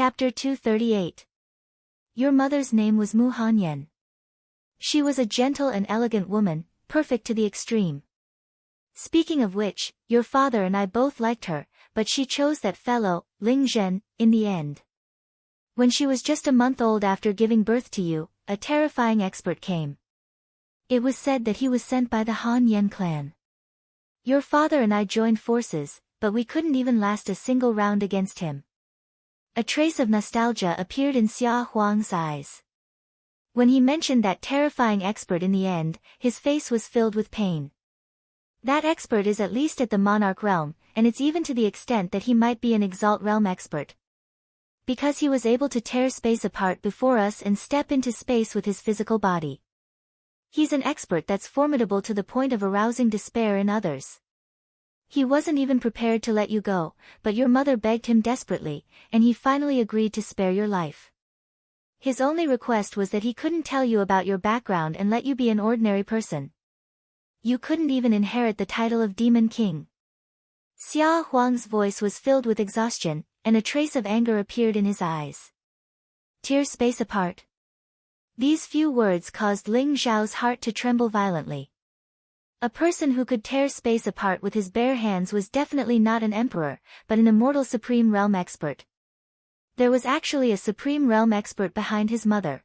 Chapter 238. Your mother's name was Mu Hanyan. She was a gentle and elegant woman, perfect to the extreme. Speaking of which, your father and I both liked her, but she chose that fellow, Ling Zhen, in the end. When she was just a month old after giving birth to you, a terrifying expert came. It was said that he was sent by the Han Yen clan. Your father and I joined forces, but we couldn't even last a single round against him. A trace of nostalgia appeared in Xia Huang's eyes. When he mentioned that terrifying expert in the end, his face was filled with pain. That expert is at least at the monarch realm, and it's even to the extent that he might be an exalt realm expert. Because he was able to tear space apart before us and step into space with his physical body. He's an expert that's formidable to the point of arousing despair in others. He wasn't even prepared to let you go, but your mother begged him desperately, and he finally agreed to spare your life. His only request was that he couldn't tell you about your background and let you be an ordinary person. You couldn't even inherit the title of Demon King. Xia Huang's voice was filled with exhaustion, and a trace of anger appeared in his eyes. Tear space apart. These few words caused Ling Zhao's heart to tremble violently. A person who could tear space apart with his bare hands was definitely not an emperor, but an immortal supreme realm expert. There was actually a supreme realm expert behind his mother.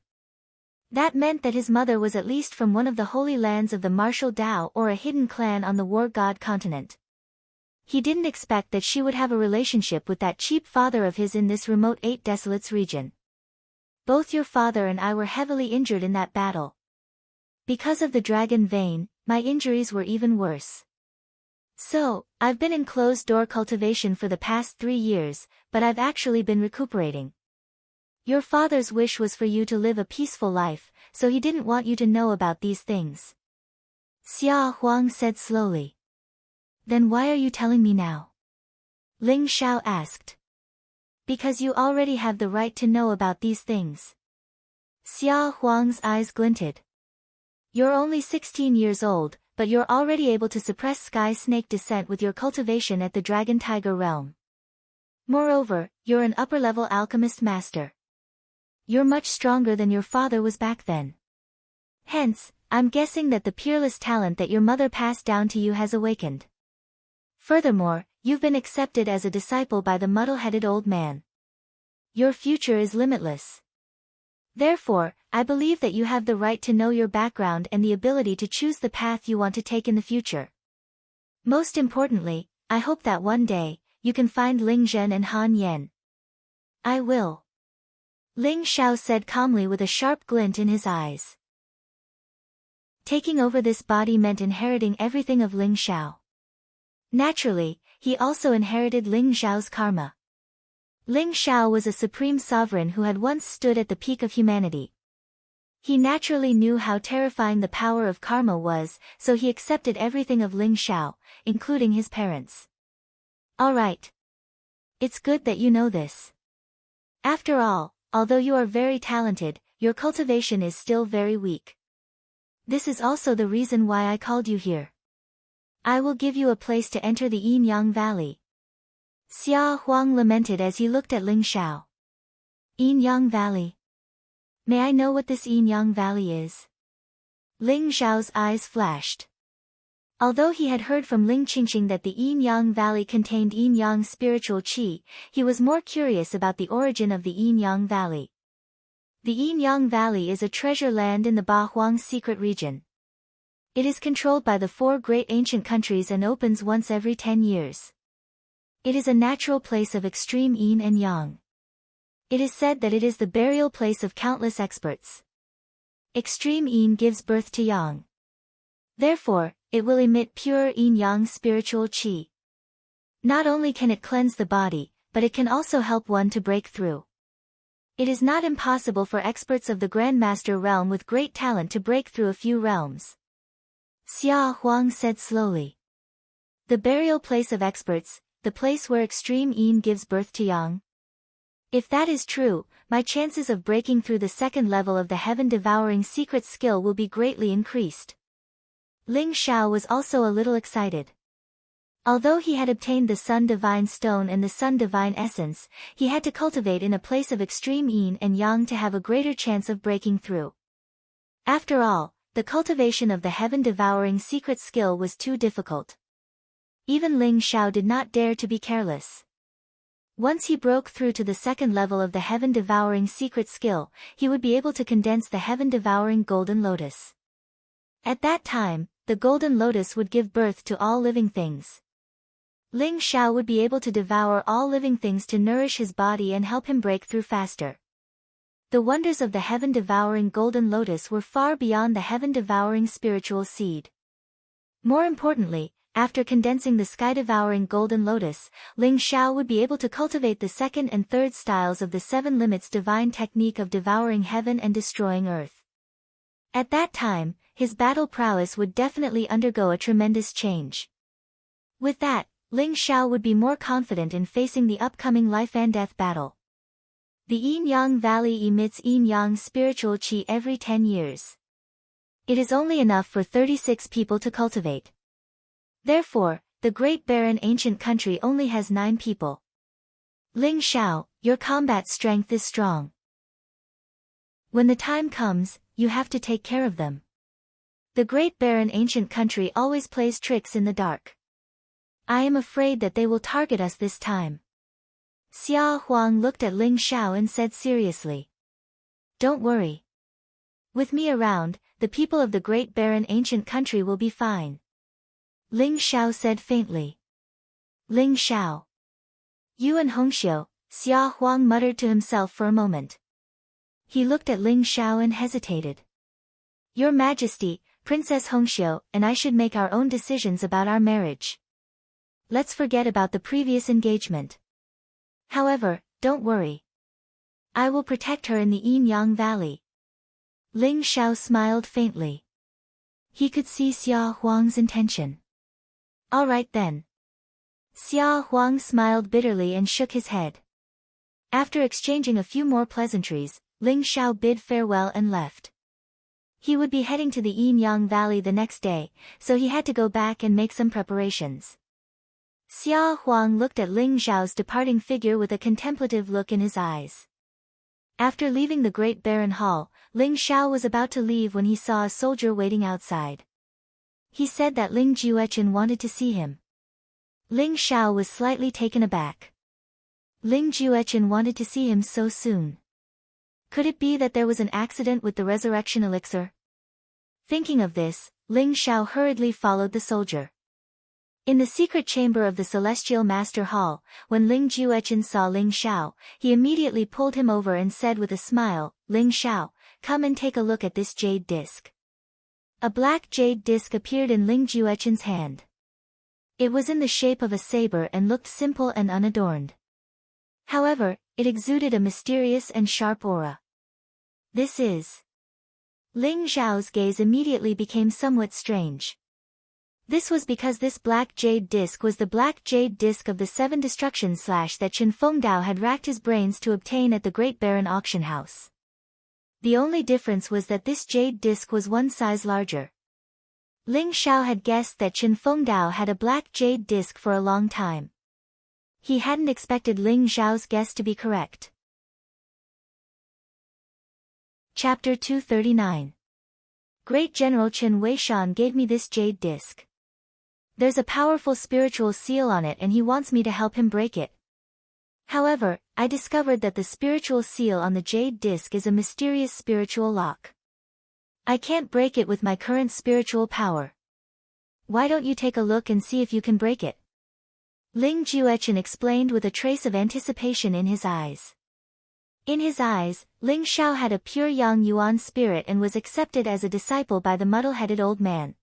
That meant that his mother was at least from one of the holy lands of the martial Dao or a hidden clan on the war god continent. He didn't expect that she would have a relationship with that cheap father of his in this remote Eight Desolates region. Both your father and I were heavily injured in that battle. Because of the dragon vein, my injuries were even worse. So, I've been in closed-door cultivation for the past 3 years, but I've actually been recuperating. Your father's wish was for you to live a peaceful life, so he didn't want you to know about these things. Xia Huang said slowly. Then why are you telling me now? Ling Xiao asked. Because you already have the right to know about these things. Xia Huang's eyes glinted. You're only 16 years old, but you're already able to suppress sky snake descent with your cultivation at the Dragon Tiger realm. Moreover, you're an upper-level alchemist master. You're much stronger than your father was back then. Hence, I'm guessing that the peerless talent that your mother passed down to you has awakened. Furthermore, you've been accepted as a disciple by the muddle-headed old man. Your future is limitless. Therefore, I believe that you have the right to know your background and the ability to choose the path you want to take in the future. Most importantly, I hope that one day, you can find Ling Zhen and Han Yan. I will. Ling Xiao said calmly with a sharp glint in his eyes. Taking over this body meant inheriting everything of Ling Xiao. Naturally, he also inherited Ling Zhao's karma. Ling Xiao was a supreme sovereign who had once stood at the peak of humanity. He naturally knew how terrifying the power of karma was, so he accepted everything of Ling Xiao, including his parents. Alright. It's good that you know this. After all, although you are very talented, your cultivation is still very weak. This is also the reason why I called you here. I will give you a place to enter the Yin Yang Valley. Xia Huang lamented as he looked at Ling Xiao. Yin Yang Valley. May I know what this Yin Yang Valley is? Ling Xiao's eyes flashed. Although he had heard from Ling Qingqing that the Yin Yang Valley contained Yin Yang spiritual qi, he was more curious about the origin of the Yin Yang Valley. The Yin Yang Valley is a treasure land in the Ba Huang secret region. It is controlled by the 4 great ancient countries and opens once every 10 years. It is a natural place of extreme yin and yang. It is said that it is the burial place of countless experts. Extreme yin gives birth to yang. Therefore, it will emit pure yin-yang spiritual qi. Not only can it cleanse the body, but it can also help one to break through. It is not impossible for experts of the Grandmaster realm with great talent to break through a few realms. Xia Huang said slowly. The burial place of experts, the place where extreme yin gives birth to yang. If that is true, my chances of breaking through the second level of the heaven-devouring secret skill will be greatly increased. Ling Xiao was also a little excited. Although he had obtained the Sun Divine Stone and the Sun Divine Essence, he had to cultivate in a place of extreme yin and yang to have a greater chance of breaking through. After all, the cultivation of the heaven-devouring secret skill was too difficult. Even Ling Xiao did not dare to be careless. Once he broke through to the second level of the heaven-devouring secret skill, he would be able to condense the heaven-devouring golden lotus. At that time, the golden lotus would give birth to all living things. Ling Xiao would be able to devour all living things to nourish his body and help him break through faster. The wonders of the heaven-devouring golden lotus were far beyond the heaven-devouring spiritual seed. More importantly, after condensing the sky-devouring golden lotus, Ling Xiao would be able to cultivate the second and third styles of the seven limits divine technique of devouring heaven and destroying earth. At that time, his battle prowess would definitely undergo a tremendous change. With that, Ling Xiao would be more confident in facing the upcoming life and death battle. The Yin-Yang Valley emits Yin-Yang spiritual qi every 10 years. It is only enough for 36 people to cultivate. Therefore, the Great Barren Ancient Country only has 9 people. Ling Xiao, your combat strength is strong. When the time comes, you have to take care of them. The Great Barren Ancient Country always plays tricks in the dark. I am afraid that they will target us this time. Xia Huang looked at Ling Xiao and said seriously. Don't worry. With me around, the people of the Great Barren Ancient Country will be fine. Ling Xiao said faintly. Ling Xiao. You and Hongxiu, Xia Huang muttered to himself for a moment. He looked at Ling Xiao and hesitated. Your Majesty, Princess Hongxiu and I should make our own decisions about our marriage. Let's forget about the previous engagement. However, don't worry. I will protect her in the Yin-Yang Valley. Ling Xiao smiled faintly. He could see Xia Huang's intention. All right then. Xia Huang smiled bitterly and shook his head. After exchanging a few more pleasantries, Ling Xiao bid farewell and left. He would be heading to the Yin-Yang Valley the next day, so he had to go back and make some preparations. Xia Huang looked at Ling Xiao's departing figure with a contemplative look in his eyes. After leaving the Great Barren Hall, Ling Xiao was about to leave when he saw a soldier waiting outside. He said that Ling Juechen wanted to see him. Ling Xiao was slightly taken aback. Ling Juechen wanted to see him so soon. Could it be that there was an accident with the resurrection elixir? Thinking of this, Ling Xiao hurriedly followed the soldier. In the secret chamber of the Celestial Master Hall, when Ling Juechen saw Ling Xiao, he immediately pulled him over and said with a smile, Ling Xiao, come and take a look at this jade disc. A black jade disc appeared in Ling Juechen's hand. It was in the shape of a saber and looked simple and unadorned. However, it exuded a mysterious and sharp aura. This is... Ling Xiao's gaze immediately became somewhat strange. This was because this black jade disc was the black jade disc of the 7 destructions that Chen Fengdao had racked his brains to obtain at the Great Barren Auction House. The only difference was that this jade disc was 1 size larger. Ling Xiao had guessed that Chen Fengdao had a black jade disc for a long time. He hadn't expected Ling Xiao's guess to be correct. Chapter 239. Great General Chen Weishan gave me this jade disc. There's a powerful spiritual seal on it and he wants me to help him break it. However, I discovered that the spiritual seal on the jade disc is a mysterious spiritual lock. I can't break it with my current spiritual power. Why don't you take a look and see if you can break it? Ling Juechen explained with a trace of anticipation in his eyes. In his eyes, Ling Xiao had a pure Yang Yuan spirit and was accepted as a disciple by the muddle-headed old man.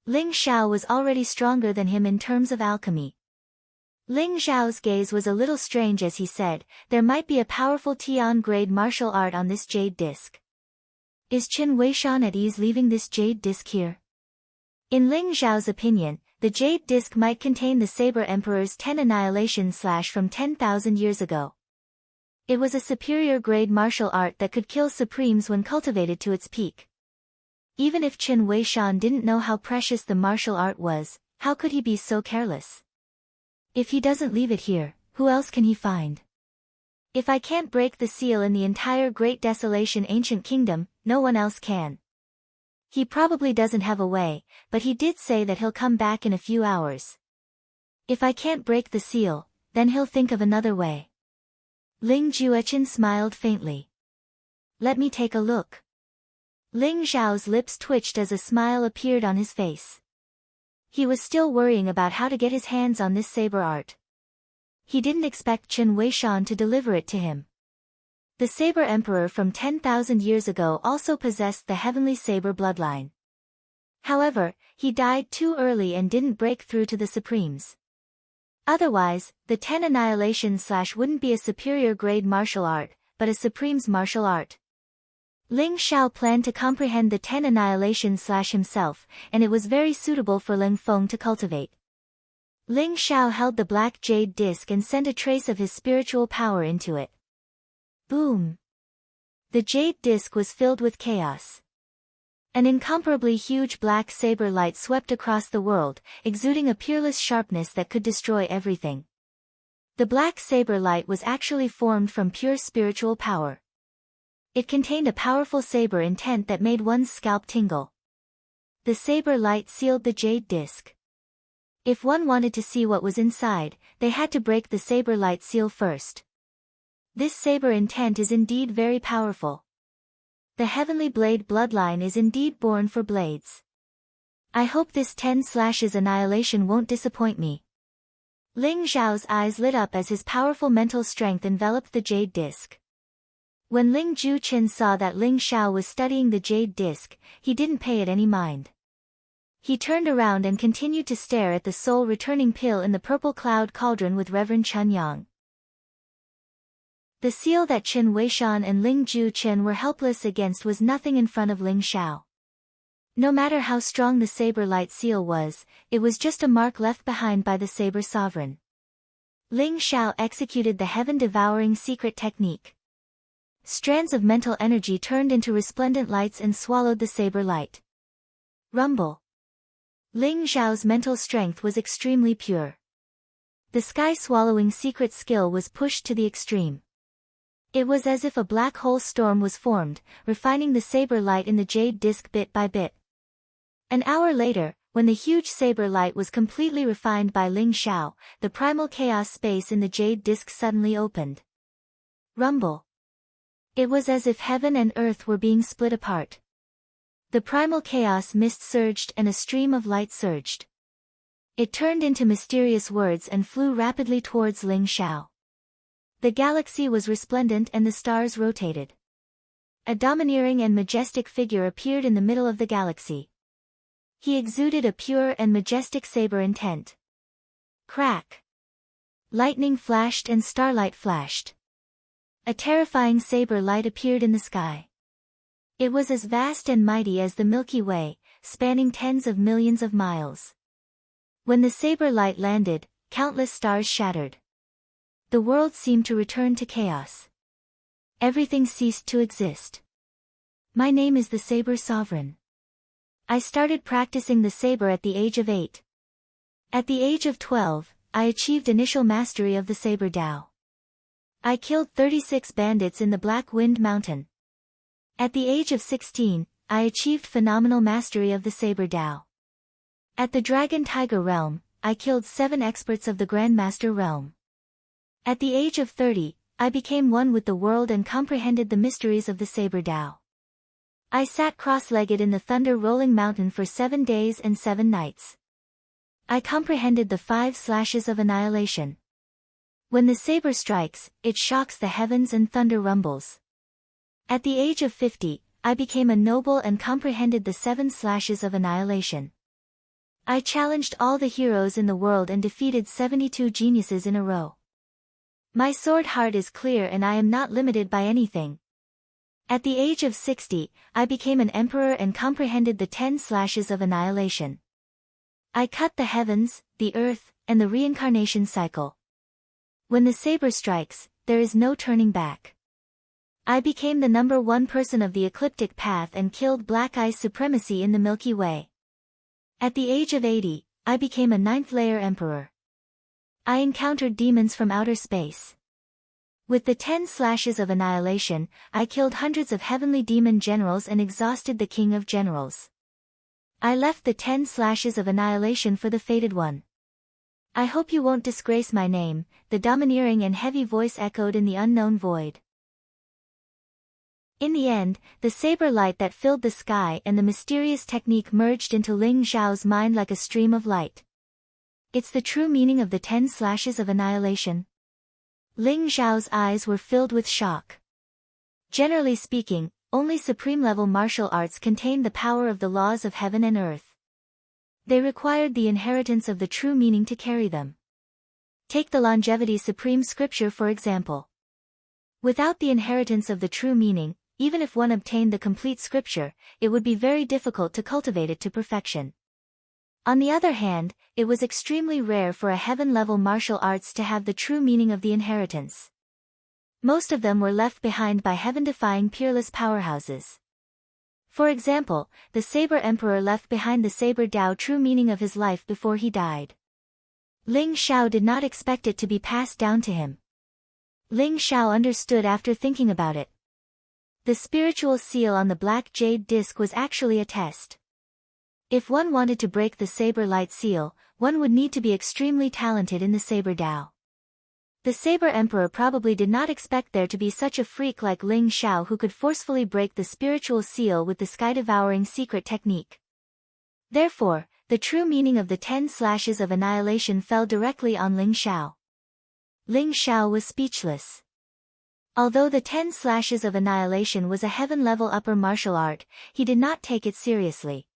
Ling Xiao was already stronger than him in terms of alchemy. Ling Xiao's gaze was a little strange as he said, there might be a powerful Tian-grade martial art on this jade disc. Is Chen Weishan at ease leaving this jade disc here? In Ling Xiao's opinion, the jade disc might contain the Saber Emperor's 10 annihilation / from 10,000 years ago. It was a superior grade martial art that could kill supremes when cultivated to its peak. Even if Chen Weishan didn't know how precious the martial art was, How could he be so careless? If he doesn't leave it here, who else can he find? If I can't break the seal in the entire Great Desolation Ancient Kingdom, no one else can. He probably doesn't have a way, but he did say that he'll come back in a few hours. If I can't break the seal, then he'll think of another way. Ling Jueqin smiled faintly. Let me take a look. Ling Zhao's lips twitched as a smile appeared on his face. He was still worrying about how to get his hands on this saber art. He didn't expect Chen Weishan to deliver it to him. The Saber Emperor from 10,000 years ago also possessed the heavenly saber bloodline. However, he died too early and didn't break through to the Supremes. Otherwise, the 10 Annihilation / wouldn't be a superior grade martial art, but a Supreme's martial art. Ling Xiao planned to comprehend the 10 Annihilation / himself, and it was very suitable for Ling Feng to cultivate. Ling Xiao held the black jade disc and sent a trace of his spiritual power into it. Boom! The jade disc was filled with chaos. An incomparably huge black saber light swept across the world, exuding a peerless sharpness that could destroy everything. The black saber light was actually formed from pure spiritual power. It contained a powerful saber intent that made one's scalp tingle. The saber light sealed the jade disc. If one wanted to see what was inside, they had to break the saber light seal first. This saber intent is indeed very powerful. The heavenly blade bloodline is indeed born for blades. I hope this 10 / annihilation won't disappoint me. Ling Zhao's eyes lit up as his powerful mental strength enveloped the jade disc. When Ling Jueqin saw that Ling Xiao was studying the jade disc, he didn't pay it any mind. He turned around and continued to stare at the soul-returning pill in the purple cloud cauldron with Reverend Chen Yang. The seal that Chen Weishan and Ling Jueqin were helpless against was nothing in front of Ling Xiao. No matter how strong the saber light seal was, it was just a mark left behind by the saber sovereign. Ling Xiao executed the heaven-devouring secret technique. Strands of mental energy turned into resplendent lights and swallowed the saber light. Rumble. Ling Zhao's mental strength was extremely pure. The sky-swallowing secret skill was pushed to the extreme. It was as if a black hole storm was formed, refining the saber light in the jade disc bit by bit. An hour later, when the huge saber light was completely refined by Ling Xiao, the primal chaos space in the jade disc suddenly opened. Rumble. It was as if heaven and earth were being split apart. The primal chaos mist surged and a stream of light surged. It turned into mysterious words and flew rapidly towards Ling Xiao. The galaxy was resplendent and the stars rotated. A domineering and majestic figure appeared in the middle of the galaxy. He exuded a pure and majestic saber intent. Crack! Lightning flashed and starlight flashed. A terrifying saber light appeared in the sky. It was as vast and mighty as the Milky Way, spanning tens of millions of miles. When the saber light landed, countless stars shattered. The world seemed to return to chaos. Everything ceased to exist. My name is the Saber Sovereign. I started practicing the saber at the age of 8. At the age of 12, I achieved initial mastery of the saber Dao. I killed 36 bandits in the Black Wind Mountain. At the age of 16, I achieved phenomenal mastery of the saber Dao. At the Dragon Tiger Realm, I killed 7 experts of the Grandmaster Realm. At the age of 30, I became one with the world and comprehended the mysteries of the saber Dao. I sat cross-legged in the thunder-rolling mountain for 7 days and 7 nights. I comprehended the 5 slashes of annihilation. When the saber strikes, it shocks the heavens and thunder rumbles. At the age of 50, I became a noble and comprehended the 7 slashes of annihilation. I challenged all the heroes in the world and defeated 72 geniuses in a row. My sword heart is clear and I am not limited by anything. At the age of 60, I became an emperor and comprehended the 10 slashes of annihilation. I cut the heavens, the earth, and the reincarnation cycle. When the saber strikes, there is no turning back. I became the #1 person of the ecliptic path and killed Black Eye's supremacy in the Milky Way. At the age of 80, I became a 9th-layer emperor. I encountered demons from outer space. With the 10 slashes of annihilation, I killed hundreds of heavenly demon generals and exhausted the king of generals. I left the 10 slashes of annihilation for the fated one. I hope you won't disgrace my name, the domineering and heavy voice echoed in the unknown void. In the end, the saber light that filled the sky and the mysterious technique merged into Ling Zhao's mind like a stream of light. It's the true meaning of the 10 slashes of annihilation. Ling Zhao's eyes were filled with shock. Generally speaking, only supreme-level martial arts contained the power of the laws of heaven and earth. They required the inheritance of the true meaning to carry them. Take the longevity supreme scripture for example. Without the inheritance of the true meaning, even if one obtained the complete scripture, it would be very difficult to cultivate it to perfection. On the other hand, it was extremely rare for a heaven-level martial arts to have the true meaning of the inheritance. Most of them were left behind by heaven-defying peerless powerhouses. For example, the Saber Emperor left behind the Saber Dao true meaning of his life before he died. Ling Xiao did not expect it to be passed down to him. Ling Xiao understood after thinking about it. The spiritual seal on the black jade disc was actually a test. If one wanted to break the Saber Light seal, one would need to be extremely talented in the Saber Dao. The Saber Emperor probably did not expect there to be such a freak like Ling Xiao who could forcefully break the spiritual seal with the sky-devouring secret technique. Therefore, the true meaning of the 10 slashes of annihilation fell directly on Ling Xiao. Ling Xiao was speechless. Although the 10 slashes of annihilation was a heaven-level upper martial art, he did not take it seriously.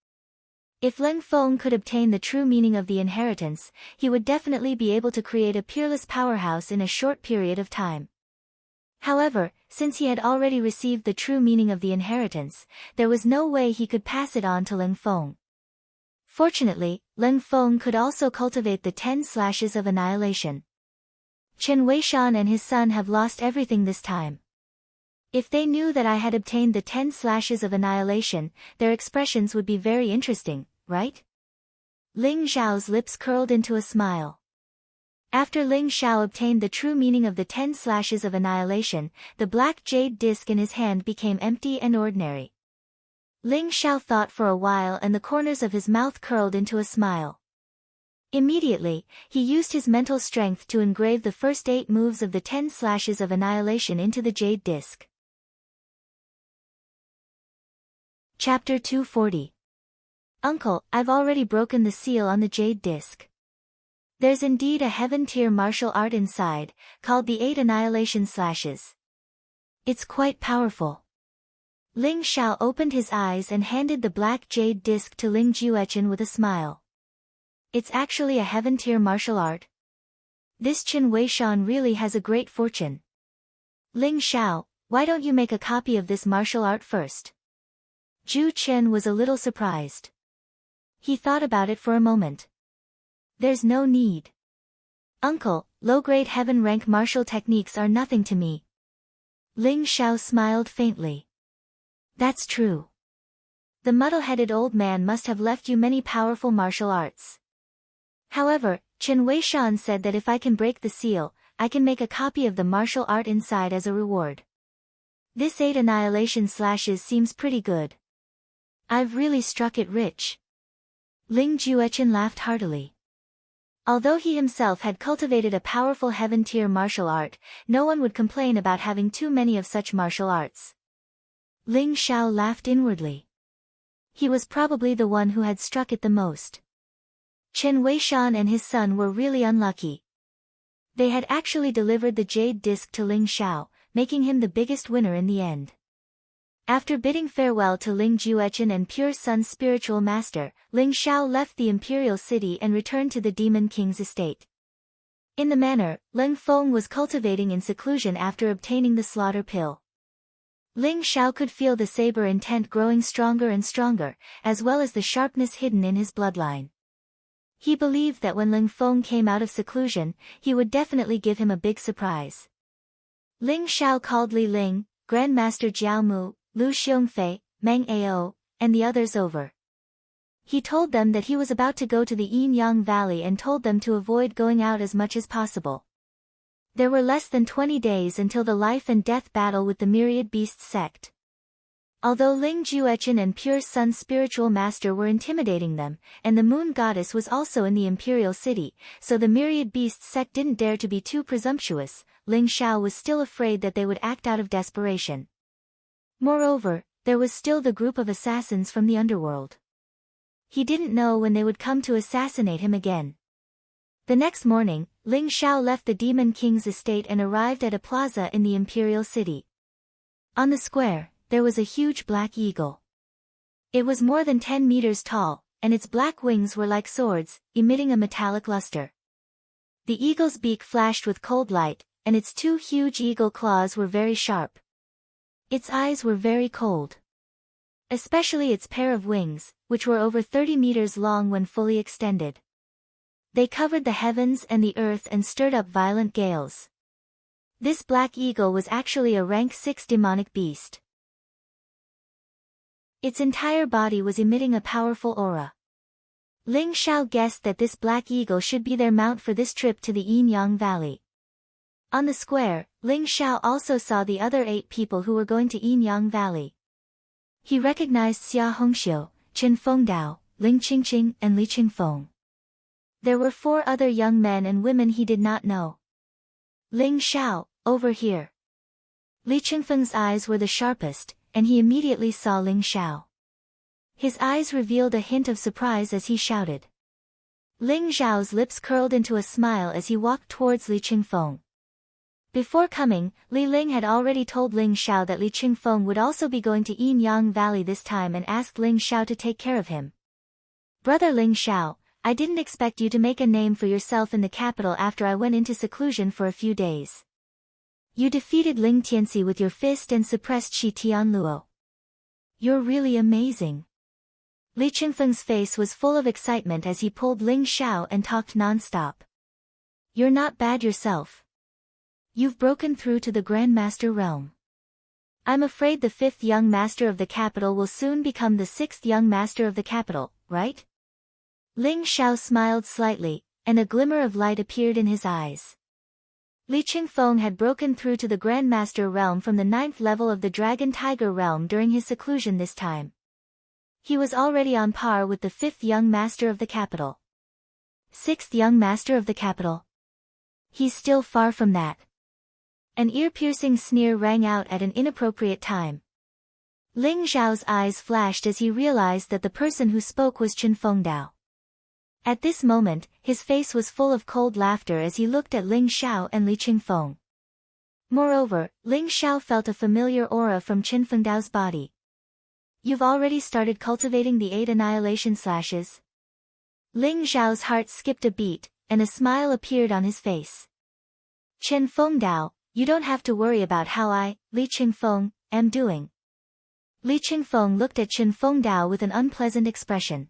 If Leng Feng could obtain the true meaning of the inheritance, he would definitely be able to create a peerless powerhouse in a short period of time. However, since he had already received the true meaning of the inheritance, there was no way he could pass it on to Leng Feng. Fortunately, Leng Feng could also cultivate the 10 slashes of annihilation. Chen Weishan and his son have lost everything this time. If they knew that I had obtained the 10 slashes of annihilation, their expressions would be very interesting, right? Ling Zhao's lips curled into a smile. After Ling Xiao obtained the true meaning of the 10 slashes of annihilation, the black jade disc in his hand became empty and ordinary. Ling Xiao thought for a while and the corners of his mouth curled into a smile. Immediately, he used his mental strength to engrave the first 8 moves of the 10 slashes of annihilation into the jade disc. Chapter 240. Uncle, I've already broken the seal on the jade disc. There's indeed a heaven-tier martial art inside, called the 8 annihilation slashes. It's quite powerful. Ling Xiao opened his eyes and handed the black jade disc to Ling Juechen with a smile. It's actually a heaven-tier martial art. This Chen Weishan really has a great fortune. Ling Xiao, why don't you make a copy of this martial art first? Zhu Chen was a little surprised. He thought about it for a moment. There's no need. Uncle, low-grade heaven-rank martial techniques are nothing to me. Ling Xiao smiled faintly. That's true. The muddle-headed old man must have left you many powerful martial arts. However, Chen Weishan said that if I can break the seal, I can make a copy of the martial art inside as a reward. This 8 annihilation slashes seems pretty good. I've really struck it rich. Ling Juechen laughed heartily. Although he himself had cultivated a powerful heaven-tier martial art, no one would complain about having too many of such martial arts. Ling Xiao laughed inwardly. He was probably the one who had struck it the most. Chen Weishan and his son were really unlucky. They had actually delivered the jade disc to Ling Xiao, making him the biggest winner in the end. After bidding farewell to Ling Juechen and Pure Sun's spiritual master, Ling Xiao left the imperial city and returned to the Demon King's estate. In the manner, Leng Feng was cultivating in seclusion after obtaining the slaughter pill. Ling Xiao could feel the saber intent growing stronger and stronger, as well as the sharpness hidden in his bloodline. He believed that when Leng Feng came out of seclusion, he would definitely give him a big surprise. Ling Xiao called Li Ling, Grandmaster Jiao Mu, Lu Xiongfei, Meng Ao, and the others over. He told them that he was about to go to the Yin-Yang Valley and told them to avoid going out as much as possible. There were less than 20 days until the life and death battle with the Myriad Beasts sect. Although Ling Juechen and Pure Sun's spiritual master were intimidating them, and the moon goddess was also in the imperial city, so the Myriad Beasts sect didn't dare to be too presumptuous, Ling Xiao was still afraid that they would act out of desperation. Moreover, there was still the group of assassins from the underworld. He didn't know when they would come to assassinate him again. The next morning, Ling Xiao left the Demon King's estate and arrived at a plaza in the imperial city. On the square, there was a huge black eagle. It was more than 10 meters tall, and its black wings were like swords, emitting a metallic luster. The eagle's beak flashed with cold light, and its 2 huge eagle claws were very sharp. Its eyes were very cold. Especially its pair of wings, which were over 30 meters long when fully extended. They covered the heavens and the earth and stirred up violent gales. This black eagle was actually a rank 6 demonic beast. Its entire body was emitting a powerful aura. Ling Xiao guessed that this black eagle should be their mount for this trip to the Yin-Yang Valley. On the square, Ling Xiao also saw the other 8 people who were going to Yin-Yang Valley. He recognized Xia Hongxiu, Qin Fengdao, Ling Qingqing and Li Qingfeng. There were 4 other young men and women he did not know. Ling Xiao, over here. Li Qingfeng's eyes were the sharpest, and he immediately saw Ling Xiao. His eyes revealed a hint of surprise as he shouted. Ling Xiao's lips curled into a smile as he walked towards Li Qingfeng. Before coming, Li Ling had already told Ling Xiao that Li Qingfeng would also be going to Yin-Yang Valley this time and asked Ling Xiao to take care of him. Brother Ling Xiao, I didn't expect you to make a name for yourself in the capital after I went into seclusion for a few days. You defeated Ling Tianxi with your fist and suppressed Shi Tianluo. You're really amazing. Li Qingfeng's face was full of excitement as he pulled Ling Xiao and talked non-stop. You're not bad yourself. You've broken through to the Grandmaster realm. I'm afraid the 5th young master of the capital will soon become the 6th young master of the capital, right? Ling Xiao smiled slightly, and a glimmer of light appeared in his eyes. Li Qingfeng had broken through to the Grandmaster realm from the 9th level of the Dragon Tiger realm during his seclusion this time. He was already on par with the 5th young master of the capital. 6th young master of the capital. He's still far from that. An ear-piercing sneer rang out at an inappropriate time. Ling Xiao's eyes flashed as he realized that the person who spoke was Qin Fengdao. At this moment, his face was full of cold laughter as he looked at Ling Xiao and Li Qingfeng. Moreover, Ling Xiao felt a familiar aura from Qin Fengdao's body. You've already started cultivating the 8 annihilation slashes? Ling Xiao's heart skipped a beat, and a smile appeared on his face. Qin Fengdao, you don't have to worry about how I, Li Qingfeng, am doing. Li Qingfeng looked at Qin Fengdao with an unpleasant expression.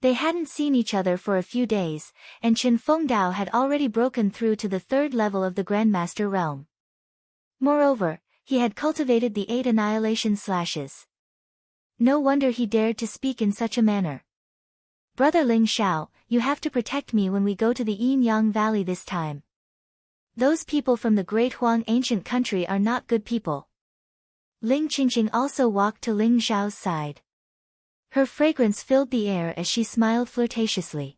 They hadn't seen each other for a few days, and Qin Fengdao had already broken through to the 3rd level of the Grandmaster realm. Moreover, he had cultivated the 8 annihilation slashes. No wonder he dared to speak in such a manner. Brother Ling Xiao, you have to protect me when we go to the Yin-Yang Valley this time. Those people from the Great Huang ancient country are not good people. Ling Qingqing also walked to Ling Xiao's side. Her fragrance filled the air as she smiled flirtatiously.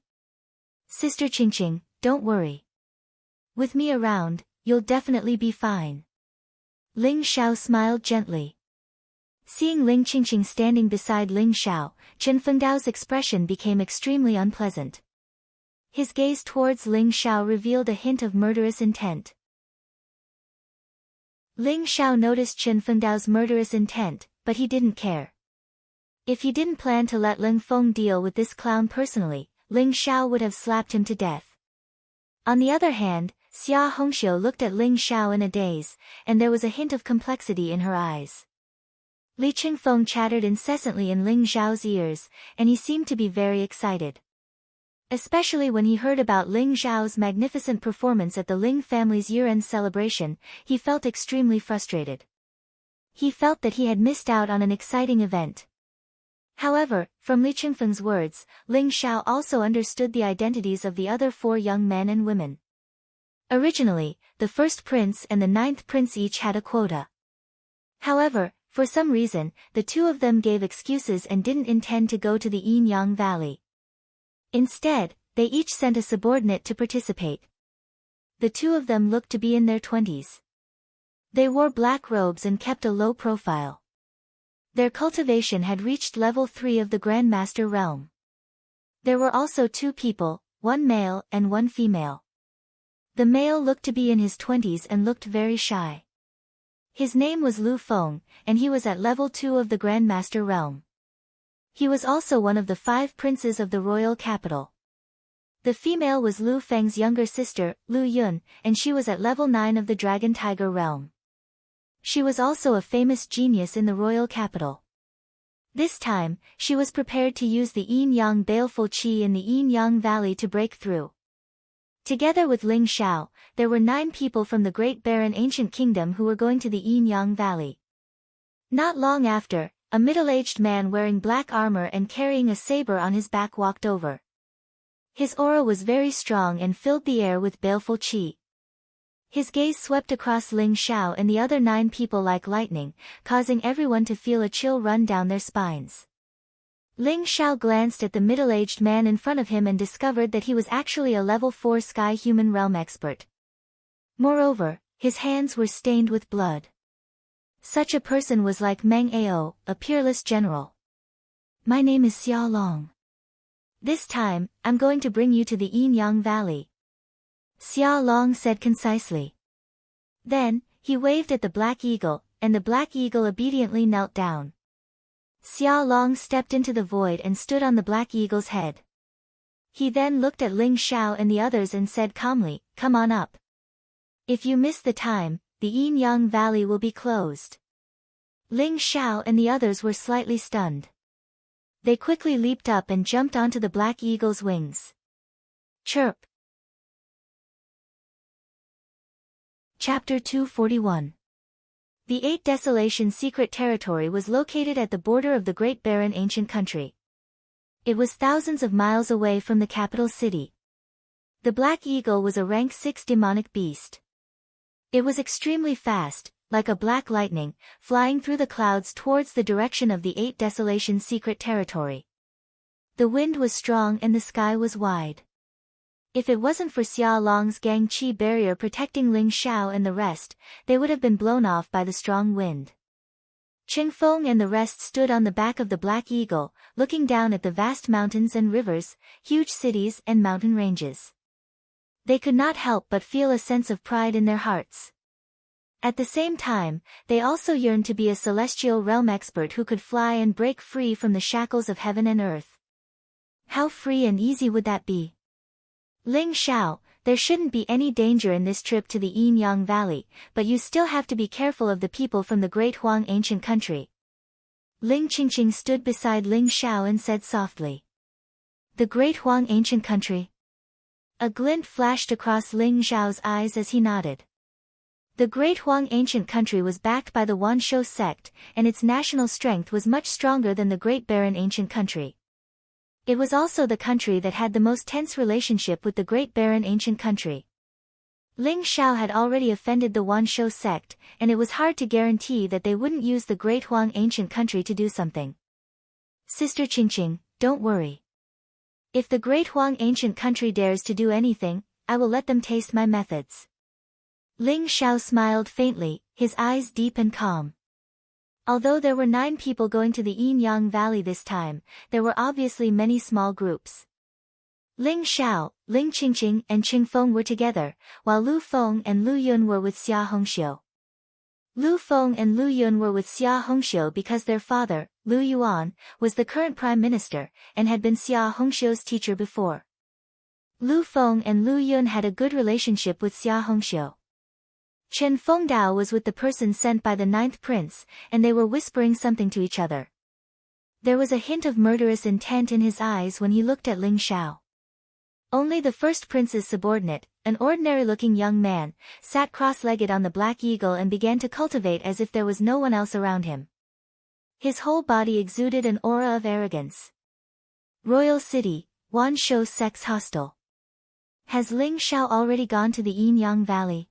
Sister Qingqing, don't worry. With me around, you'll definitely be fine. Ling Xiao smiled gently. Seeing Ling Qingqing standing beside Ling Xiao, Qin Fengdao's expression became extremely unpleasant. His gaze towards Ling Xiao revealed a hint of murderous intent. Ling Xiao noticed Qin Fengdao's murderous intent, but he didn't care. If he didn't plan to let Ling Feng deal with this clown personally, Ling Xiao would have slapped him to death. On the other hand, Xia Hongxiu looked at Ling Xiao in a daze, and there was a hint of complexity in her eyes. Li Qingfeng chattered incessantly in Ling Xiao's ears, and he seemed to be very excited. Especially when he heard about Ling Xiao's magnificent performance at the Ling family's year-end celebration, he felt extremely frustrated. He felt that he had missed out on an exciting event. However, from Li Qingfeng's words, Ling Xiao also understood the identities of the other 4 young men and women. Originally, the first prince and the 9th prince each had a quota. However, for some reason, the 2 of them gave excuses and didn't intend to go to the Yin-Yang Valley. Instead, they each sent a subordinate to participate. The 2 of them looked to be in their 20s. They wore black robes and kept a low profile. Their cultivation had reached level 3 of the Grandmaster realm. There were also 2 people, 1 male and 1 female. The male looked to be in his 20s and looked very shy. His name was Lu Feng, and he was at level 2 of the Grandmaster realm. He was also one of the 5 princes of the royal capital. The female was Lu Feng's younger sister, Lu Yun, and she was at level 9 of the Dragon Tiger realm. She was also a famous genius in the royal capital. This time, she was prepared to use the Yin-Yang baleful qi in the Yin-Yang Valley to break through. Together with Ling Xiao, there were 9 people from the Great Barren Ancient Kingdom who were going to the Yin-Yang Valley. Not long after, a middle-aged man wearing black armor and carrying a saber on his back walked over. His aura was very strong and filled the air with baleful qi. His gaze swept across Ling Xiao and the other 9 people like lightning, causing everyone to feel a chill run down their spines. Ling Xiao glanced at the middle-aged man in front of him and discovered that he was actually a level 4 Sky Human Realm expert. Moreover, his hands were stained with blood. Such a person was like Meng Ao, a peerless general. My name is Xia Long. This time, I'm going to bring you to the Yin-Yang Valley. Xia Long said concisely. Then, he waved at the Black Eagle, and the Black Eagle obediently knelt down. Xia Long stepped into the void and stood on the Black Eagle's head. He then looked at Ling Xiao and the others and said calmly, "Come on up. If you miss the time, the Yin-Yang Valley will be closed." Ling Xiao and the others were slightly stunned. They quickly leaped up and jumped onto the Black Eagle's wings. Chirp. Chapter 241. The 8 Desolation Secret Territory was located at the border of the Great Barren Ancient Country. It was thousands of miles away from the capital city. The Black Eagle was a rank 6 demonic beast. It was extremely fast, like a black lightning, flying through the clouds towards the direction of the 8 Desolation Secret Territory. The wind was strong and the sky was wide. If it wasn't for Xia Long's Gang Qi barrier protecting Ling Xiao and the rest, they would have been blown off by the strong wind. Qing Feng and the rest stood on the back of the Black Eagle, looking down at the vast mountains and rivers, huge cities and mountain ranges. They could not help but feel a sense of pride in their hearts. At the same time, they also yearned to be a celestial realm expert who could fly and break free from the shackles of heaven and earth. How free and easy would that be? Ling Xiao, there shouldn't be any danger in this trip to the Yin-Yang Valley, but you still have to be careful of the people from the Great Huang Ancient Country. Ling Qingqing stood beside Ling Xiao and said softly. The Great Huang Ancient Country? A glint flashed across Ling Xiao's eyes as he nodded. The Great Huang Ancient Country was backed by the Wanshou sect, and its national strength was much stronger than the Great Barren Ancient Country. It was also the country that had the most tense relationship with the Great Barren Ancient Country. Ling Xiao had already offended the Wanshou sect, and it was hard to guarantee that they wouldn't use the Great Huang Ancient Country to do something. Sister Qingqing, don't worry. If the Great Huang Ancient Country dares to do anything, I will let them taste my methods. Ling Xiao smiled faintly, his eyes deep and calm. Although there were 9 people going to the Yin-Yang Valley this time, there were obviously many small groups. Ling Xiao, Ling Qingqing and Qing Feng were together, while Lu Feng and Lu Yun were with Xia Hongxiu. Lu Feng and Lu Yun were with Xia Hongxiu because their father, Lu Yuan, was the current prime minister, and had been Xia Hongxiu's teacher before. Lu Feng and Lu Yun had a good relationship with Xia Hongxiu. Chen Fengdao was with the person sent by the 9th prince, and they were whispering something to each other. There was a hint of murderous intent in his eyes when he looked at Ling Xiao. Only the first prince's subordinate, an ordinary-looking young man, sat cross-legged on the Black Eagle and began to cultivate as if there was no one else around him. His whole body exuded an aura of arrogance. Royal City, Wanshou Sex Hostel. Has Ling Xiao already gone to the Yin-Yang Valley?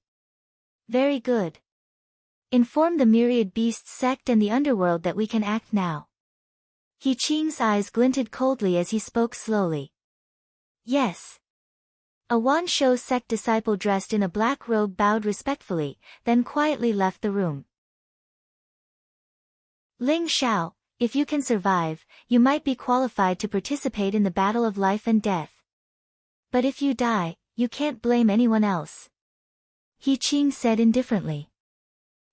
Very good. Inform the myriad beasts sect and the underworld that we can act now. He Qing's eyes glinted coldly as he spoke slowly. Yes. A Wanshou sect disciple dressed in a black robe bowed respectfully, then quietly left the room. Ling Xiao, if you can survive, you might be qualified to participate in the battle of life and death. But if you die, you can't blame anyone else. He Qing said indifferently.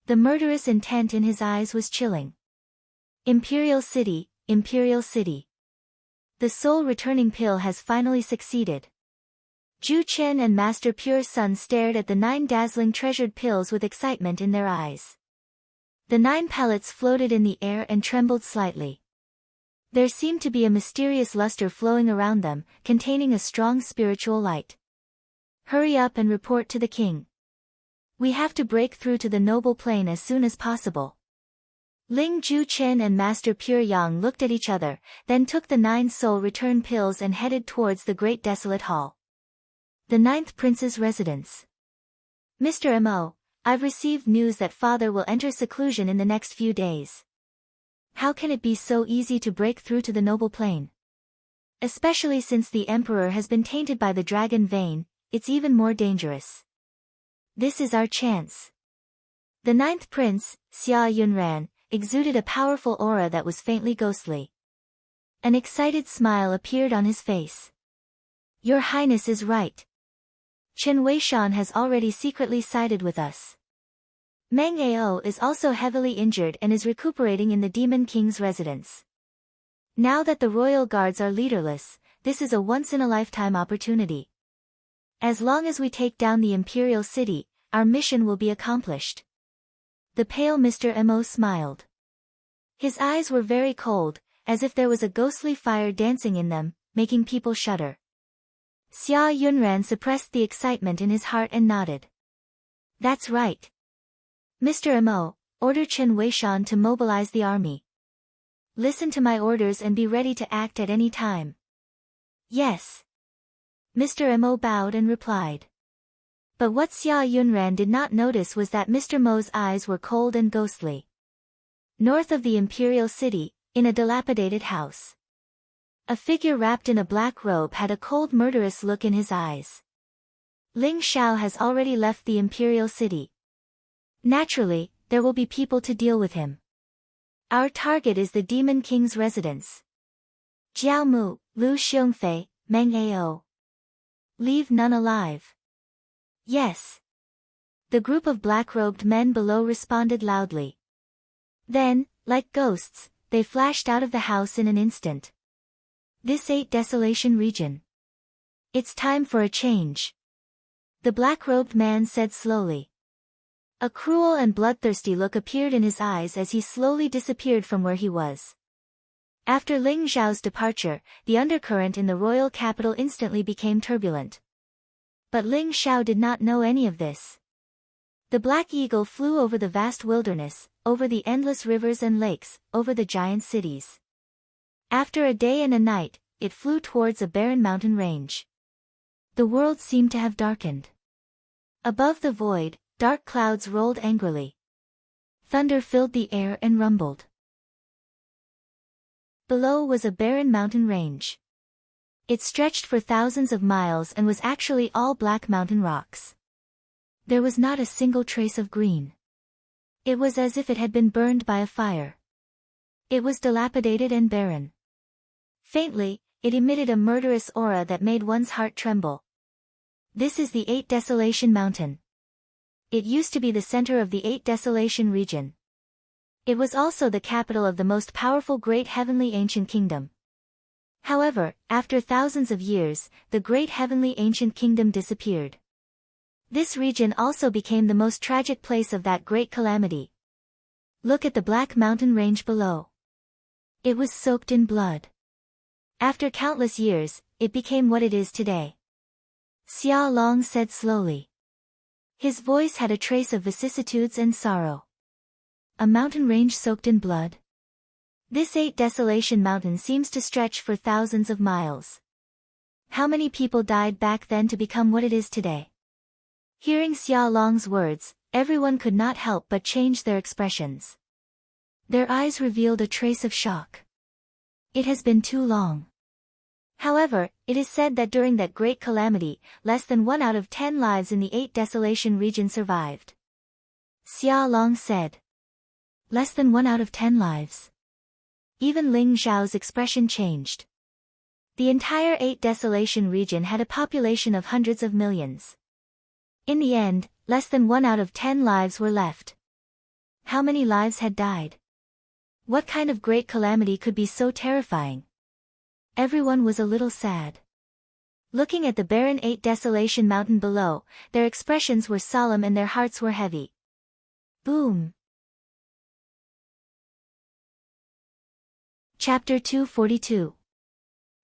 The murderous intent in his eyes was chilling. Imperial City, Imperial City. The soul-returning pill has finally succeeded. Zhu Chen and Master Pure Sun stared at the 9 dazzling treasured pills with excitement in their eyes. The 9 pellets floated in the air and trembled slightly. There seemed to be a mysterious luster flowing around them, containing a strong spiritual light. Hurry up and report to the king. We have to break through to the noble plane as soon as possible. Ling Zhu Chen and Master Pure Yang looked at each other, then took the 9 soul return pills and headed towards the great desolate hall. The 9th Prince's residence. Mr. Mo, I've received news that father will enter seclusion in the next few days. How can it be so easy to break through to the noble plane? Especially since the emperor has been tainted by the dragon vein, it's even more dangerous. This is our chance. The 9th Prince, Xia Yunran, exuded a powerful aura that was faintly ghostly. An excited smile appeared on his face. Your Highness is right. Chen Weishan has already secretly sided with us. Meng Ao is also heavily injured and is recuperating in the Demon King's residence. Now that the royal guards are leaderless, this is a once-in-a-lifetime opportunity. As long as we take down the Imperial City, our mission will be accomplished. The pale Mr. Mo smiled. His eyes were very cold, as if there was a ghostly fire dancing in them, making people shudder. Xia Yunran suppressed the excitement in his heart and nodded. That's right. Mr. Mo, order Chen Weishan to mobilize the army. Listen to my orders and be ready to act at any time. Yes. Mr. Mo bowed and replied. But what Xia Yunran did not notice was that Mr. Mo's eyes were cold and ghostly. North of the Imperial City, in a dilapidated house. A figure wrapped in a black robe had a cold murderous look in his eyes. Ling Xiao has already left the Imperial City. Naturally, there will be people to deal with him. Our target is the Demon King's residence. Jiao Mu, Lu Xiongfei, Meng Ao. Leave none alive. Yes. The group of black-robed men below responded loudly. Then, like ghosts, they flashed out of the house in an instant. This 8 desolation region. It's time for a change. The black-robed man said slowly. A cruel and bloodthirsty look appeared in his eyes as he slowly disappeared from where he was. After Ling Xiao's departure, the undercurrent in the royal capital instantly became turbulent. But Ling Xiao did not know any of this. The black eagle flew over the vast wilderness, over the endless rivers and lakes, over the giant cities. After a day and a night, it flew towards a barren mountain range. The world seemed to have darkened. Above the void, dark clouds rolled angrily. Thunder filled the air and rumbled. Below was a barren mountain range. It stretched for thousands of miles and was actually all black mountain rocks. There was not a single trace of green. It was as if it had been burned by a fire. It was dilapidated and barren. Faintly, it emitted a murderous aura that made one's heart tremble. This is the 8 Desolation Mountain. It used to be the center of the 8 Desolation region. It was also the capital of the most powerful Great Heavenly Ancient Kingdom. However, after thousands of years, the Great Heavenly Ancient Kingdom disappeared. This region also became the most tragic place of that great calamity. Look at the Black Mountain Range below. It was soaked in blood. After countless years, it became what it is today. Xia Long said slowly. His voice had a trace of vicissitudes and sorrow. A mountain range soaked in blood? This 8 Desolation Mountain seems to stretch for thousands of miles. How many people died back then to become what it is today? Hearing Xia Long's words, everyone could not help but change their expressions. Their eyes revealed a trace of shock. It has been too long. However, it is said that during that great calamity, less than 1 out of 10 lives in the 8 Desolation region survived. Xia Long said. Less than 1 out of 10 lives. Even Ling Zhao's expression changed. The entire 8 Desolation region had a population of hundreds of millions. In the end, less than 1 out of 10 lives were left. How many lives had died? What kind of great calamity could be so terrifying? Everyone was a little sad. Looking at the barren 8 Desolation Mountain below, their expressions were solemn and their hearts were heavy. Boom! Chapter 242.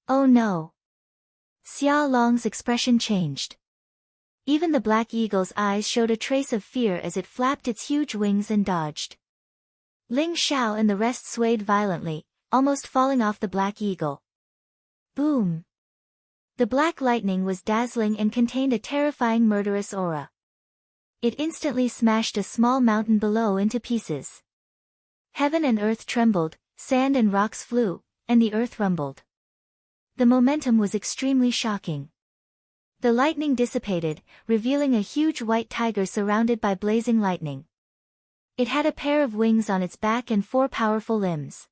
Oh no! Xia Long's expression changed. Even the black eagle's eyes showed a trace of fear as it flapped its huge wings and dodged. Ling Xiao and the rest swayed violently, almost falling off the black eagle. Boom! The black lightning was dazzling and contained a terrifying murderous aura. It instantly smashed a small mountain below into pieces. Heaven and earth trembled, sand and rocks flew, and the earth rumbled. The momentum was extremely shocking. The lightning dissipated, revealing a huge white tiger surrounded by blazing lightning. It had a pair of wings on its back and 4 powerful limbs.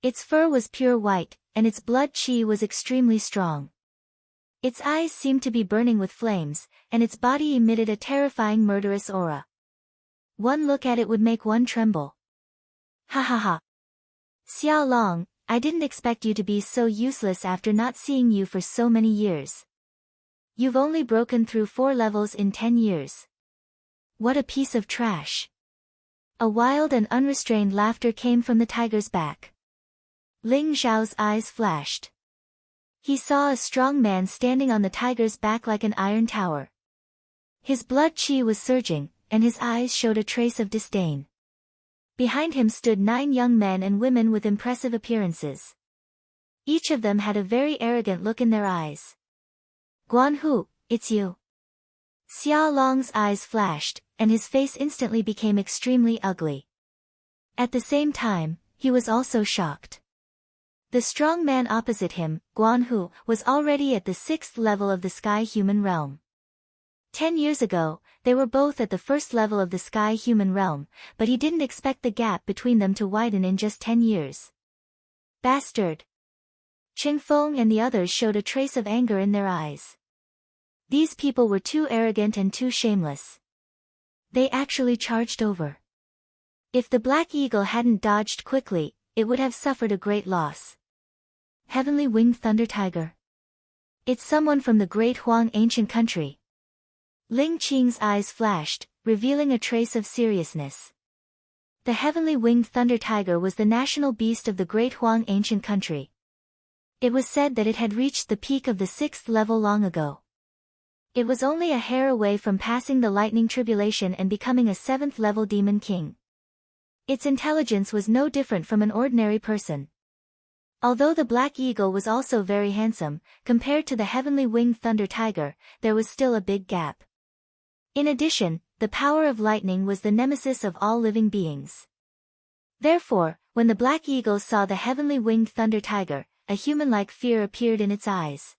Its fur was pure white, and its blood qi was extremely strong. Its eyes seemed to be burning with flames, and its body emitted a terrifying murderous aura. One look at it would make one tremble. Ha ha ha! Xia Long, I didn't expect you to be so useless after not seeing you for so many years. You've only broken through 4 levels in 10 years. What a piece of trash. A wild and unrestrained laughter came from the tiger's back. Ling Zhao's eyes flashed. He saw a strong man standing on the tiger's back like an iron tower. His blood qi was surging, and his eyes showed a trace of disdain. Behind him stood 9 young men and women with impressive appearances. Each of them had a very arrogant look in their eyes. Guanhu, it's you. Xia Long's eyes flashed, and his face instantly became extremely ugly. At the same time, he was also shocked. The strong man opposite him, Guanhu, was already at the 6th level of the Sky Human Realm. 10 years ago, they were both at the 1st level of the Sky Human Realm, but he didn't expect the gap between them to widen in just 10 years. Bastard! Qingfeng and the others showed a trace of anger in their eyes. These people were too arrogant and too shameless. They actually charged over. If the Black Eagle hadn't dodged quickly, it would have suffered a great loss. Heavenly Winged Thunder Tiger. It's someone from the Great Huang ancient country. Ling Qing's eyes flashed, revealing a trace of seriousness. The Heavenly Winged Thunder Tiger was the national beast of the Great Huang ancient country. It was said that it had reached the peak of the 6th level long ago. It was only a hair away from passing the lightning tribulation and becoming a 7th level demon king. Its intelligence was no different from an ordinary person. Although the Black Eagle was also very handsome, compared to the Heavenly Winged Thunder Tiger, there was still a big gap. In addition, the power of lightning was the nemesis of all living beings. Therefore, when the Black Eagle saw the Heavenly Winged Thunder Tiger, a human-like fear appeared in its eyes.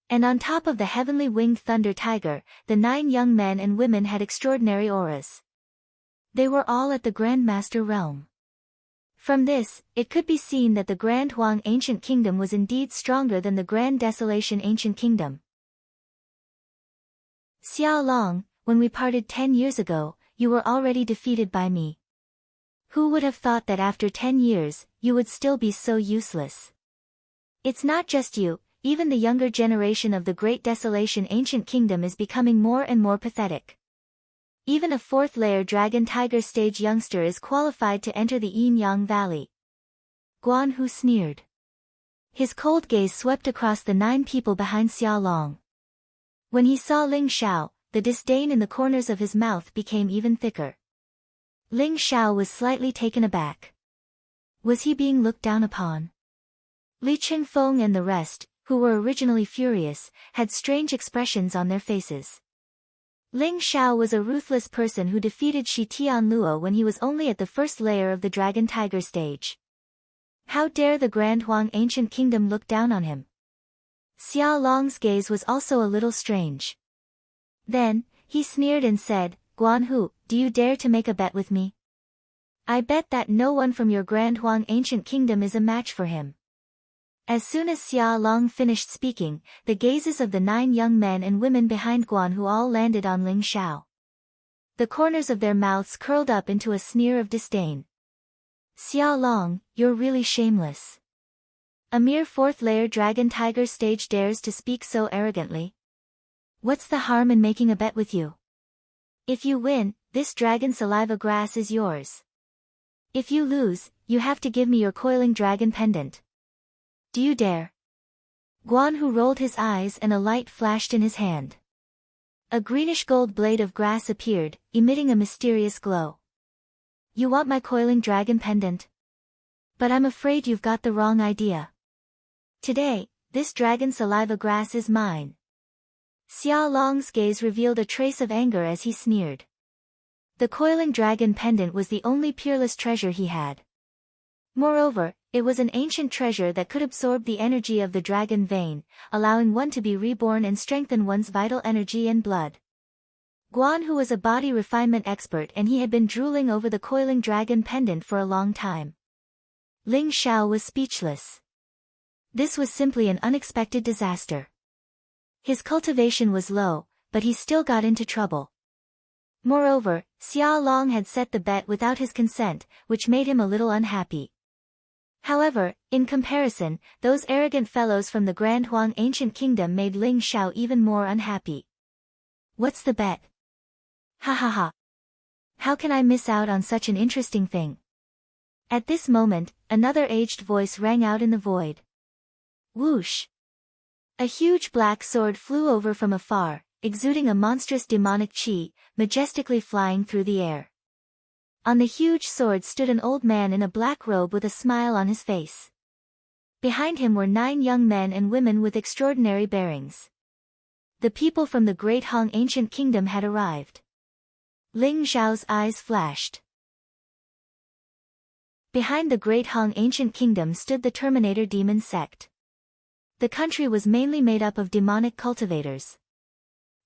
And on top of the Heavenly Winged Thunder Tiger, the 9 young men and women had extraordinary auras. They were all at the Grand Master realm. From this, it could be seen that the Grand Huang Ancient Kingdom was indeed stronger than the Grand Desolation Ancient Kingdom. Xia Long, when we parted 10 years ago, you were already defeated by me. Who would have thought that after 10 years, you would still be so useless? It's not just you, even the younger generation of the Great Desolation Ancient Kingdom is becoming more and more pathetic. Even a 4th layer Dragon Tiger stage youngster is qualified to enter the Yin-Yang Valley. Guanhu sneered. His cold gaze swept across the 9 people behind Xia Long. When he saw Ling Xiao, the disdain in the corners of his mouth became even thicker. Ling Xiao was slightly taken aback. Was he being looked down upon? Li Qingfeng and the rest, who were originally furious, had strange expressions on their faces. Ling Xiao was a ruthless person who defeated Shi Tianluo when he was only at the first layer of the Dragon Tiger stage. How dare the Grand Huang Ancient Kingdom look down on him? Xia Long's gaze was also a little strange. Then, he sneered and said, Guanhu, do you dare to make a bet with me? I bet that no one from your Grand Huang Ancient Kingdom is a match for him. As soon as Xia Long finished speaking, the gazes of the 9 young men and women behind Guanhu all landed on Ling Xiao. The corners of their mouths curled up into a sneer of disdain. Xia Long, you're really shameless. A mere 4th-layer Dragon Tiger stage dares to speak so arrogantly. What's the harm in making a bet with you? If you win, this dragon saliva grass is yours. If you lose, you have to give me your coiling dragon pendant. Do you dare? Guanhu rolled his eyes and a light flashed in his hand. A greenish-gold blade of grass appeared, emitting a mysterious glow. You want my coiling dragon pendant? But I'm afraid you've got the wrong idea. Today, this dragon saliva grass is mine. Xia Long's gaze revealed a trace of anger as he sneered. The coiling dragon pendant was the only peerless treasure he had. Moreover, it was an ancient treasure that could absorb the energy of the dragon vein, allowing one to be reborn and strengthen one's vital energy and blood. Guanhu was a body refinement expert and he had been drooling over the coiling dragon pendant for a long time. Ling Xiao was speechless. This was simply an unexpected disaster. His cultivation was low, but he still got into trouble. Moreover, Xia Long had set the bet without his consent, which made him a little unhappy. However, in comparison, those arrogant fellows from the Grand Huang Ancient Kingdom made Ling Xiao even more unhappy. What's the bet? Ha ha ha. How can I miss out on such an interesting thing? At this moment, another aged voice rang out in the void. Whoosh! A huge black sword flew over from afar, exuding a monstrous demonic qi, majestically flying through the air. On the huge sword stood an old man in a black robe with a smile on his face. Behind him were 9 young men and women with extraordinary bearings. The people from the Great Hong Ancient Kingdom had arrived. Ling Xiao's eyes flashed. Behind the Great Hong Ancient Kingdom stood the Terminator Demon Sect. The country was mainly made up of demonic cultivators.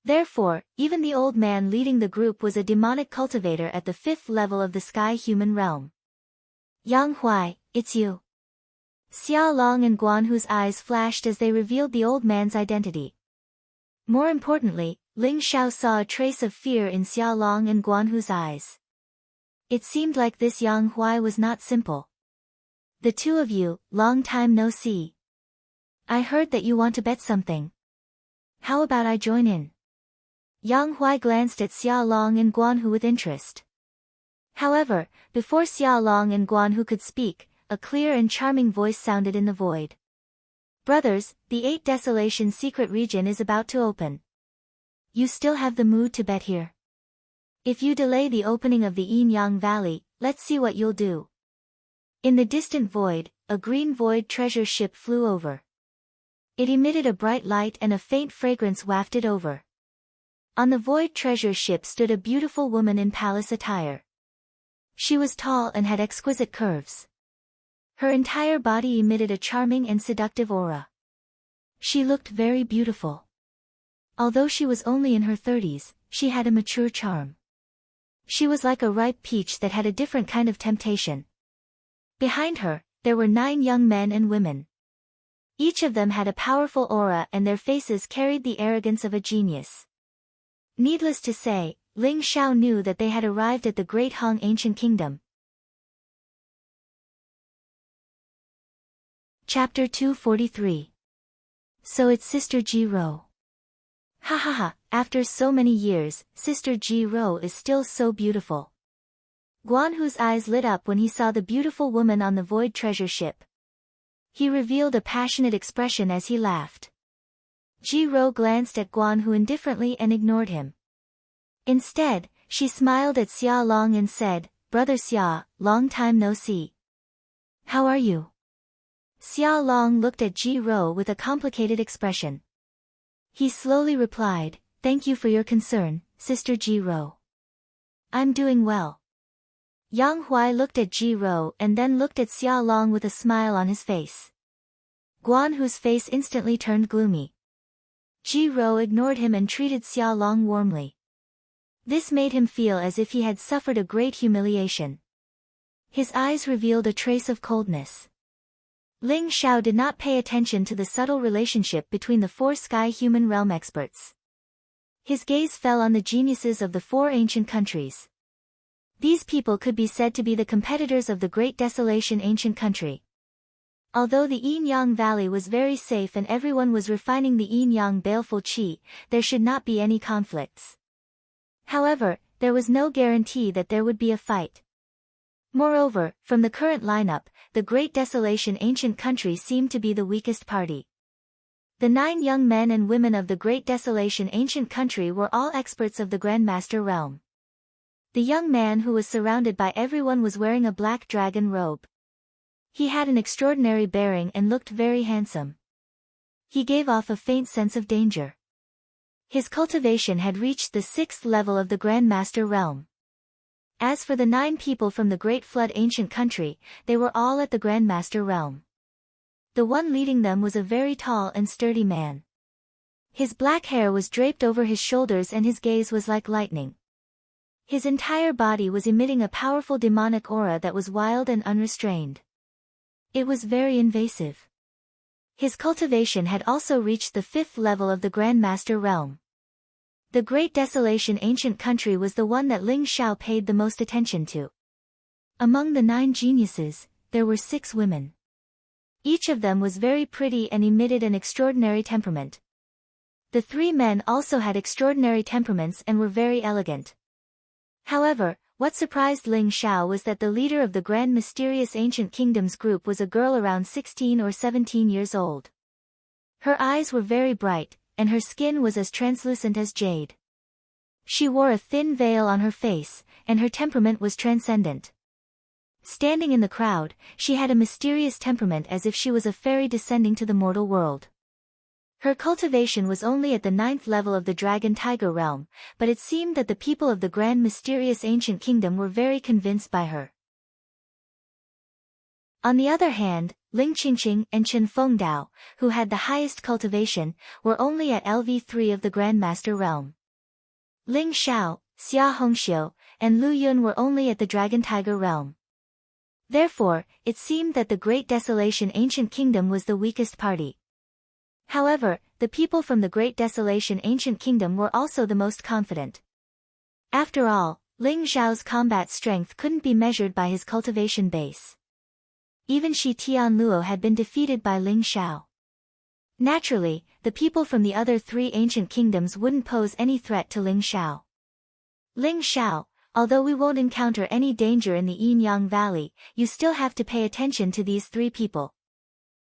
Therefore, even the old man leading the group was a demonic cultivator at the 5th level of the sky human realm. Yang Huai, it's you. Xia Long and Guanhu's eyes flashed as they revealed the old man's identity. More importantly, Ling Xiao saw a trace of fear in Xia Long and Guanhu's eyes. It seemed like this Yang Huai was not simple. The two of you, long time no see. I heard that you want to bet something. How about I join in? Yang Huai glanced at Xia Long and Guanhu with interest. However, before Xia Long and Guanhu could speak, a clear and charming voice sounded in the void. Brothers, the 8 Desolation secret region is about to open. You still have the mood to bet here? If you delay the opening of the Yin Yang Valley, let's see what you'll do. In the distant void, a green void treasure ship flew over. It emitted a bright light and a faint fragrance wafted over. On the void treasure ship stood a beautiful woman in palace attire. She was tall and had exquisite curves. Her entire body emitted a charming and seductive aura. She looked very beautiful. Although she was only in her 30s, she had a mature charm. She was like a ripe peach that had a different kind of temptation. Behind her, there were 9 young men and women. Each of them had a powerful aura and their faces carried the arrogance of a genius. Needless to say, Ling Xiao knew that they had arrived at the Great Hong Ancient Kingdom. Chapter 243. So it's Sister Ji Ro. Ha ha ha, after so many years, Sister Ji Ro is still so beautiful. Guanhu's eyes lit up when he saw the beautiful woman on the void treasure ship. He revealed a passionate expression as he laughed. Ji Ro glanced at Guanhu indifferently and ignored him. Instead, she smiled at Xia Long and said, Brother Xia, long time no see. How are you? Xia Long looked at Ji Ro with a complicated expression. He slowly replied, "Thank you for your concern, Sister Ji Ro. I'm doing well." Yang Huai looked at Ji Ro and then looked at Xia Long with a smile on his face. Guan Hu's face instantly turned gloomy. Ji Ro ignored him and treated Xia Long warmly. This made him feel as if he had suffered a great humiliation. His eyes revealed a trace of coldness. Ling Xiao did not pay attention to the subtle relationship between the four sky human realm experts. His gaze fell on the geniuses of the four ancient countries. These people could be said to be the competitors of the Great Desolation ancient country. Although the Yin-Yang Valley was very safe and everyone was refining the Yin-Yang baleful qi, there should not be any conflicts. However, there was no guarantee that there would be a fight. Moreover, from the current lineup, the Great Desolation ancient country seemed to be the weakest party. The 9 young men and women of the Great Desolation ancient country were all experts of the Grandmaster realm. The young man who was surrounded by everyone was wearing a black dragon robe. He had an extraordinary bearing and looked very handsome. He gave off a faint sense of danger. His cultivation had reached the 6th level of the Grandmaster realm. As for the 9 people from the Great Flood ancient country, they were all at the Grandmaster realm. The one leading them was a very tall and sturdy man. His black hair was draped over his shoulders and his gaze was like lightning. His entire body was emitting a powerful demonic aura that was wild and unrestrained. It was very invasive. His cultivation had also reached the 5th level of the Grandmaster realm. The Great Desolation ancient country was the one that Ling Xiao paid the most attention to. Among the 9 geniuses, there were 6 women. Each of them was very pretty and emitted an extraordinary temperament. The 3 men also had extraordinary temperaments and were very elegant. However, what surprised Ling Xiao was that the leader of the Grand Mysterious Ancient Kingdoms group was a girl around 16 or 17 years old. Her eyes were very bright, and her skin was as translucent as jade. She wore a thin veil on her face, and her temperament was transcendent. Standing in the crowd, she had a mysterious temperament as if she was a fairy descending to the mortal world. Her cultivation was only at the 9th level of the Dragon Tiger realm, but it seemed that the people of the Grand Mysterious Ancient Kingdom were very convinced by her. On the other hand, Ling Qingqing and Chen Fengdao, who had the highest cultivation, were only at LV3 of the Grandmaster realm. Ling Xiao, Xia Hongxiu, and Lu Yun were only at the Dragon Tiger realm. Therefore, it seemed that the Great Desolation Ancient Kingdom was the weakest party. However, the people from the Great Desolation Ancient Kingdom were also the most confident. After all, Ling Xiao's combat strength couldn't be measured by his cultivation base. Even Shi Tianluo had been defeated by Ling Xiao. Naturally, the people from the other 3 ancient kingdoms wouldn't pose any threat to Ling Xiao. Ling Xiao, although we won't encounter any danger in the Yin-Yang Valley, you still have to pay attention to these 3 people.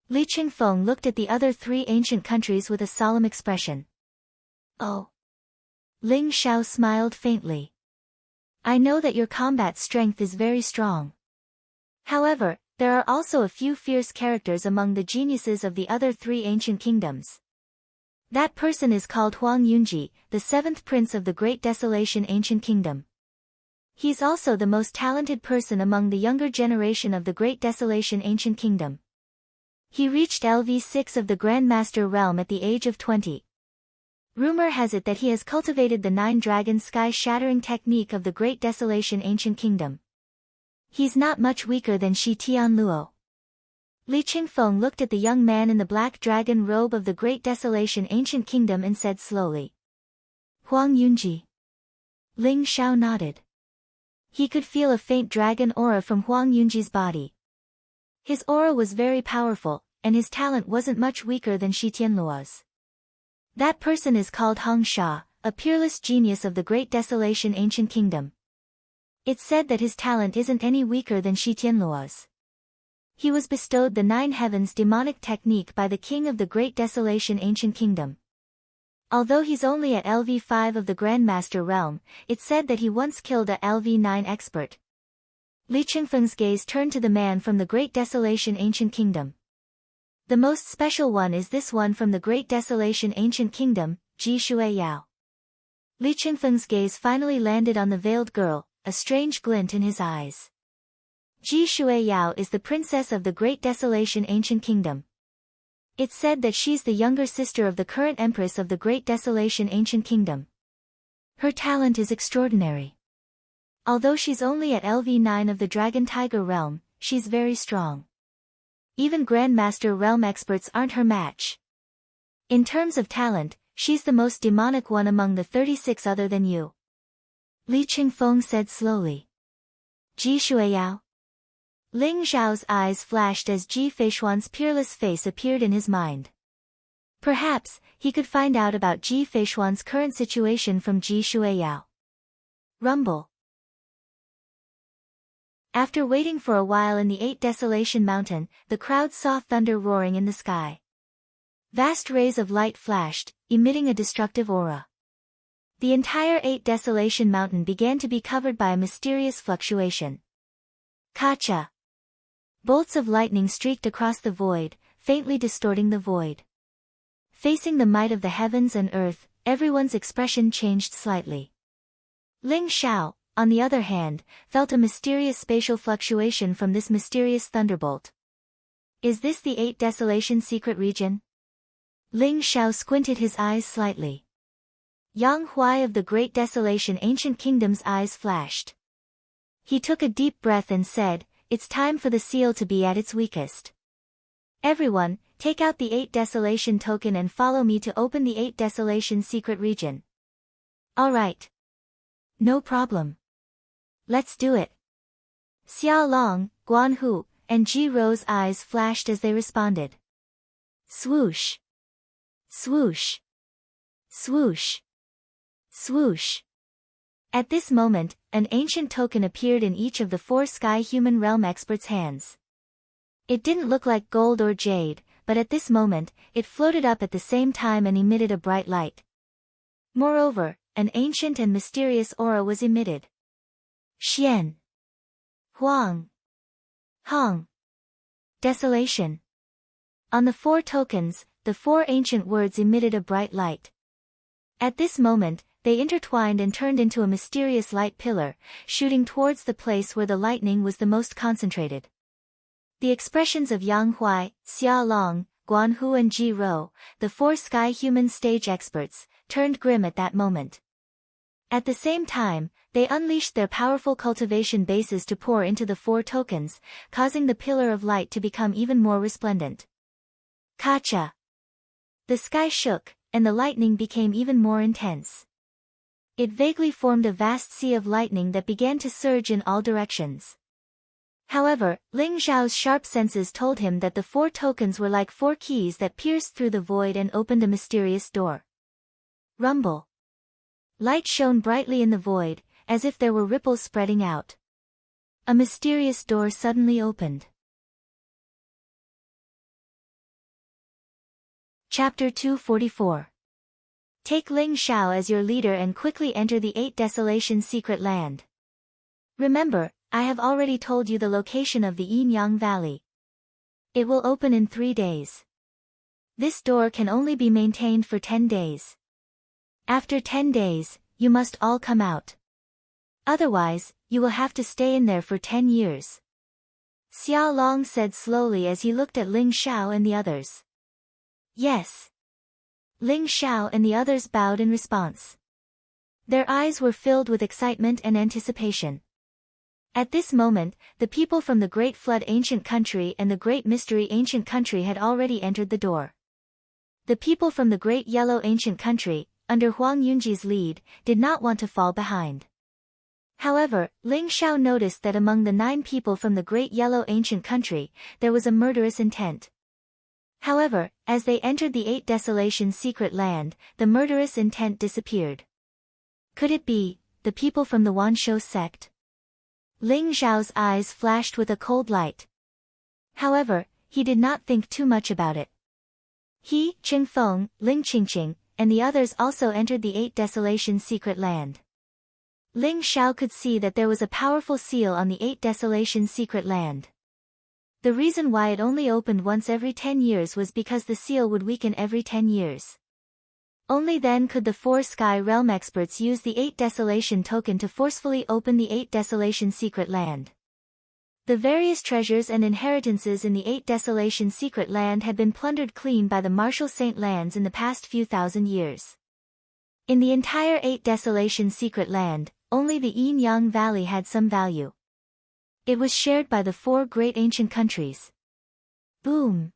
Li Qingfeng looked at the other 3 ancient countries with a solemn expression. Oh. Ling Xiao smiled faintly. I know that your combat strength is very strong. However, there are also a few fierce characters among the geniuses of the other 3 ancient kingdoms. That person is called Huang Yunji, the 7th prince of the Great Desolation Ancient Kingdom. He's also the most talented person among the younger generation of the Great Desolation Ancient Kingdom. He reached LV6 of the Grandmaster realm at the age of 20. Rumor has it that he has cultivated the 9 dragon sky-shattering technique of the Great Desolation Ancient Kingdom. He's not much weaker than Shi Tianluo. Li Qingfeng looked at the young man in the black dragon robe of the Great Desolation Ancient Kingdom and said slowly. Huang Yunji. Ling Xiao nodded. He could feel a faint dragon aura from Huang Yunji's body. His aura was very powerful, and his talent wasn't much weaker than Shi Tianluo's. That person is called Hong Sha, a peerless genius of the Great Desolation Ancient Kingdom. It's said that his talent isn't any weaker than Shi Tianluo's. He was bestowed the 9 heavens demonic technique by the king of the Great Desolation Ancient Kingdom. Although he's only at LV5 of the Grandmaster realm, it's said that he once killed a LV9 expert. Li Qingfeng's gaze turned to the man from the Great Desolation Ancient Kingdom. The most special one is this one from the Great Desolation Ancient Kingdom, Ji Shuiyao. Li Qingfeng's gaze finally landed on the veiled girl, a strange glint in his eyes. Ji Shuiyao is the princess of the Great Desolation Ancient Kingdom. It's said that she's the younger sister of the current empress of the Great Desolation Ancient Kingdom. Her talent is extraordinary. Although she's only at LV9 of the Dragon Tiger realm, she's very strong. Even Grandmaster realm experts aren't her match. In terms of talent, she's the most demonic one among the 36 other than you. Li Qingfeng said slowly. Ji Shuiyao? Ling Zhao's eyes flashed as Ji Feishuan's peerless face appeared in his mind. Perhaps, he could find out about Ji Feishuan's current situation from Ji Shuiyao. Rumble. After waiting for a while in the 8 Desolation Mountain, the crowd saw thunder roaring in the sky. Vast rays of light flashed, emitting a destructive aura. The entire 8 Desolation Mountain began to be covered by a mysterious fluctuation. Kacha. Bolts of lightning streaked across the void, faintly distorting the void. Facing the might of the heavens and earth, everyone's expression changed slightly. Ling Xiao, on the other hand, felt a mysterious spatial fluctuation from this mysterious thunderbolt. Is this the 8 Desolation secret region? Ling Xiao squinted his eyes slightly. Yang Huai of the Great Desolation Ancient Kingdom's eyes flashed. He took a deep breath and said, "It's time for the seal to be at its weakest. Everyone, take out the 8 Desolation token and follow me to open the 8 Desolation secret region." All right. No problem. Let's do it. Xia Long, Guan Hu, and Ji Ro's eyes flashed as they responded. Swoosh. Swoosh. Swoosh. Swoosh. At this moment, an ancient token appeared in each of the 4 Sky Human Realm experts' hands. It didn't look like gold or jade, but at this moment, it floated up at the same time and emitted a bright light. Moreover, an ancient and mysterious aura was emitted. Xian. Huang. Hong. Desolation. On the 4 tokens, the 4 ancient words emitted a bright light. At this moment, they intertwined and turned into a mysterious light pillar, shooting towards the place where the lightning was the most concentrated. The expressions of Yang Huai, Xia Long, Guan Hu and Ji Ro, the 4 Sky Human stage experts, turned grim at that moment. At the same time, they unleashed their powerful cultivation bases to pour into the 4 tokens, causing the pillar of light to become even more resplendent. Kacha. The sky shook, and the lightning became even more intense. It vaguely formed a vast sea of lightning that began to surge in all directions. However, Ling Zhao's sharp senses told him that the 4 tokens were like 4 keys that pierced through the void and opened a mysterious door. Rumble. Light shone brightly in the void, as if there were ripples spreading out. A mysterious door suddenly opened. Chapter 244. Take Ling Xiao as your leader and quickly enter the 8 Desolation secret land. Remember, I have already told you the location of the Yin Yang Valley. It will open in 3 days. This door can only be maintained for 10 days. After 10 days, you must all come out. Otherwise, you will have to stay in there for 10 years. Xia Long said slowly as he looked at Ling Xiao and the others. Yes. Ling Xiao and the others bowed in response. Their eyes were filled with excitement and anticipation. At this moment, the people from the Great Flood Ancient Country and the Great Mystery Ancient Country had already entered the door. The people from the Great Yellow Ancient Country, under Huang Yunji's lead, did not want to fall behind. However, Ling Xiao noticed that among the 9 people from the Great Yellow Ancient Country, there was a murderous intent. However, as they entered the 8 Desolation secret land, the murderous intent disappeared. Could it be the people from the Wanshou sect? Ling Zhao's eyes flashed with a cold light. However, he did not think too much about it. He, Qingfeng, Ling Qingqing, and the others also entered the 8 Desolation secret land. Ling Xiao could see that there was a powerful seal on the 8 Desolations secret land. The reason why it only opened once every 10 years was because the seal would weaken every 10 years. Only then could the 4 Sky Realm experts use the 8 Desolation token to forcefully open the 8 Desolation secret land. The various treasures and inheritances in the 8 Desolation secret land had been plundered clean by the Martial Saint lands in the past few thousand years. In the entire 8 Desolation secret land, only the Yin-Yang Valley had some value. It was shared by the 4 great ancient countries. Boom!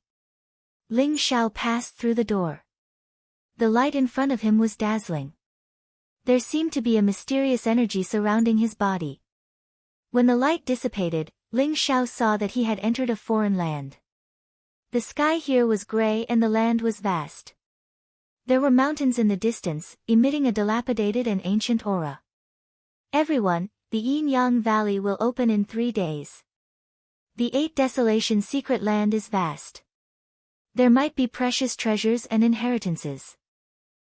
Ling Xiao passed through the door. The light in front of him was dazzling. There seemed to be a mysterious energy surrounding his body. When the light dissipated, Ling Xiao saw that he had entered a foreign land. The sky here was gray and the land was vast. There were mountains in the distance, emitting a dilapidated and ancient aura. Everyone, the Yin-Yang Valley will open in 3 days. The 8 Desolation secret land is vast. There might be precious treasures and inheritances.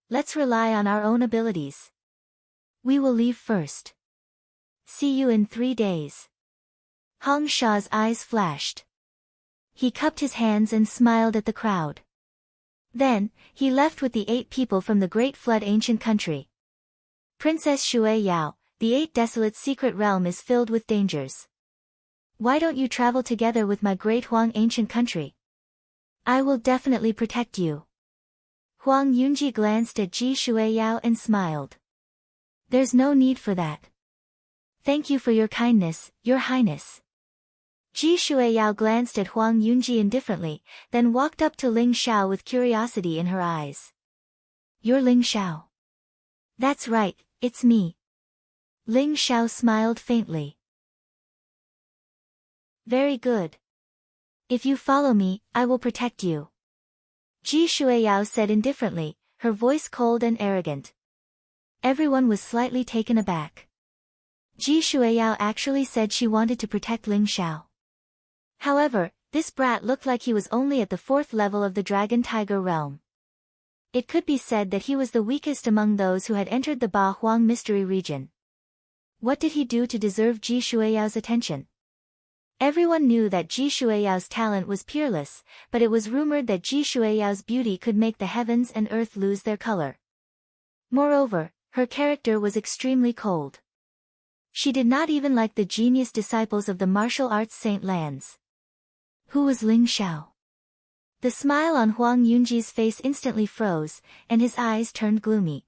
Let's rely on our own abilities. We will leave first. See you in 3 days. Hong Sha's eyes flashed. He cupped his hands and smiled at the crowd. Then, he left with the 8 people from the Great Flood ancient country. Princess Shui Yao, the 8 Desolate secret realm is filled with dangers. Why don't you travel together with my Great Huang ancient country? I will definitely protect you. Huang Yunji glanced at Ji Shuiyao and smiled. There's no need for that. Thank you for your kindness, Your Highness. Ji Shuiyao glanced at Huang Yunji indifferently, then walked up to Ling Xiao with curiosity in her eyes. You're Ling Xiao. That's right, it's me. Ling Xiao smiled faintly. Very good. If you follow me, I will protect you. Ji Shuiyao said indifferently, her voice cold and arrogant. Everyone was slightly taken aback. Ji Shuiyao actually said she wanted to protect Ling Xiao. However, this brat looked like he was only at the 4th level of the Dragon Tiger realm. It could be said that he was the weakest among those who had entered the Ba Huang mystery region. What did he do to deserve Ji Shuiyao's attention? Everyone knew that Ji Shuiyao's talent was peerless, but it was rumored that Ji Shuiyao's beauty could make the heavens and earth lose their color. Moreover, her character was extremely cold. She did not even like the genius disciples of the martial arts saint lands. Who was Ling Xiao? The smile on Huang Yunji's face instantly froze, and his eyes turned gloomy.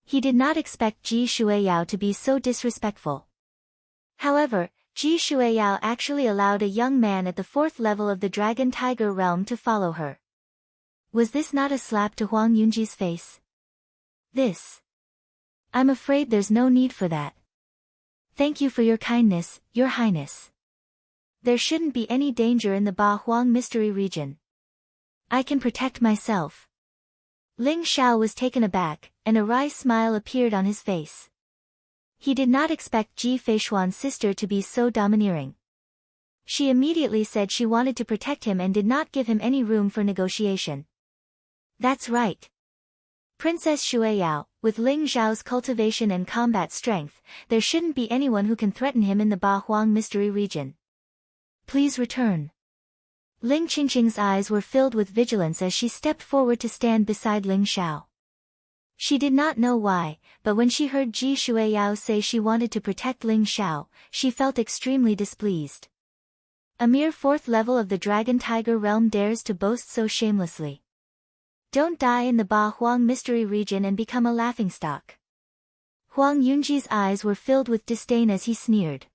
He did not expect Ji Shuiyao to be so disrespectful. However, Ji Shuiyao actually allowed a young man at the 4th level of the Dragon Tiger realm to follow her. Was this not a slap to Huang Yunji's face? This. I'm afraid there's no need for that. Thank you for your kindness, Your Highness. There shouldn't be any danger in the Ba Huang mystery region. I can protect myself. Ling Xiao was taken aback, and a wry smile appeared on his face. He did not expect Ji Feishuan's sister to be so domineering. She immediately said she wanted to protect him and did not give him any room for negotiation. That's right. Princess Shuiyao, with Ling Xiao's cultivation and combat strength, there shouldn't be anyone who can threaten him in the Ba Huang mystery region. Please return. Ling Qingqing's eyes were filled with vigilance as she stepped forward to stand beside Ling Xiao. She did not know why, but when she heard Ji Shuiyao say she wanted to protect Ling Xiao, she felt extremely displeased. A mere 4th level of the Dragon Tiger realm dares to boast so shamelessly. Don't die in the Ba Huang mystery region and become a laughingstock. Huang Yunji's eyes were filled with disdain as he sneered.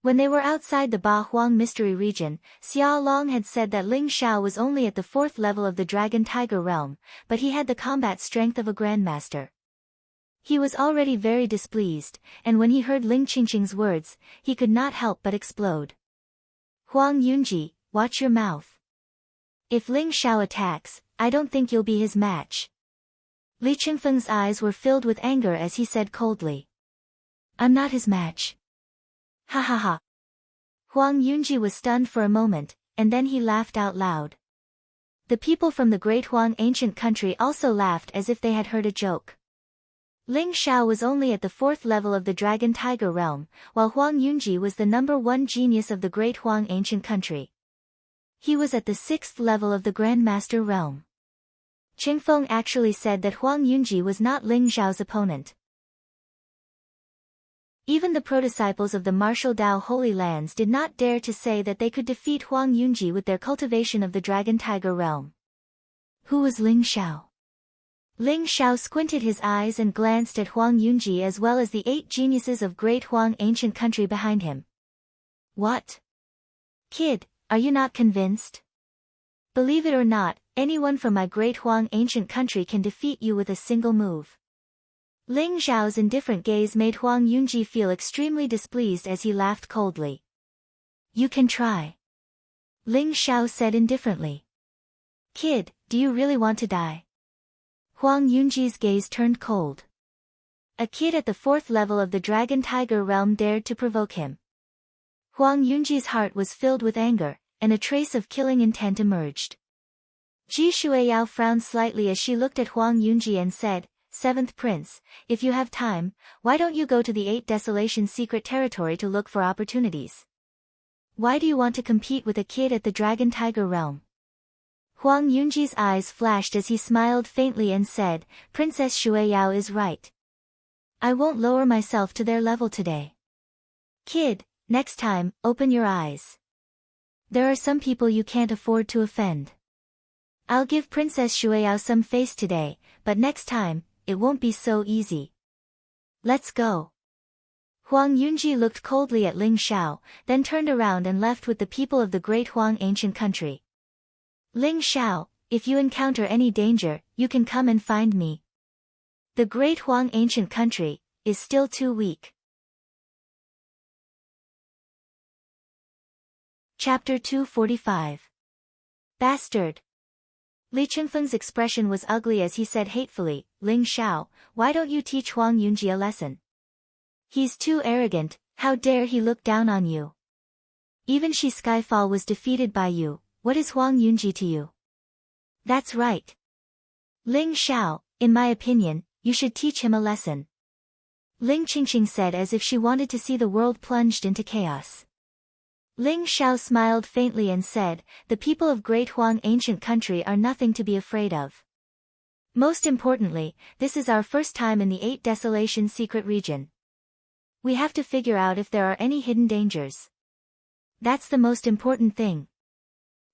When they were outside the Ba Huang mystery region, Xia Long had said that Ling Xiao was only at the 4th level of the Dragon Tiger realm, but he had the combat strength of a grandmaster. He was already very displeased, and when he heard Ling Qingqing's words, he could not help but explode. Huang Yunji, watch your mouth. If Ling Xiao attacks, I don't think you'll be his match. Li Qingfeng's eyes were filled with anger as he said coldly. I'm not his match. Ha ha ha. Huang Yunji was stunned for a moment, and then he laughed out loud. The people from the Great Huang ancient country also laughed as if they had heard a joke. Ling Xiao was only at the 4th level of the Dragon Tiger realm, while Huang Yunji was the number 1 genius of the Great Huang ancient country. He was at the 6th level of the Grandmaster realm. Qingfeng actually said that Huang Yunji was not Ling Xiao's opponent. Even the prodisciples of the martial Dao Holy Lands did not dare to say that they could defeat Huang Yunji with their cultivation of the Dragon Tiger realm. Who was Ling Xiao? Ling Xiao squinted his eyes and glanced at Huang Yunji as well as the 8 geniuses of Great Huang ancient country behind him. What? Kid, are you not convinced? Believe it or not, anyone from my Great Huang ancient country can defeat you with a single move. Ling Xiao's indifferent gaze made Huang Yunji feel extremely displeased as he laughed coldly. You can try. Ling Xiao said indifferently. Kid, do you really want to die? Huang Yunji's gaze turned cold. A kid at the 4th level of the Dragon Tiger realm dared to provoke him. Huang Yunji's heart was filled with anger, and a trace of killing intent emerged. Ji Shuiyao frowned slightly as she looked at Huang Yunji and said, 7th Prince, if you have time, why don't you go to the 8 Desolation secret territory to look for opportunities? Why do you want to compete with a kid at the Dragon Tiger realm? Huang Yunji's eyes flashed as he smiled faintly and said, Princess Shuiyao is right. I won't lower myself to their level today. Kid, next time, open your eyes. There are some people you can't afford to offend. I'll give Princess Shuiyao some face today, but next time, it won't be so easy. Let's go. Huang Yunji looked coldly at Ling Xiao, then turned around and left with the people of the Great Huang ancient country. Ling Xiao, if you encounter any danger, you can come and find me. The Great Huang ancient country is still too weak. Chapter 245. Bastard. Li Qingfeng's expression was ugly as he said hatefully, Ling Xiao, why don't you teach Huang Yunji a lesson? He's too arrogant, how dare he look down on you? Even Shi Skyfall was defeated by you. What is Huang Yunji to you? That's right. Ling Xiao, in my opinion, you should teach him a lesson. Ling Qingqing said as if she wanted to see the world plunged into chaos. Ling Xiao smiled faintly and said, the people of Great Huang ancient country are nothing to be afraid of. Most importantly, this is our first time in the 8 Desolation secret region. We have to figure out if there are any hidden dangers. That's the most important thing.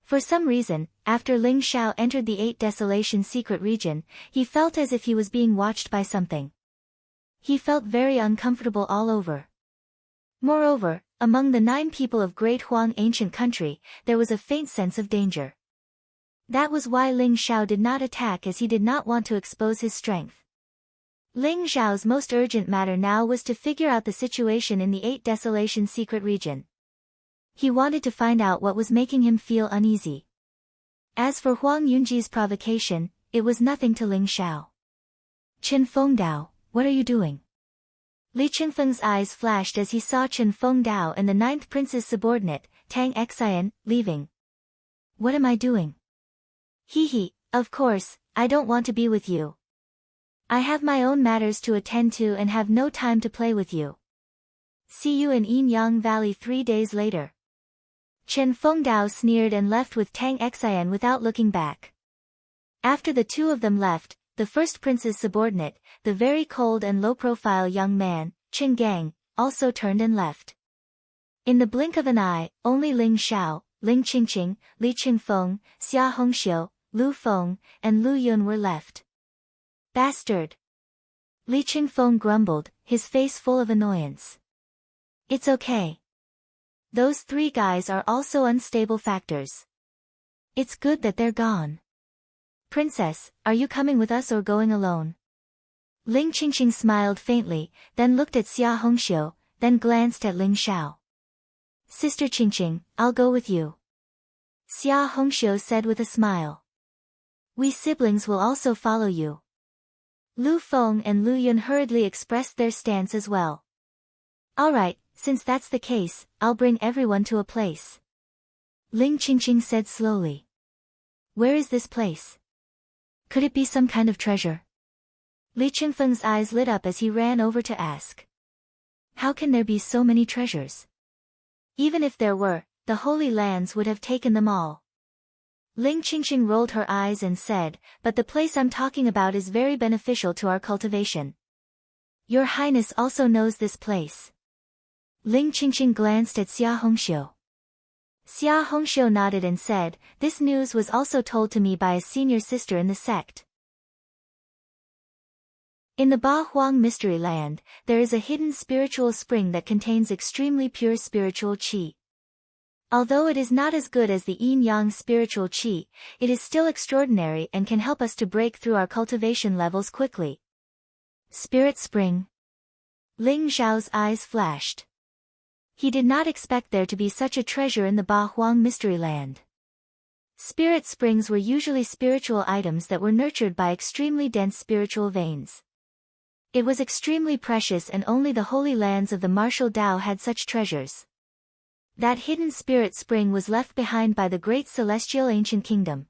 For some reason, after Ling Xiao entered the 8 Desolation secret region, he felt as if he was being watched by something. He felt very uncomfortable all over. Moreover, among the 9 people of Great Huang ancient country, there was a faint sense of danger. That was why Ling Xiao did not attack, as he did not want to expose his strength. Ling Xiao's most urgent matter now was to figure out the situation in the 8 Desolation secret region. He wanted to find out what was making him feel uneasy. As for Huang Yunji's provocation, it was nothing to Ling Xiao. Chen Fengdao, what are you doing? Li Qingfeng's eyes flashed as he saw Chen Fengdao and the 9th prince's subordinate, Tang Xian, leaving. What am I doing? He, of course, I don't want to be with you. I have my own matters to attend to and have no time to play with you. See you in Yin Yang Valley 3 days later. Chen Fengdao sneered and left with Tang Xian without looking back. After the two of them left, the 1st prince's subordinate, the very cold and low-profile young man, Chen Gang, also turned and left. In the blink of an eye, only Ling Xiao, Ling Qingqing, Li Qingfeng, Xia Hongxiu, Lu Feng, and Lu Yun were left. Bastard! Li Qingfeng grumbled, his face full of annoyance. It's okay. Those 3 guys are also unstable factors. It's good that they're gone. Princess, are you coming with us or going alone? Ling Qingqing smiled faintly, then looked at Xia Hongxiu, then glanced at Ling Xiao. Sister Qingqing, I'll go with you. Xia Hongxiu said with a smile. We siblings will also follow you. Lu Feng and Lu Yun hurriedly expressed their stance as well. All right. Since that's the case, I'll bring everyone to a place. Ling Qingqing said slowly. Where is this place? Could it be some kind of treasure? Li Qingfeng's eyes lit up as he ran over to ask. How can there be so many treasures? Even if there were, the Holy Lands would have taken them all. Ling Qingqing rolled her eyes and said, but the place I'm talking about is very beneficial to our cultivation. Your Highness also knows this place. Ling Qingqing glanced at Xia Hongxiu. Xia Hongxiu nodded and said, this news was also told to me by a senior sister in the sect. In the Ba Huang Mystery Land, there is a hidden spiritual spring that contains extremely pure spiritual qi. Although it is not as good as the yin-yang spiritual qi, it is still extraordinary and can help us to break through our cultivation levels quickly. Spirit Spring. Ling Zhao's eyes flashed. He did not expect there to be such a treasure in the Ba Huang Mystery Land. Spirit springs were usually spiritual items that were nurtured by extremely dense spiritual veins. It was extremely precious and only the holy lands of the martial Tao had such treasures. That hidden spirit spring was left behind by the great celestial ancient kingdom.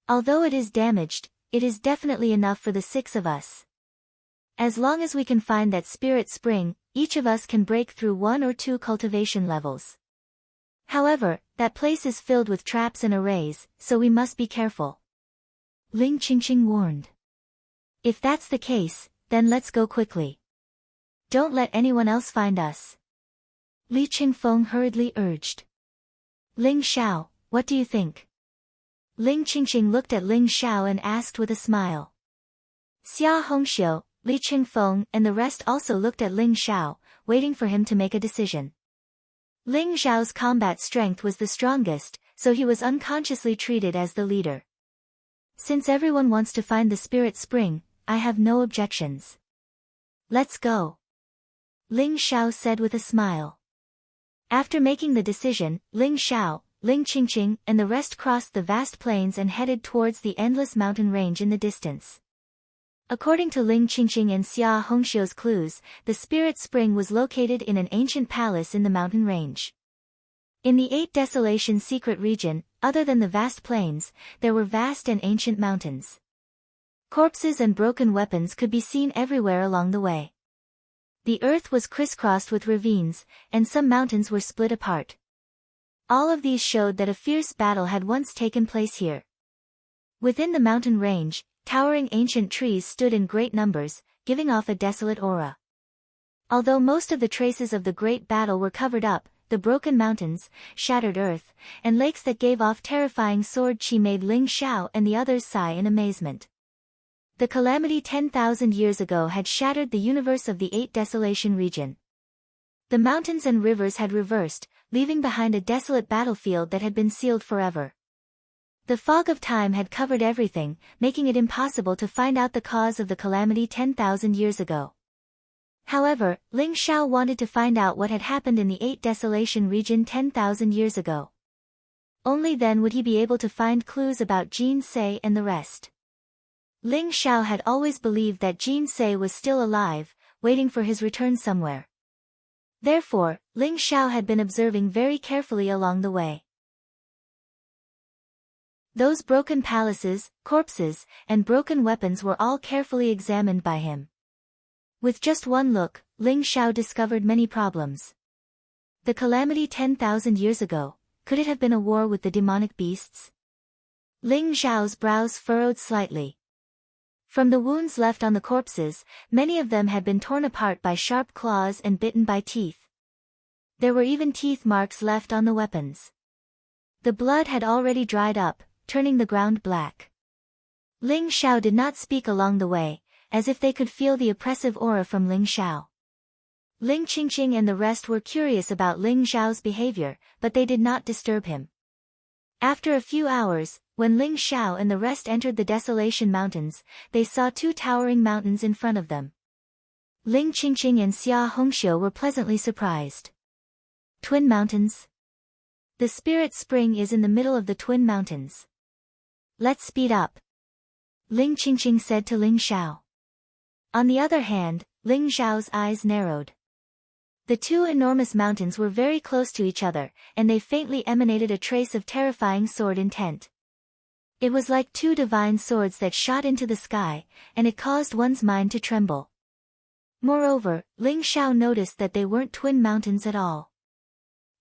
Although it is damaged, it is definitely enough for the 6 of us. As long as we can find that spirit spring, each of us can break through 1 or 2 cultivation levels. However, that place is filled with traps and arrays, so we must be careful. Ling Qingqing warned. If that's the case, then let's go quickly. Don't let anyone else find us. Li Qingfeng hurriedly urged. Ling Xiao, what do you think? Ling Qingqing looked at Ling Xiao and asked with a smile. Xia Hongxiu, Li Qingfeng and the rest also looked at Ling Xiao, waiting for him to make a decision. Ling Xiao's combat strength was the strongest, so he was unconsciously treated as the leader. Since everyone wants to find the spirit spring, I have no objections. Let's go. Ling Xiao said with a smile. After making the decision, Ling Xiao, Ling Qingqing and the rest crossed the vast plains and headed towards the endless mountain range in the distance. According to Ling Qingqing and Xia Hongxiu's clues, the spirit spring was located in an ancient palace in the mountain range. In the 8 Desolation secret region, other than the vast plains, there were vast and ancient mountains. Corpses and broken weapons could be seen everywhere along the way. The earth was crisscrossed with ravines, and some mountains were split apart. All of these showed that a fierce battle had once taken place here. Within the mountain range, towering ancient trees stood in great numbers, giving off a desolate aura. Although most of the traces of the great battle were covered up, the broken mountains, shattered earth, and lakes that gave off terrifying sword chi made Ling Xiao and the others sigh in amazement. The calamity 10,000 years ago had shattered the universe of the 8 Desolation region. The mountains and rivers had reversed, leaving behind a desolate battlefield that had been sealed forever. The fog of time had covered everything, making it impossible to find out the cause of the calamity 10,000 years ago. However, Ling Xiao wanted to find out what had happened in the 8 Desolation region 10,000 years ago. Only then would he be able to find clues about Jin Sei and the rest. Ling Xiao had always believed that Jin Sei was still alive, waiting for his return somewhere. Therefore, Ling Xiao had been observing very carefully along the way. Those broken palaces, corpses, and broken weapons were all carefully examined by him. With just one look, Ling Xiao discovered many problems. The calamity 10,000 years ago, could it have been a war with the demonic beasts? Ling Xiao's brows furrowed slightly. From the wounds left on the corpses, many of them had been torn apart by sharp claws and bitten by teeth. There were even teeth marks left on the weapons. The blood had already dried up, turning the ground black. Ling Xiao did not speak along the way, as if they could feel the oppressive aura from Ling Xiao. Ling Qingqing and the rest were curious about Ling Xiao's behavior, but they did not disturb him. After a few hours, when Ling Xiao and the rest entered the Desolation Mountains, they saw 2 towering mountains in front of them. Ling Qingqing and Xia Hongxiu were pleasantly surprised. Twin mountains? The spirit spring is in the middle of the twin mountains. Let's speed up. Ling Qingqing said to Ling Xiao. On the other hand, Ling Xiao's eyes narrowed. The 2 enormous mountains were very close to each other, and they faintly emanated a trace of terrifying sword intent. It was like two divine swords that shot into the sky, and it caused one's mind to tremble. Moreover, Ling Xiao noticed that they weren't twin mountains at all.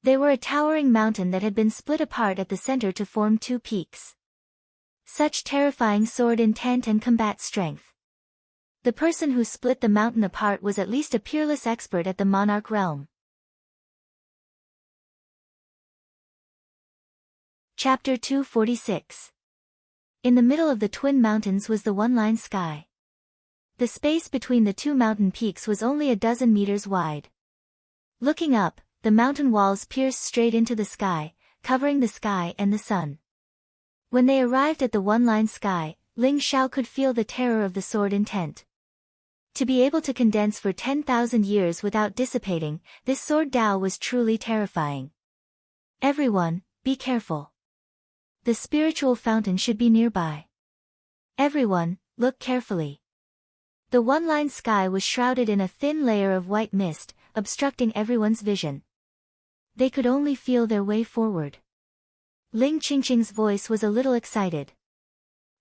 They were a towering mountain that had been split apart at the center to form two peaks. Such terrifying sword intent and combat strength. The person who split the mountain apart was at least a peerless expert at the monarch realm. Chapter 246. In the middle of the twin mountains was the one-line sky. The space between the two mountain peaks was only a dozen meters wide. Looking up, the mountain walls pierced straight into the sky, covering the sky and the sun. When they arrived at the one-line sky, Ling Xiao could feel the terror of the sword intent. To be able to condense for 10,000 years without dissipating, this sword Dao was truly terrifying. Everyone, be careful. The spiritual fountain should be nearby. Everyone, look carefully. The one-line sky was shrouded in a thin layer of white mist, obstructing everyone's vision. They could only feel their way forward. Ling Qingqing's voice was a little excited.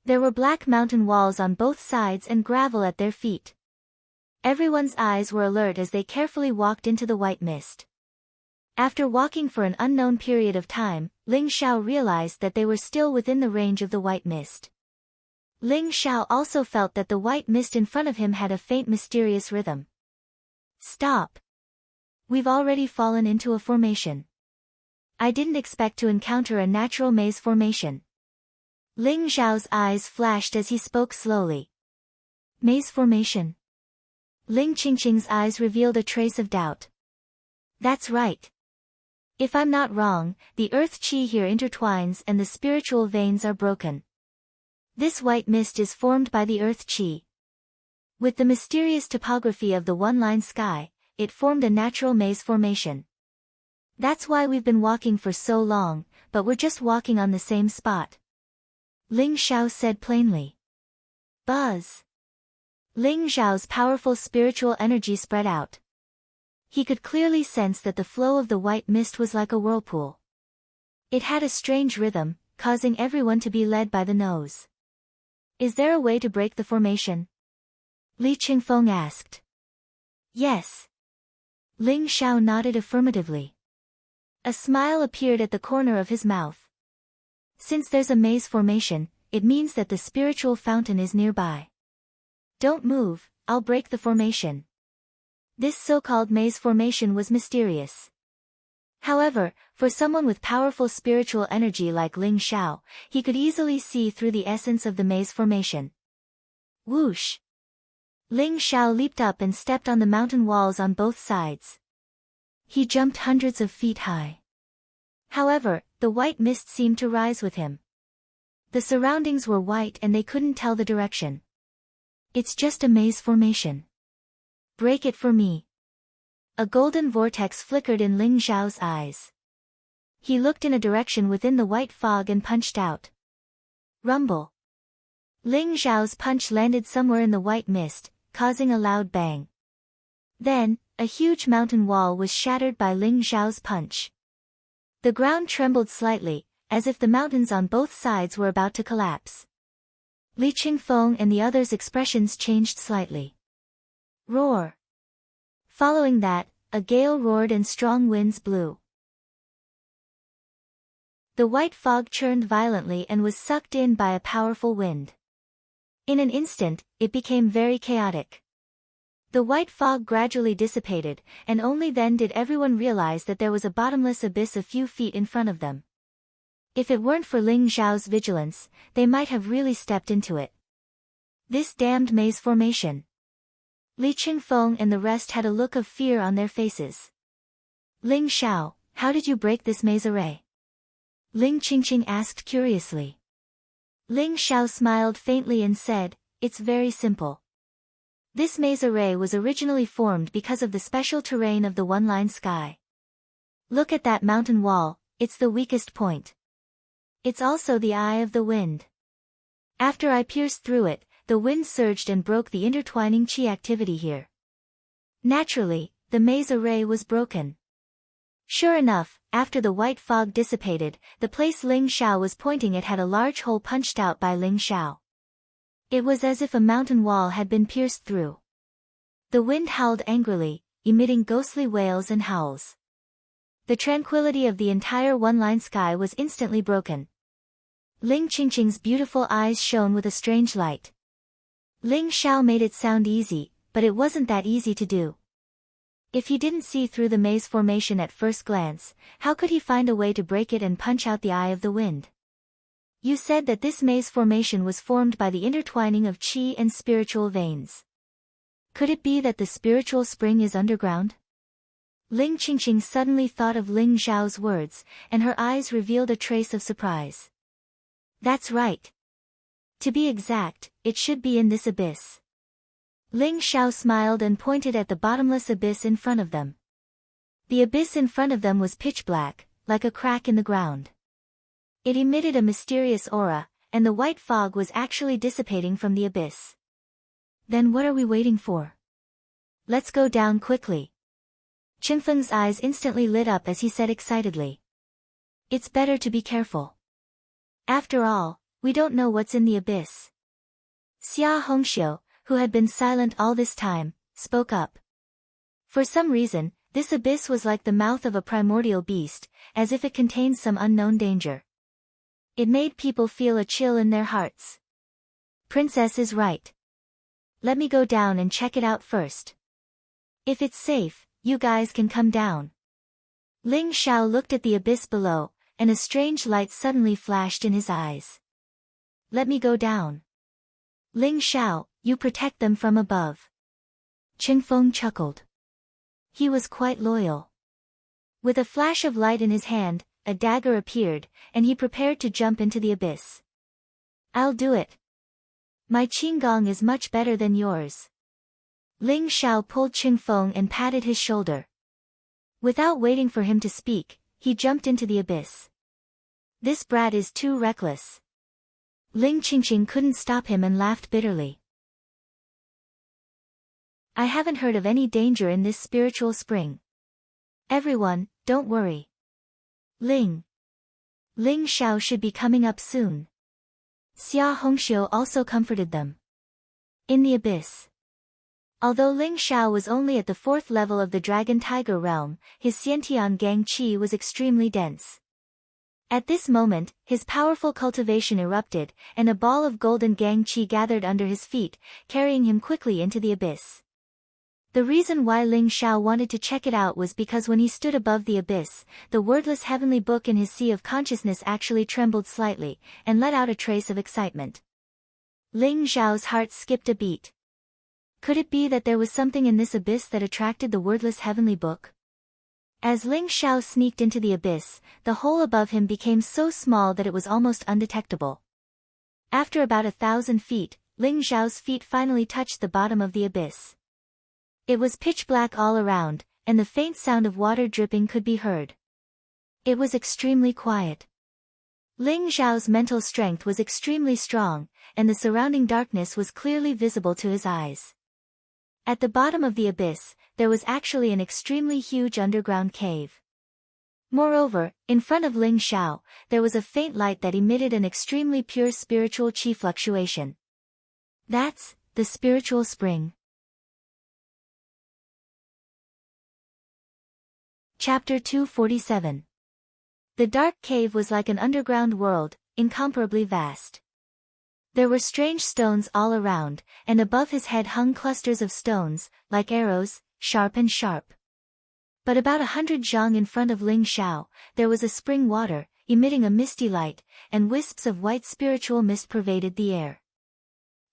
There were black mountain walls on both sides and gravel at their feet. Everyone's eyes were alert as they carefully walked into the white mist. After walking for an unknown period of time, Ling Xiao realized that they were still within the range of the white mist. Ling Xiao also felt that the white mist in front of him had a faint mysterious rhythm. Stop! We've already fallen into a formation. I didn't expect to encounter a natural maze formation. Ling Xiao's eyes flashed as he spoke slowly. Maze formation? Ling Qingqing's eyes revealed a trace of doubt. That's right. If I'm not wrong, the earth qi here intertwines and the spiritual veins are broken. This white mist is formed by the earth qi. With the mysterious topography of the one-line sky, it formed a natural maze formation. That's why we've been walking for so long, but we're just walking on the same spot. Ling Xiao said plainly. Buzz! Ling Xiao's powerful spiritual energy spread out. He could clearly sense that the flow of the white mist was like a whirlpool. It had a strange rhythm, causing everyone to be led by the nose. Is there a way to break the formation? Li Qingfeng asked. Yes. Ling Xiao nodded affirmatively. A smile appeared at the corner of his mouth. Since there's a maze formation, it means that the spiritual fountain is nearby. Don't move, I'll break the formation. This so-called maze formation was mysterious. However, for someone with powerful spiritual energy like Ling Xiao, he could easily see through the essence of the maze formation. Whoosh! Ling Xiao leaped up and stepped on the mountain walls on both sides. He jumped hundreds of feet high. However, the white mist seemed to rise with him. The surroundings were white and they couldn't tell the direction. It's just a maze formation. Break it for me. A golden vortex flickered in Ling Xiao's eyes. He looked in a direction within the white fog and punched out. Rumble. Ling Xiao's punch landed somewhere in the white mist, causing a loud bang. Then, a huge mountain wall was shattered by Ling Xiao's punch. The ground trembled slightly, as if the mountains on both sides were about to collapse. Li Qingfeng and the others' expressions changed slightly. Roar. Following that, a gale roared and strong winds blew. The white fog churned violently and was sucked in by a powerful wind. In an instant, it became very chaotic. The white fog gradually dissipated, and only then did everyone realize that there was a bottomless abyss a few feet in front of them. If it weren't for Ling Xiao's vigilance, they might have really stepped into it. This damned maze formation. Li Qingfeng and the rest had a look of fear on their faces. Ling Xiao, how did you break this maze array? Ling Qingqing asked curiously. Ling Xiao smiled faintly and said, it's very simple. This maze array was originally formed because of the special terrain of the one-line sky. Look at that mountain wall, it's the weakest point. It's also the eye of the wind. After I pierced through it, the wind surged and broke the intertwining qi activity here. Naturally, the maze array was broken. Sure enough, after the white fog dissipated, the place Ling Xiao was pointing at had a large hole punched out by Ling Xiao. It was as if a mountain wall had been pierced through. The wind howled angrily, emitting ghostly wails and howls. The tranquility of the entire one-line sky was instantly broken. Ling Qingqing's beautiful eyes shone with a strange light. Ling Xiao made it sound easy, but it wasn't that easy to do. If he didn't see through the maze formation at first glance, how could he find a way to break it and punch out the eye of the wind? You said that this maze formation was formed by the intertwining of qi and spiritual veins. Could it be that the spiritual spring is underground? Ling Qingqing suddenly thought of Ling Xiao's words, and her eyes revealed a trace of surprise. That's right. To be exact, it should be in this abyss. Ling Xiao smiled and pointed at the bottomless abyss in front of them. The abyss in front of them was pitch black, like a crack in the ground. It emitted a mysterious aura, and the white fog was actually dissipating from the abyss. Then what are we waiting for? Let's go down quickly. Qingfeng's eyes instantly lit up as he said excitedly. It's better to be careful. After all, we don't know what's in the abyss. Xia Hongxiu, who had been silent all this time, spoke up. For some reason, this abyss was like the mouth of a primordial beast, as if it contained some unknown danger. It made people feel a chill in their hearts. Princess is right. Let me go down and check it out first. If it's safe, you guys can come down. Ling Xiao looked at the abyss below, and a strange light suddenly flashed in his eyes. Let me go down. Ling Xiao, you protect them from above. Qingfeng chuckled. He was quite loyal. With a flash of light in his hand, a dagger appeared, and he prepared to jump into the abyss. I'll do it. My qinggong is much better than yours. Ling Xiao pulled Qingfeng and patted his shoulder. Without waiting for him to speak, he jumped into the abyss. This brat is too reckless. Ling Qingqing couldn't stop him and laughed bitterly. I haven't heard of any danger in this spiritual spring. Everyone, don't worry. Ling Xiao should be coming up soon. Xia Hongxiu also comforted them. In the abyss. Although Ling Xiao was only at the 4th level of the Dragon Tiger realm, his Xiantian Gang Qi was extremely dense. At this moment, his powerful cultivation erupted, and a ball of golden Gang Qi gathered under his feet, carrying him quickly into the abyss. The reason why Ling Xiao wanted to check it out was because when he stood above the abyss, the wordless heavenly book in his sea of consciousness actually trembled slightly, and let out a trace of excitement. Ling Xiao's heart skipped a beat. Could it be that there was something in this abyss that attracted the wordless heavenly book? As Ling Xiao sneaked into the abyss, the hole above him became so small that it was almost undetectable. After about 1,000 feet, Ling Xiao's feet finally touched the bottom of the abyss. It was pitch black all around, and the faint sound of water dripping could be heard. It was extremely quiet. Ling Xiao's mental strength was extremely strong, and the surrounding darkness was clearly visible to his eyes. At the bottom of the abyss, there was actually an extremely huge underground cave. Moreover, in front of Ling Xiao, there was a faint light that emitted an extremely pure spiritual qi fluctuation. That's the spiritual spring. Chapter 247. The dark cave was like an underground world, incomparably vast. There were strange stones all around, and above his head hung clusters of stones, like arrows, sharp and sharp. But about 100 zhang in front of Ling Xiao, there was a spring water, emitting a misty light, and wisps of white spiritual mist pervaded the air.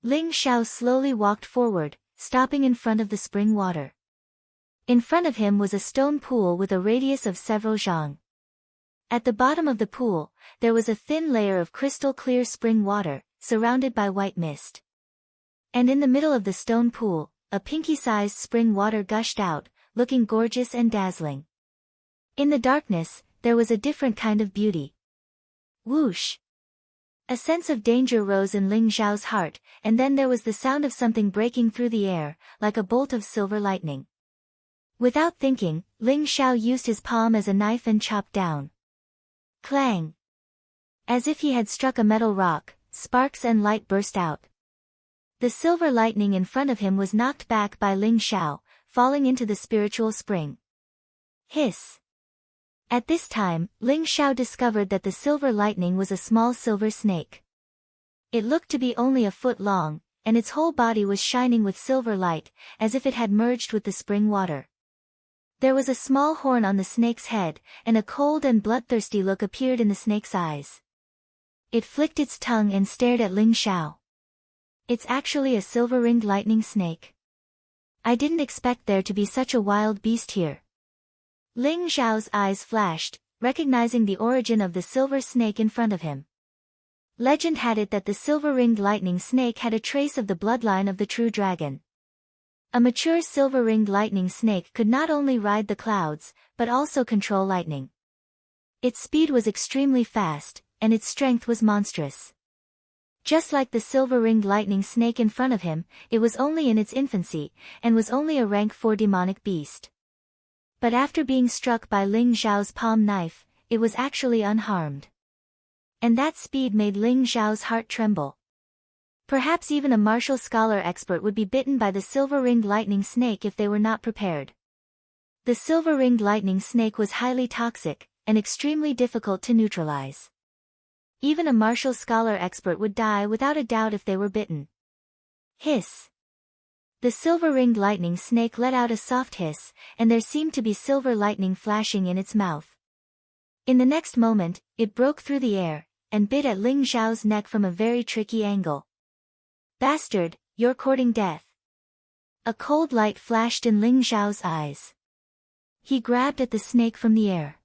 Ling Xiao slowly walked forward, stopping in front of the spring water. In front of him was a stone pool with a radius of several zhang. At the bottom of the pool, there was a thin layer of crystal-clear spring water, surrounded by white mist. And in the middle of the stone pool, a pinky-sized spring water gushed out, looking gorgeous and dazzling. In the darkness, there was a different kind of beauty. Whoosh! A sense of danger rose in Ling Xiao's heart, and then there was the sound of something breaking through the air, like a bolt of silver lightning. Without thinking, Ling Xiao used his palm as a knife and chopped down. Clang! As if he had struck a metal rock, sparks and light burst out. The silver lightning in front of him was knocked back by Ling Xiao, falling into the spiritual spring. Hiss! At this time, Ling Xiao discovered that the silver lightning was a small silver snake. It looked to be only a foot long, and its whole body was shining with silver light, as if it had merged with the spring water. There was a small horn on the snake's head, and a cold and bloodthirsty look appeared in the snake's eyes. It flicked its tongue and stared at Ling Xiao. It's actually a silver-ringed lightning snake. I didn't expect there to be such a wild beast here. Ling Xiao's eyes flashed, recognizing the origin of the silver snake in front of him. Legend had it that the silver-ringed lightning snake had a trace of the bloodline of the true dragon. A mature silver-ringed lightning snake could not only ride the clouds, but also control lightning. Its speed was extremely fast, and its strength was monstrous. Just like the silver-ringed lightning snake in front of him, it was only in its infancy, and was only a rank 4 demonic beast. But after being struck by Ling Xiao's palm knife, it was actually unharmed. And that speed made Ling Xiao's heart tremble. Perhaps even a martial scholar expert would be bitten by the silver-ringed lightning snake if they were not prepared. The silver-ringed lightning snake was highly toxic, and extremely difficult to neutralize. Even a martial scholar expert would die without a doubt if they were bitten. Hiss! The silver-ringed lightning snake let out a soft hiss, and there seemed to be silver lightning flashing in its mouth. In the next moment, it broke through the air, and bit at Ling Xiao's neck from a very tricky angle. Bastard, you're courting death. A cold light flashed in Ling Xiao's eyes. He grabbed at the snake from the air.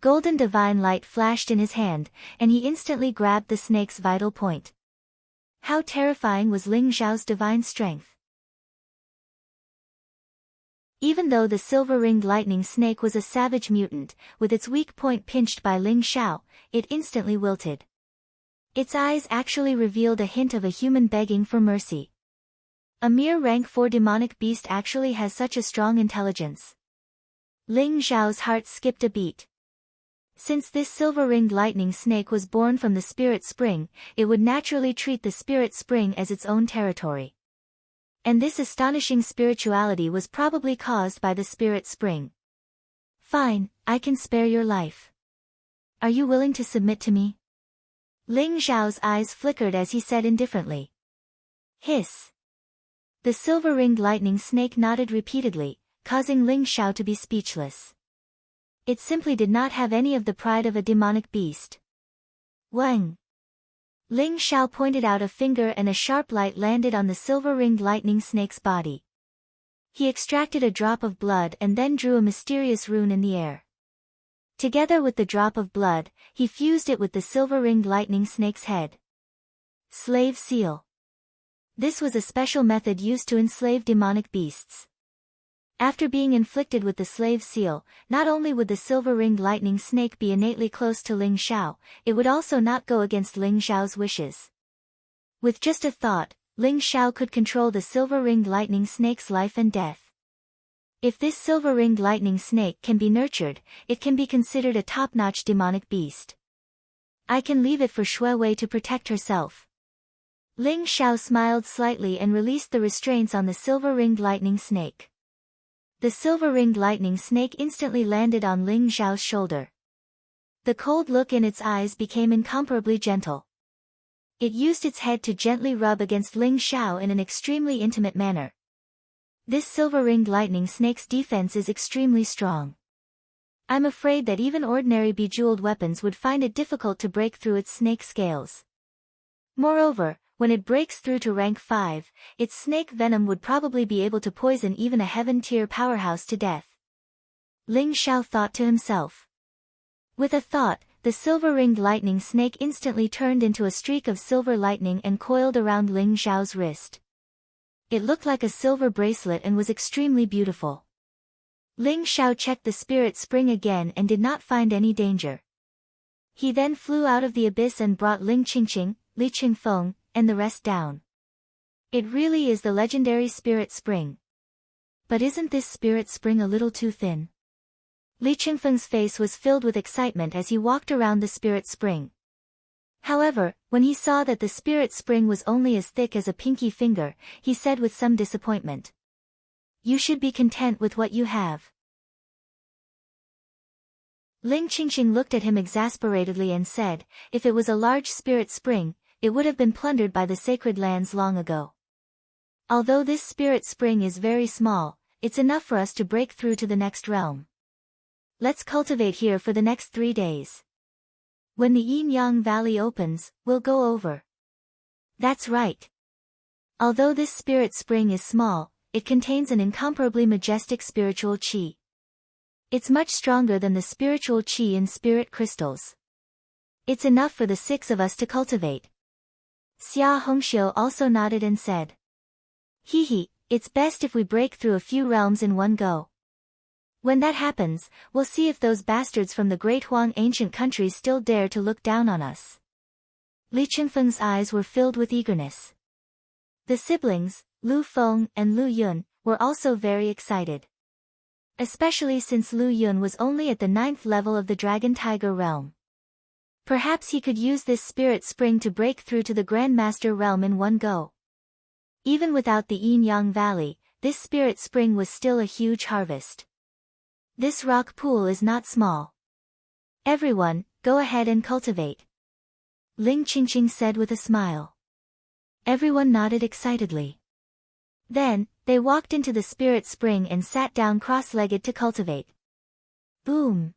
Golden divine light flashed in his hand, and he instantly grabbed the snake's vital point. How terrifying was Ling Xiao's divine strength! Even though the silver-ringed lightning snake was a savage mutant, with its weak point pinched by Ling Xiao, it instantly wilted. Its eyes actually revealed a hint of a human begging for mercy. A mere rank 4 demonic beast actually has such a strong intelligence. Ling Xiao's heart skipped a beat. Since this silver-ringed lightning snake was born from the spirit spring, it would naturally treat the spirit spring as its own territory. And this astonishing spirituality was probably caused by the spirit spring. Fine, I can spare your life. Are you willing to submit to me? Ling Xiao's eyes flickered as he said indifferently. Hiss! The silver-ringed lightning snake nodded repeatedly, causing Ling Xiao to be speechless. It simply did not have any of the pride of a demonic beast. Wang! Ling Xiao pointed out a finger and a sharp light landed on the silver-ringed lightning snake's body. He extracted a drop of blood and then drew a mysterious rune in the air. Together with the drop of blood, he fused it with the silver-ringed lightning snake's head. Slave seal. This was a special method used to enslave demonic beasts. After being inflicted with the slave seal, not only would the silver-ringed lightning snake be innately close to Ling Xiao, it would also not go against Ling Xiao's wishes. With just a thought, Ling Xiao could control the silver-ringed lightning snake's life and death. If this silver-ringed lightning snake can be nurtured, it can be considered a top-notch demonic beast. I can leave it for Shui Wei to protect herself. Ling Xiao smiled slightly and released the restraints on the silver-ringed lightning snake. The silver-ringed lightning snake instantly landed on Ling Xiao's shoulder. The cold look in its eyes became incomparably gentle. It used its head to gently rub against Ling Xiao in an extremely intimate manner. This silver-ringed lightning snake's defense is extremely strong. I'm afraid that even ordinary bejeweled weapons would find it difficult to break through its snake scales. Moreover, when it breaks through to rank 5, its snake venom would probably be able to poison even a heaven-tier powerhouse to death. Ling Xiao thought to himself. With a thought, the silver-ringed lightning snake instantly turned into a streak of silver lightning and coiled around Ling Xiao's wrist. It looked like a silver bracelet and was extremely beautiful. Ling Xiao checked the spirit spring again and did not find any danger. He then flew out of the abyss and brought Ling Qingqing, Li Qingfeng, and the rest down. It really is the legendary spirit spring. But isn't this spirit spring a little too thin? Li Qingfeng's face was filled with excitement as he walked around the spirit spring. However, when he saw that the spirit spring was only as thick as a pinky finger, he said with some disappointment. You should be content with what you have. Ling Qingqing looked at him exasperatedly and said, if it was a large spirit spring, it would have been plundered by the sacred lands long ago. Although this spirit spring is very small, it's enough for us to break through to the next realm. Let's cultivate here for the next 3 days. When the Yin-Yang Valley opens, we'll go over. That's right. Although this spirit spring is small, it contains an incomparably majestic spiritual qi. It's much stronger than the spiritual qi in spirit crystals. It's enough for the 6 of us to cultivate. Xia Hongxiu also nodded and said. Hee, it's best if we break through a few realms in one go. When that happens, we'll see if those bastards from the Great Huang ancient countries still dare to look down on us. Li Qingfeng's eyes were filled with eagerness. The siblings, Lu Feng and Lu Yun, were also very excited. Especially since Lu Yun was only at the 9th level of the Dragon Tiger realm. Perhaps he could use this spirit spring to break through to the Grandmaster realm in one go. Even without the Yin-Yang Valley, this spirit spring was still a huge harvest. This rock pool is not small. Everyone, go ahead and cultivate. Ling Qingqing said with a smile. Everyone nodded excitedly. Then, they walked into the spirit spring and sat down cross-legged to cultivate. Boom!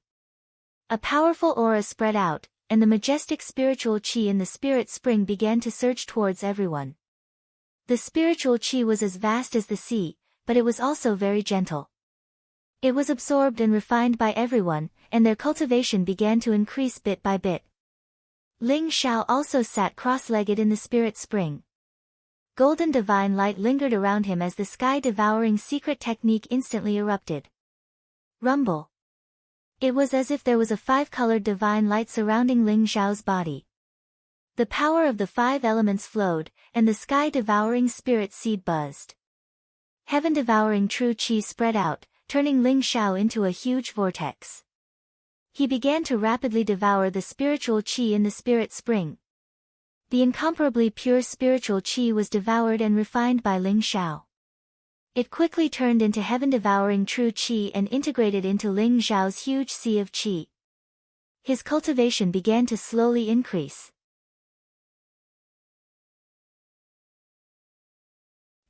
A powerful aura spread out, and the majestic spiritual qi in the spirit spring began to surge towards everyone. The spiritual qi was as vast as the sea, but it was also very gentle. It was absorbed and refined by everyone, and their cultivation began to increase bit by bit. Ling Xiao also sat cross-legged in the spirit spring. Golden divine light lingered around him as the sky-devouring secret technique instantly erupted. Rumble. It was as if there was a 5-colored divine light surrounding Ling Xiao's body. The power of the 5 elements flowed, and the sky-devouring spirit seed buzzed. Heaven-devouring true qi spread out, turning Ling Xiao into a huge vortex. He began to rapidly devour the spiritual qi in the spirit spring. The incomparably pure spiritual qi was devoured and refined by Ling Xiao. It quickly turned into heaven-devouring true qi and integrated into Ling Xiao's huge sea of qi. His cultivation began to slowly increase.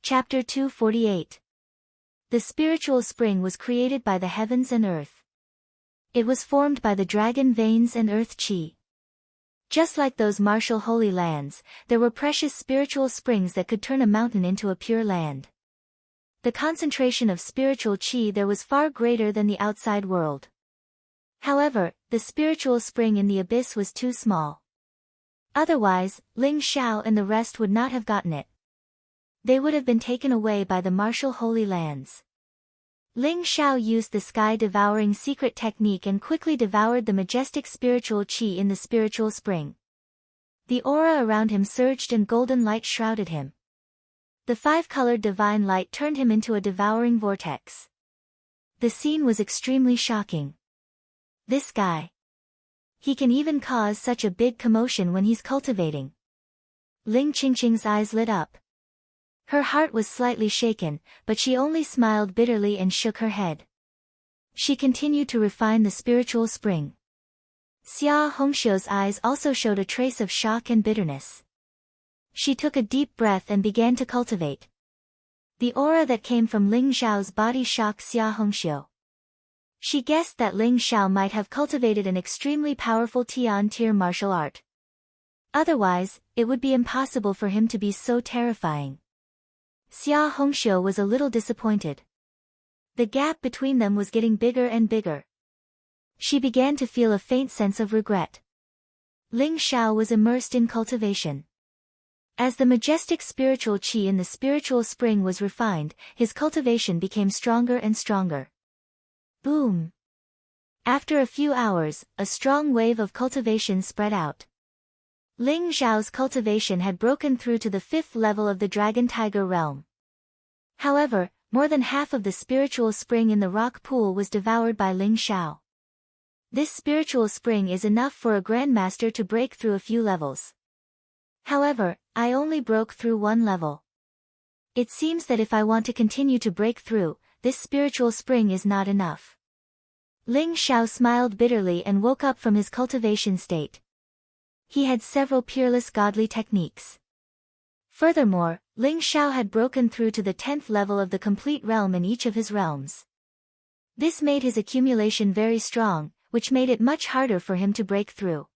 Chapter 248. The spiritual spring was created by the heavens and earth. It was formed by the dragon veins and earth qi. Just like those martial holy lands, there were precious spiritual springs that could turn a mountain into a pure land. The concentration of spiritual qi there was far greater than the outside world. However, the spiritual spring in the abyss was too small. Otherwise, Ling Xiao and the rest would not have gotten it. They would have been taken away by the martial holy lands. Ling Xiao used the sky-devouring secret technique and quickly devoured the majestic spiritual qi in the spiritual spring. The aura around him surged and golden light shrouded him. The 5-colored divine light turned him into a devouring vortex. The scene was extremely shocking. This guy. He can even cause such a big commotion when he's cultivating. Ling Qingqing's eyes lit up. Her heart was slightly shaken, but she only smiled bitterly and shook her head. She continued to refine the spiritual spring. Xia Hongxiu's eyes also showed a trace of shock and bitterness. She took a deep breath and began to cultivate. The aura that came from Ling Xiao's body shocked Xia Hongxiu. She guessed that Ling Xiao might have cultivated an extremely powerful Tian-tier martial art. Otherwise, it would be impossible for him to be so terrifying. Xia Hongxiu was a little disappointed. The gap between them was getting bigger and bigger. She began to feel a faint sense of regret. Ling Xiao was immersed in cultivation. As the majestic spiritual qi in the spiritual spring was refined, his cultivation became stronger and stronger. Boom! After a few hours, a strong wave of cultivation spread out. Ling Xiao's cultivation had broken through to the 5th level of the Dragon Tiger realm. However, more than half of the spiritual spring in the rock pool was devoured by Ling Xiao. This spiritual spring is enough for a grandmaster to break through a few levels. However, I only broke through one level. It seems that if I want to continue to break through, this spiritual spring is not enough. Ling Xiao smiled bitterly and woke up from his cultivation state. He had several peerless godly techniques. Furthermore, Ling Xiao had broken through to the 10th level of the complete realm in each of his realms. This made his accumulation very strong, which made it much harder for him to break through.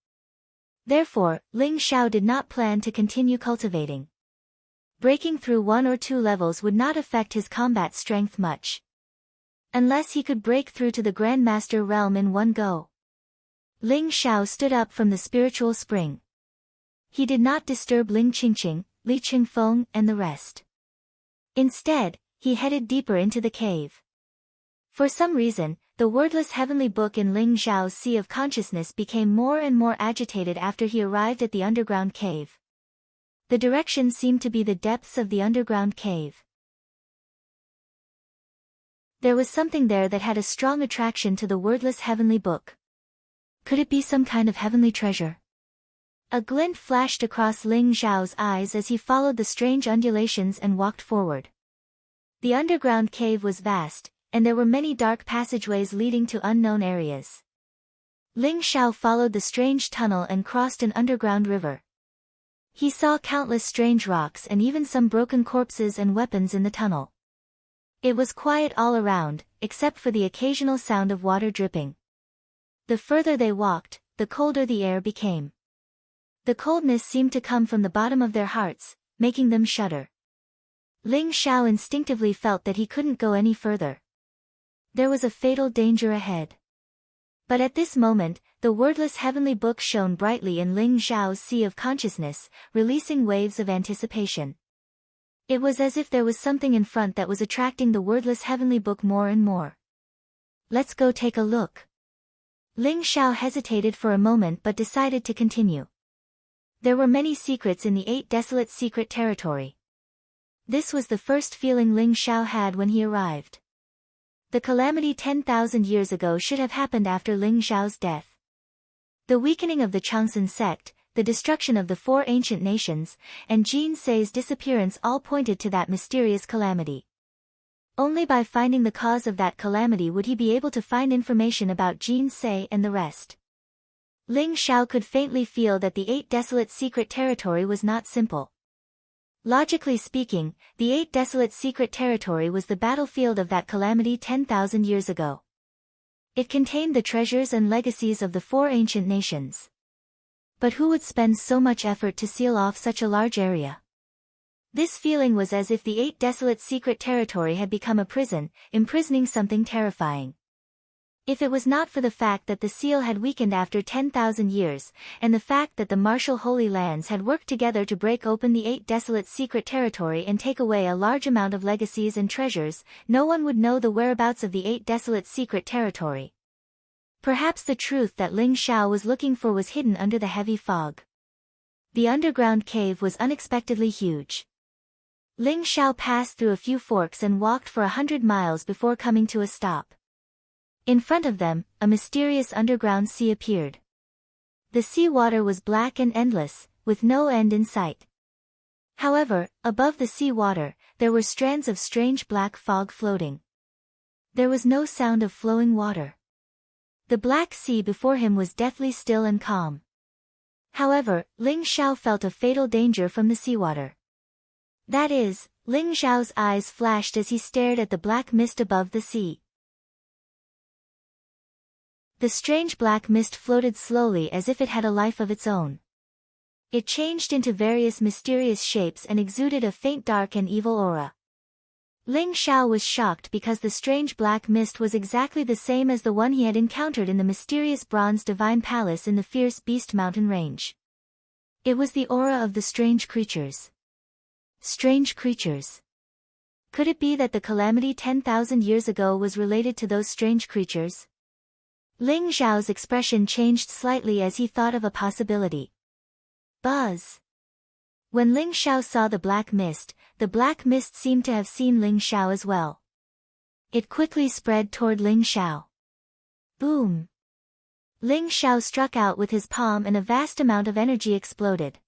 Therefore, Ling Xiao did not plan to continue cultivating. Breaking through 1 or 2 levels would not affect his combat strength much. Unless he could break through to the Grandmaster realm in one go. Ling Xiao stood up from the spiritual spring. He did not disturb Ling Qingqing, Li Qingfeng and the rest. Instead, he headed deeper into the cave. For some reason, the wordless heavenly book in Ling Xiao's sea of consciousness became more and more agitated after he arrived at the underground cave. The direction seemed to be the depths of the underground cave. There was something there that had a strong attraction to the wordless heavenly book. Could it be some kind of heavenly treasure? A glint flashed across Ling Xiao's eyes as he followed the strange undulations and walked forward. The underground cave was vast, and there were many dark passageways leading to unknown areas. Ling Xiao followed the strange tunnel and crossed an underground river. He saw countless strange rocks and even some broken corpses and weapons in the tunnel. It was quiet all around, except for the occasional sound of water dripping. The further they walked, the colder the air became. The coldness seemed to come from the bottom of their hearts, making them shudder. Ling Xiao instinctively felt that he couldn't go any further. There was a fatal danger ahead. But at this moment, the wordless heavenly book shone brightly in Ling Xiao's sea of consciousness, releasing waves of anticipation. It was as if there was something in front that was attracting the wordless heavenly book more and more. Let's go take a look. Ling Xiao hesitated for a moment but decided to continue. There were many secrets in the 8 desolate secret territory. This was the first feeling Ling Xiao had when he arrived. The calamity 10,000 years ago should have happened after Ling Xiao's death. The weakening of the Changsun sect, the destruction of the 4 ancient nations, and Jin Sei's disappearance all pointed to that mysterious calamity. Only by finding the cause of that calamity would he be able to find information about Jin Sei and the rest. Ling Xiao could faintly feel that the 8 desolate secret territory was not simple. Logically speaking, the 8 desolate secret territory was the battlefield of that calamity 10,000 years ago. It contained the treasures and legacies of the 4 ancient nations. But who would spend so much effort to seal off such a large area? This feeling was as if the 8 desolate secret territory had become a prison, imprisoning something terrifying. If it was not for the fact that the seal had weakened after 10,000 years, and the fact that the martial Holy Lands had worked together to break open the 8 desolate secret territory and take away a large amount of legacies and treasures, no one would know the whereabouts of the 8 desolate secret territory. Perhaps the truth that Ling Xiao was looking for was hidden under the heavy fog. The underground cave was unexpectedly huge. Ling Xiao passed through a few forks and walked for 100 miles before coming to a stop. In front of them, a mysterious underground sea appeared. The sea water was black and endless, with no end in sight. However, above the sea water, there were strands of strange black fog floating. There was no sound of flowing water. The black sea before him was deathly still and calm. However, Ling Xiao felt a fatal danger from the seawater. That is, Ling Xiao's eyes flashed as he stared at the black mist above the sea. The strange black mist floated slowly as if it had a life of its own. It changed into various mysterious shapes and exuded a faint dark and evil aura. Ling Xiao was shocked because the strange black mist was exactly the same as the one he had encountered in the mysterious bronze divine palace in the fierce beast mountain range. It was the aura of the strange creatures. Strange creatures. Could it be that the calamity 10,000 years ago was related to those strange creatures? Ling Xiao's expression changed slightly as he thought of a possibility. Buzz. When Ling Xiao saw the black mist seemed to have seen Ling Xiao as well. It quickly spread toward Ling Xiao. Boom! Ling Xiao struck out with his palm and a vast amount of energy exploded.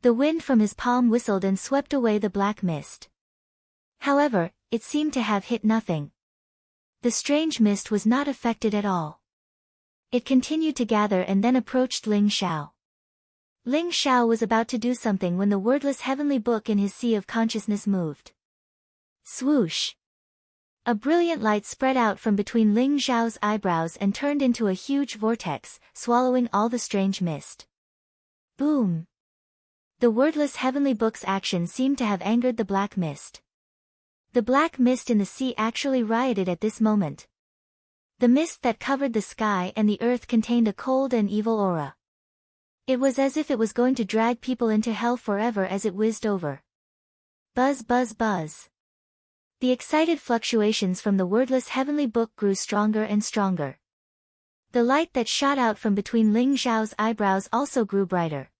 The wind from his palm whistled and swept away the black mist. However, it seemed to have hit nothing. The strange mist was not affected at all. It continued to gather and then approached Ling Xiao. Ling Xiao was about to do something when the wordless heavenly book in his sea of consciousness moved. Swoosh! A brilliant light spread out from between Ling Xiao's eyebrows and turned into a huge vortex, swallowing all the strange mist. Boom! The wordless heavenly book's action seemed to have angered the black mist. The black mist in the sea actually rioted at this moment. The mist that covered the sky and the earth contained a cold and evil aura. It was as if it was going to drag people into hell forever as it whizzed over. Buzz, buzz, buzz. The excited fluctuations from the wordless heavenly book grew stronger and stronger. The light that shot out from between Ling Xiao's eyebrows also grew brighter.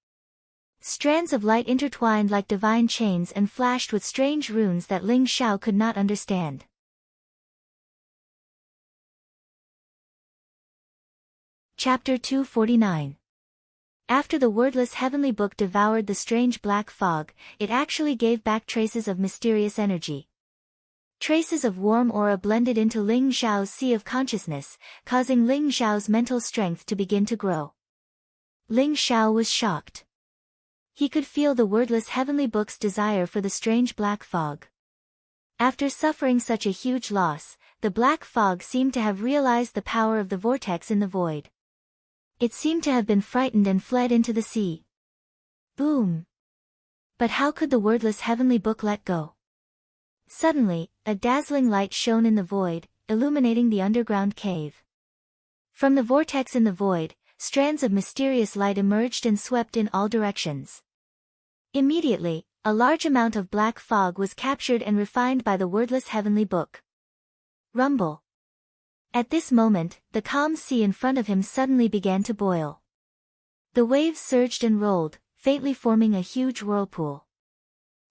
Strands of light intertwined like divine chains and flashed with strange runes that Ling Xiao could not understand. Chapter 249. After the wordless heavenly book devoured the strange black fog, it actually gave back traces of mysterious energy. Traces of warm aura blended into Ling Xiao's sea of consciousness, causing Ling Xiao's mental strength to begin to grow. Ling Xiao was shocked. He could feel the wordless heavenly book's desire for the strange black fog. After suffering such a huge loss, the black fog seemed to have realized the power of the vortex in the void. It seemed to have been frightened and fled into the sea. Boom! But how could the wordless heavenly book let go? Suddenly, a dazzling light shone in the void, illuminating the underground cave. From the vortex in the void, strands of mysterious light emerged and swept in all directions. Immediately, a large amount of black fog was captured and refined by the wordless heavenly book. Rumble! At this moment, the calm sea in front of him suddenly began to boil. The waves surged and rolled, faintly forming a huge whirlpool.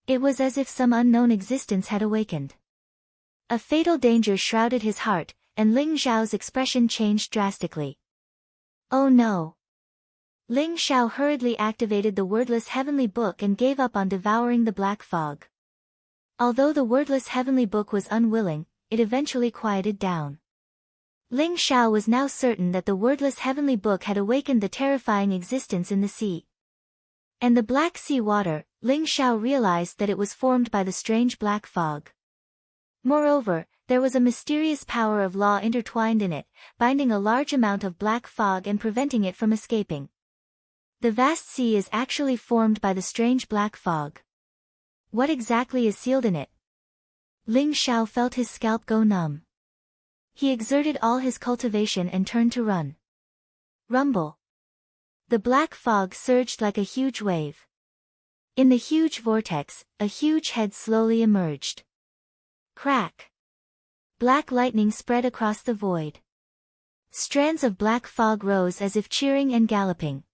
It was as if some unknown existence had awakened. A fatal danger shrouded his heart, and Ling Xiao's expression changed drastically. Oh no! Ling Xiao hurriedly activated the wordless heavenly book and gave up on devouring the black fog. Although the wordless heavenly book was unwilling, it eventually quieted down. Ling Xiao was now certain that the wordless heavenly book had awakened the terrifying existence in the sea. And the black sea water, Ling Xiao realized that it was formed by the strange black fog. Moreover, there was a mysterious power of law intertwined in it, binding a large amount of black fog and preventing it from escaping. The vast sea is actually formed by the strange black fog. What exactly is sealed in it? Ling Xiao felt his scalp go numb. He exerted all his cultivation and turned to run. Rumble! The black fog surged like a huge wave. In the huge vortex, a huge head slowly emerged. Crack! Black lightning spread across the void. Strands of black fog rose as if cheering and galloping.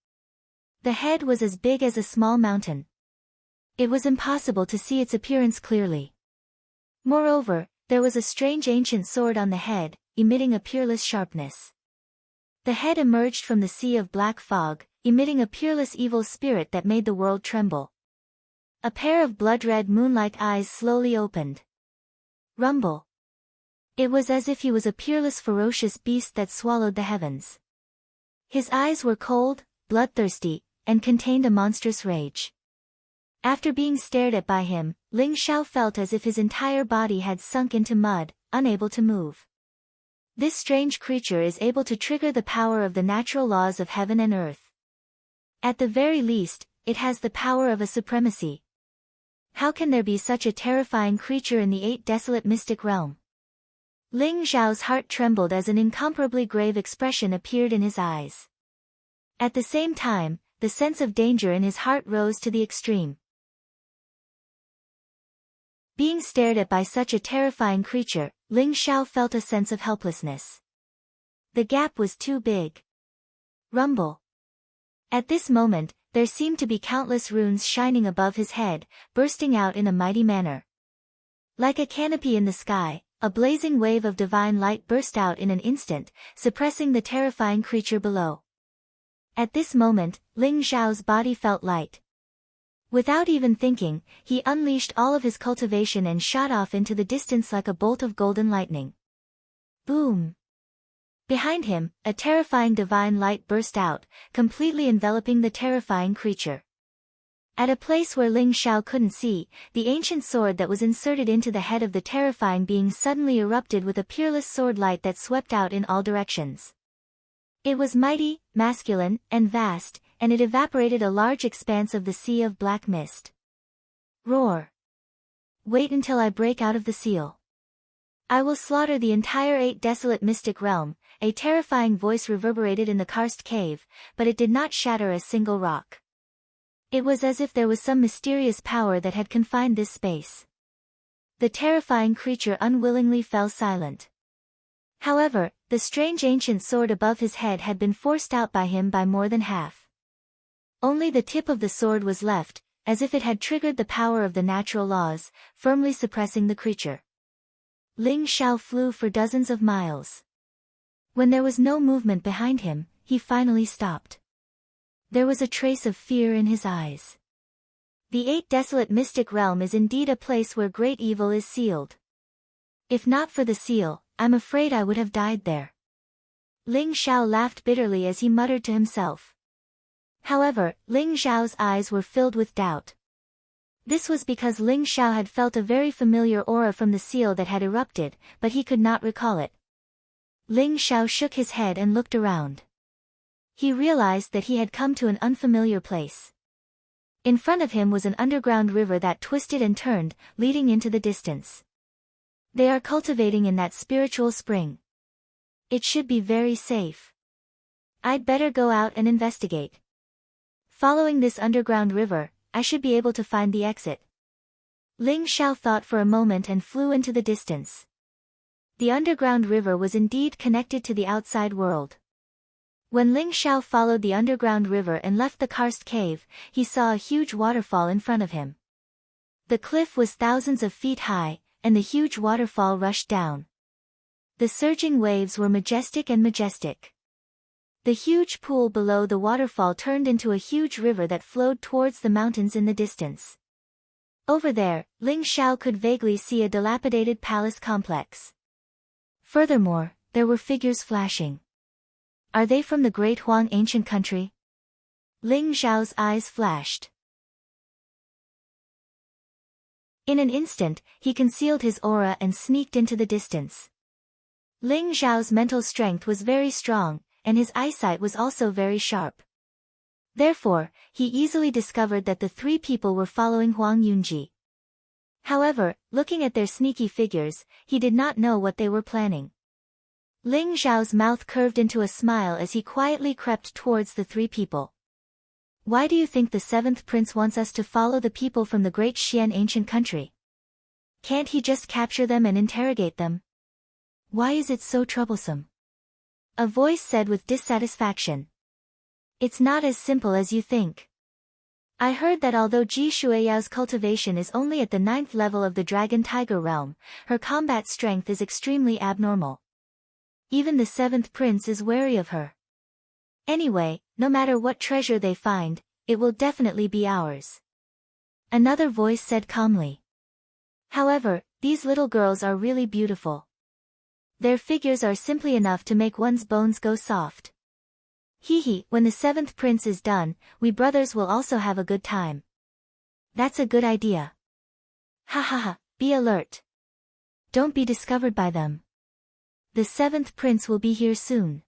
The head was as big as a small mountain. It was impossible to see its appearance clearly. Moreover, there was a strange ancient sword on the head, emitting a peerless sharpness. The head emerged from the sea of black fog, emitting a peerless evil spirit that made the world tremble. A pair of blood-red moon-like eyes slowly opened. Rumble! It was as if he was a peerless ferocious beast that swallowed the heavens. His eyes were cold, bloodthirsty, and contained a monstrous rage. After being stared at by him, Ling Xiao felt as if his entire body had sunk into mud, unable to move. This strange creature is able to trigger the power of the natural laws of heaven and earth. At the very least, it has the power of a supremacy. How can there be such a terrifying creature in the 8 desolate mystic realm? Ling Xiao's heart trembled as an incomparably grave expression appeared in his eyes. At the same time, the sense of danger in his heart rose to the extreme. Being stared at by such a terrifying creature, Ling Xiao felt a sense of helplessness. The gap was too big. Rumble! At this moment, there seemed to be countless runes shining above his head, bursting out in a mighty manner. Like a canopy in the sky, a blazing wave of divine light burst out in an instant, suppressing the terrifying creature below. At this moment, Ling Xiao's body felt light. Without even thinking, he unleashed all of his cultivation and shot off into the distance like a bolt of golden lightning. Boom! Behind him, a terrifying divine light burst out, completely enveloping the terrifying creature. At a place where Ling Xiao couldn't see, the ancient sword that was inserted into the head of the terrifying being suddenly erupted with a peerless sword light that swept out in all directions. It was mighty, masculine, and vast, and it evaporated a large expanse of the sea of black mist. Roar! Wait until I break out of the seal. I will slaughter the entire 8 desolate mystic realm, a terrifying voice reverberated in the karst cave, but it did not shatter a single rock. It was as if there was some mysterious power that had confined this space. The terrifying creature unwillingly fell silent. However, the strange ancient sword above his head had been forced out by him by more than half. Only the tip of the sword was left, as if it had triggered the power of the natural laws, firmly suppressing the creature. Ling Xiao flew for dozens of miles. When there was no movement behind him, he finally stopped. There was a trace of fear in his eyes. The 8 desolate mystic realm is indeed a place where great evil is sealed. If not for the seal, I'm afraid I would have died there. Ling Xiao laughed bitterly as he muttered to himself. However, Ling Xiao's eyes were filled with doubt. This was because Ling Xiao had felt a very familiar aura from the seal that had erupted, but he could not recall it. Ling Xiao shook his head and looked around. He realized that he had come to an unfamiliar place. In front of him was an underground river that twisted and turned, leading into the distance. They are cultivating in that spiritual spring. It should be very safe. I'd better go out and investigate. Following this underground river, I should be able to find the exit. Ling Xiao thought for a moment and flew into the distance. The underground river was indeed connected to the outside world. When Ling Xiao followed the underground river and left the karst cave, he saw a huge waterfall in front of him. The cliff was thousands of feet high, and the huge waterfall rushed down. The surging waves were majestic and majestic. The huge pool below the waterfall turned into a huge river that flowed towards the mountains in the distance. Over there, Ling Xiao could vaguely see a dilapidated palace complex. Furthermore, there were figures flashing. Are they from the Great Huang ancient country? Ling Xiao's eyes flashed. In an instant, he concealed his aura and sneaked into the distance. Ling Xiao's mental strength was very strong, and his eyesight was also very sharp. Therefore, he easily discovered that the 3 people were following Huang Yunji. However, looking at their sneaky figures, he did not know what they were planning. Ling Xiao's mouth curved into a smile as he quietly crept towards the 3 people. Why do you think the 7th prince wants us to follow the people from the great Xian ancient country? Can't he just capture them and interrogate them? Why is it so troublesome? A voice said with dissatisfaction. It's not as simple as you think. I heard that although Ji Shuiyao's cultivation is only at the 9th level of the Dragon Tiger realm, her combat strength is extremely abnormal. Even the 7th prince is wary of her. Anyway, no matter what treasure they find, it will definitely be ours. Another voice said calmly. However, these little girls are really beautiful. Their figures are simply enough to make one's bones go soft. Hee, when the 7th prince is done, we brothers will also have a good time. That's a good idea. Ha ha ha, be alert. Don't be discovered by them. The 7th prince will be here soon.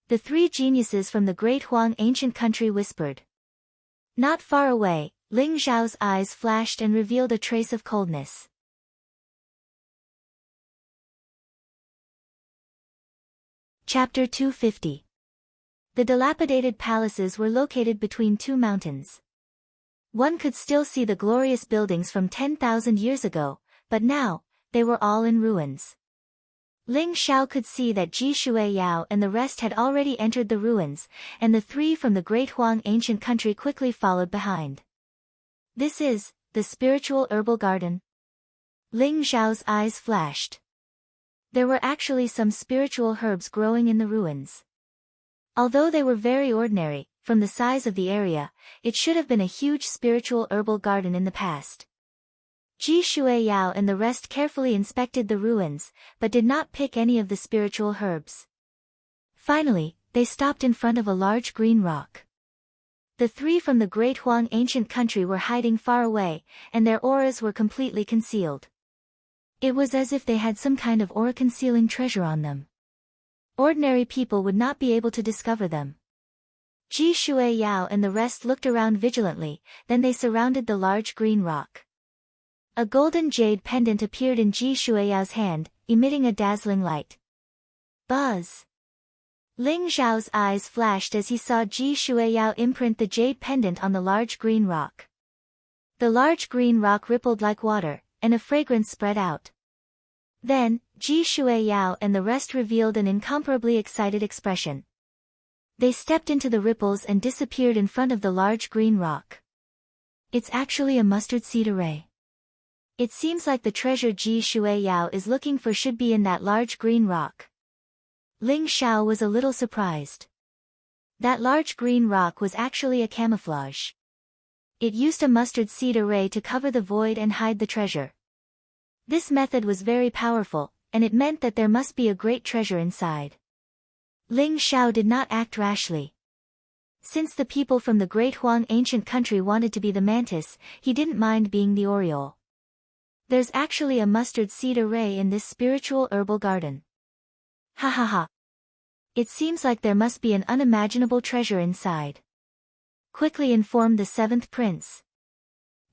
The 3 geniuses from the Great Huang ancient country whispered. Not far away, Ling Xiao's eyes flashed and revealed a trace of coldness. Chapter 250. The dilapidated palaces were located between 2 mountains. One could still see the glorious buildings from 10,000 years ago, but now, they were all in ruins. Ling Xiao could see that Ji Shuiyao and the rest had already entered the ruins, and the 3 from the Great Huang ancient country quickly followed behind. This is the spiritual herbal garden. Ling Xiao's eyes flashed. There were actually some spiritual herbs growing in the ruins. Although they were very ordinary, from the size of the area, it should have been a huge spiritual herbal garden in the past. Ji Shuiyao and the rest carefully inspected the ruins, but did not pick any of the spiritual herbs. Finally, they stopped in front of a large green rock. The three from the Great Huang ancient country were hiding far away, and their auras were completely concealed. It was as if they had some kind of aura-concealing treasure on them. Ordinary people would not be able to discover them. Ji Shuiyao and the rest looked around vigilantly, then they surrounded the large green rock. A golden jade pendant appeared in Ji Shuiyao's hand, emitting a dazzling light. Buzz! Ling Zhao's eyes flashed as he saw Ji Shuiyao imprint the jade pendant on the large green rock. The large green rock rippled like water, and a fragrance spread out. Then, Ji Shuiyao and the rest revealed an incomparably excited expression. They stepped into the ripples and disappeared in front of the large green rock. It's actually a mustard seed array. It seems like the treasure Ji Shuiyao is looking for should be in that large green rock. Ling Xiao was a little surprised. That large green rock was actually a camouflage. It used a mustard seed array to cover the void and hide the treasure. This method was very powerful, and it meant that there must be a great treasure inside. Ling Xiao did not act rashly. Since the people from the Great Huang ancient country wanted to be the mantis, he didn't mind being the oriole. There's actually a mustard seed array in this spiritual herbal garden. Ha ha ha. It seems like there must be an unimaginable treasure inside. Quickly informed the seventh prince.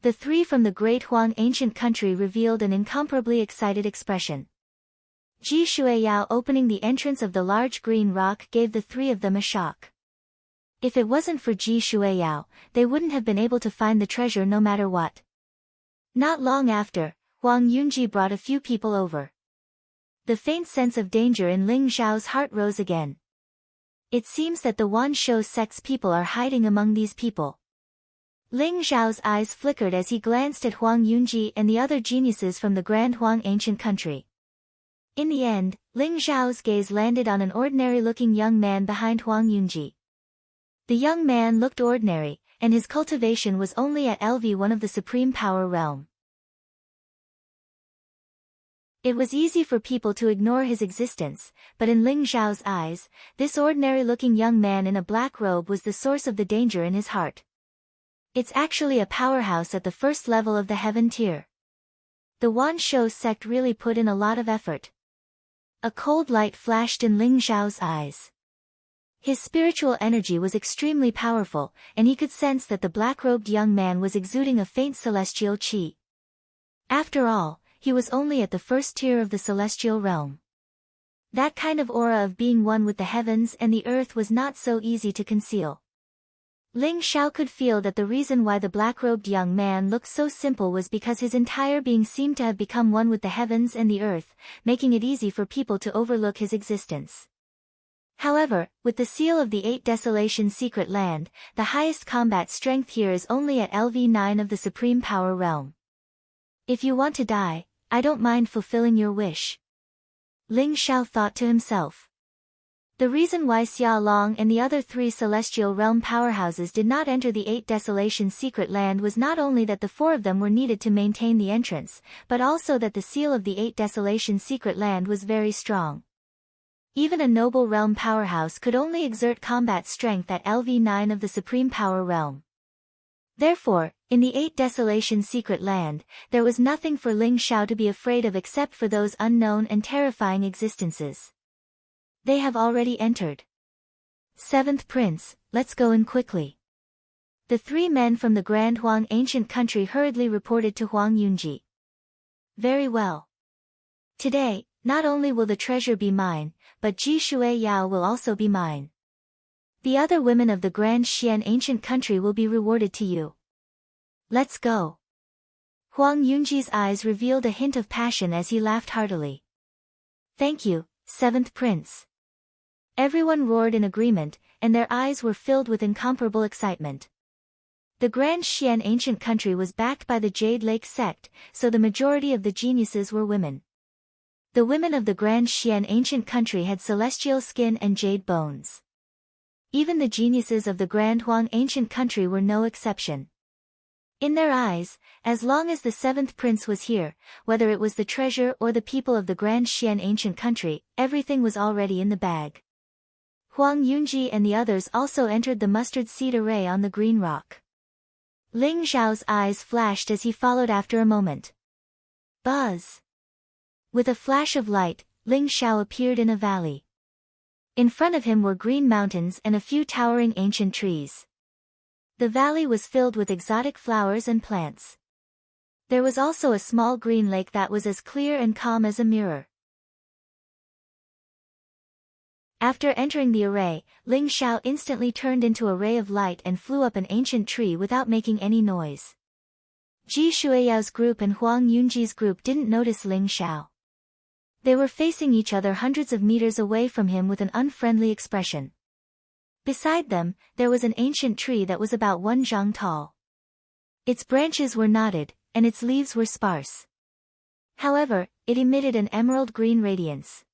The three from the Great Huang ancient country revealed an incomparably excited expression. Ji Shuiyao opening the entrance of the large green rock gave the three of them a shock. If it wasn't for Ji Shuiyao, they wouldn't have been able to find the treasure no matter what. Not long after, Huang Yunji brought a few people over. The faint sense of danger in Ling Zhao's heart rose again. It seems that the Wan Shou sect's people are hiding among these people. Ling Zhao's eyes flickered as he glanced at Huang Yunji and the other geniuses from the Grand Huang ancient country. In the end, Ling Zhao's gaze landed on an ordinary-looking young man behind Huang Yunji. The young man looked ordinary, and his cultivation was only at LV1 of the Supreme Power Realm. It was easy for people to ignore his existence, but in Ling Zhao's eyes, this ordinary-looking young man in a black robe was the source of the danger in his heart. It's actually a powerhouse at the first level of the heaven tier. The Wan Shou sect really put in a lot of effort. A cold light flashed in Ling Zhao's eyes. His spiritual energy was extremely powerful, and he could sense that the black-robed young man was exuding a faint celestial qi. After all, he was only at the first tier of the celestial realm. That kind of aura of being one with the heavens and the earth was not so easy to conceal. Ling Xiao could feel that the reason why the black-robed young man looked so simple was because his entire being seemed to have become one with the heavens and the earth, making it easy for people to overlook his existence. However, with the seal of the 8 Desolation Secret Land, the highest combat strength here is only at LV9 of the Supreme Power Realm. If you want to die, I don't mind fulfilling your wish. Ling Xiao thought to himself. The reason why Xia Long and the other 3 Celestial Realm powerhouses did not enter the 8 Desolation Secret Land was not only that the 4 of them were needed to maintain the entrance, but also that the seal of the 8 Desolation Secret Land was very strong. Even a noble realm powerhouse could only exert combat strength at LV9 of the Supreme Power Realm. Therefore, in the 8 Desolation Secret Land, there was nothing for Ling Xiao to be afraid of except for those unknown and terrifying existences. They have already entered. 7th Prince, let's go in quickly. The 3 men from the Grand Huang ancient country hurriedly reported to Huang Yunji. Very well. Today, not only will the treasure be mine, but Ji Shuiyao will also be mine. The other women of the Grand Xian ancient country will be rewarded to you. Let's go. Huang Yunji's eyes revealed a hint of passion as he laughed heartily. Thank you, 7th Prince. Everyone roared in agreement, and their eyes were filled with incomparable excitement. The Grand Xian ancient country was backed by the Jade Lake sect, so the majority of the geniuses were women. The women of the Grand Xian ancient country had celestial skin and jade bones. Even the geniuses of the Grand Huang ancient country were no exception. In their eyes, as long as the seventh prince was here, whether it was the treasure or the people of the Grand Xian ancient country, everything was already in the bag. Huang Yunji and the others also entered the mustard seed array on the green rock. Ling Zhao's eyes flashed as he followed after a moment. Buzz! With a flash of light, Ling Zhao appeared in a valley. In front of him were green mountains and a few towering ancient trees. The valley was filled with exotic flowers and plants. There was also a small green lake that was as clear and calm as a mirror. After entering the array, Ling Zhao instantly turned into a ray of light and flew up an ancient tree without making any noise. Ji Shuiyao's group and Huang Yunji's group didn't notice Ling Zhao. They were facing each other hundreds of meters away from him with an unfriendly expression. Beside them, there was an ancient tree that was about 1 zhang tall. Its branches were knotted, and its leaves were sparse. However, it emitted an emerald green radiance.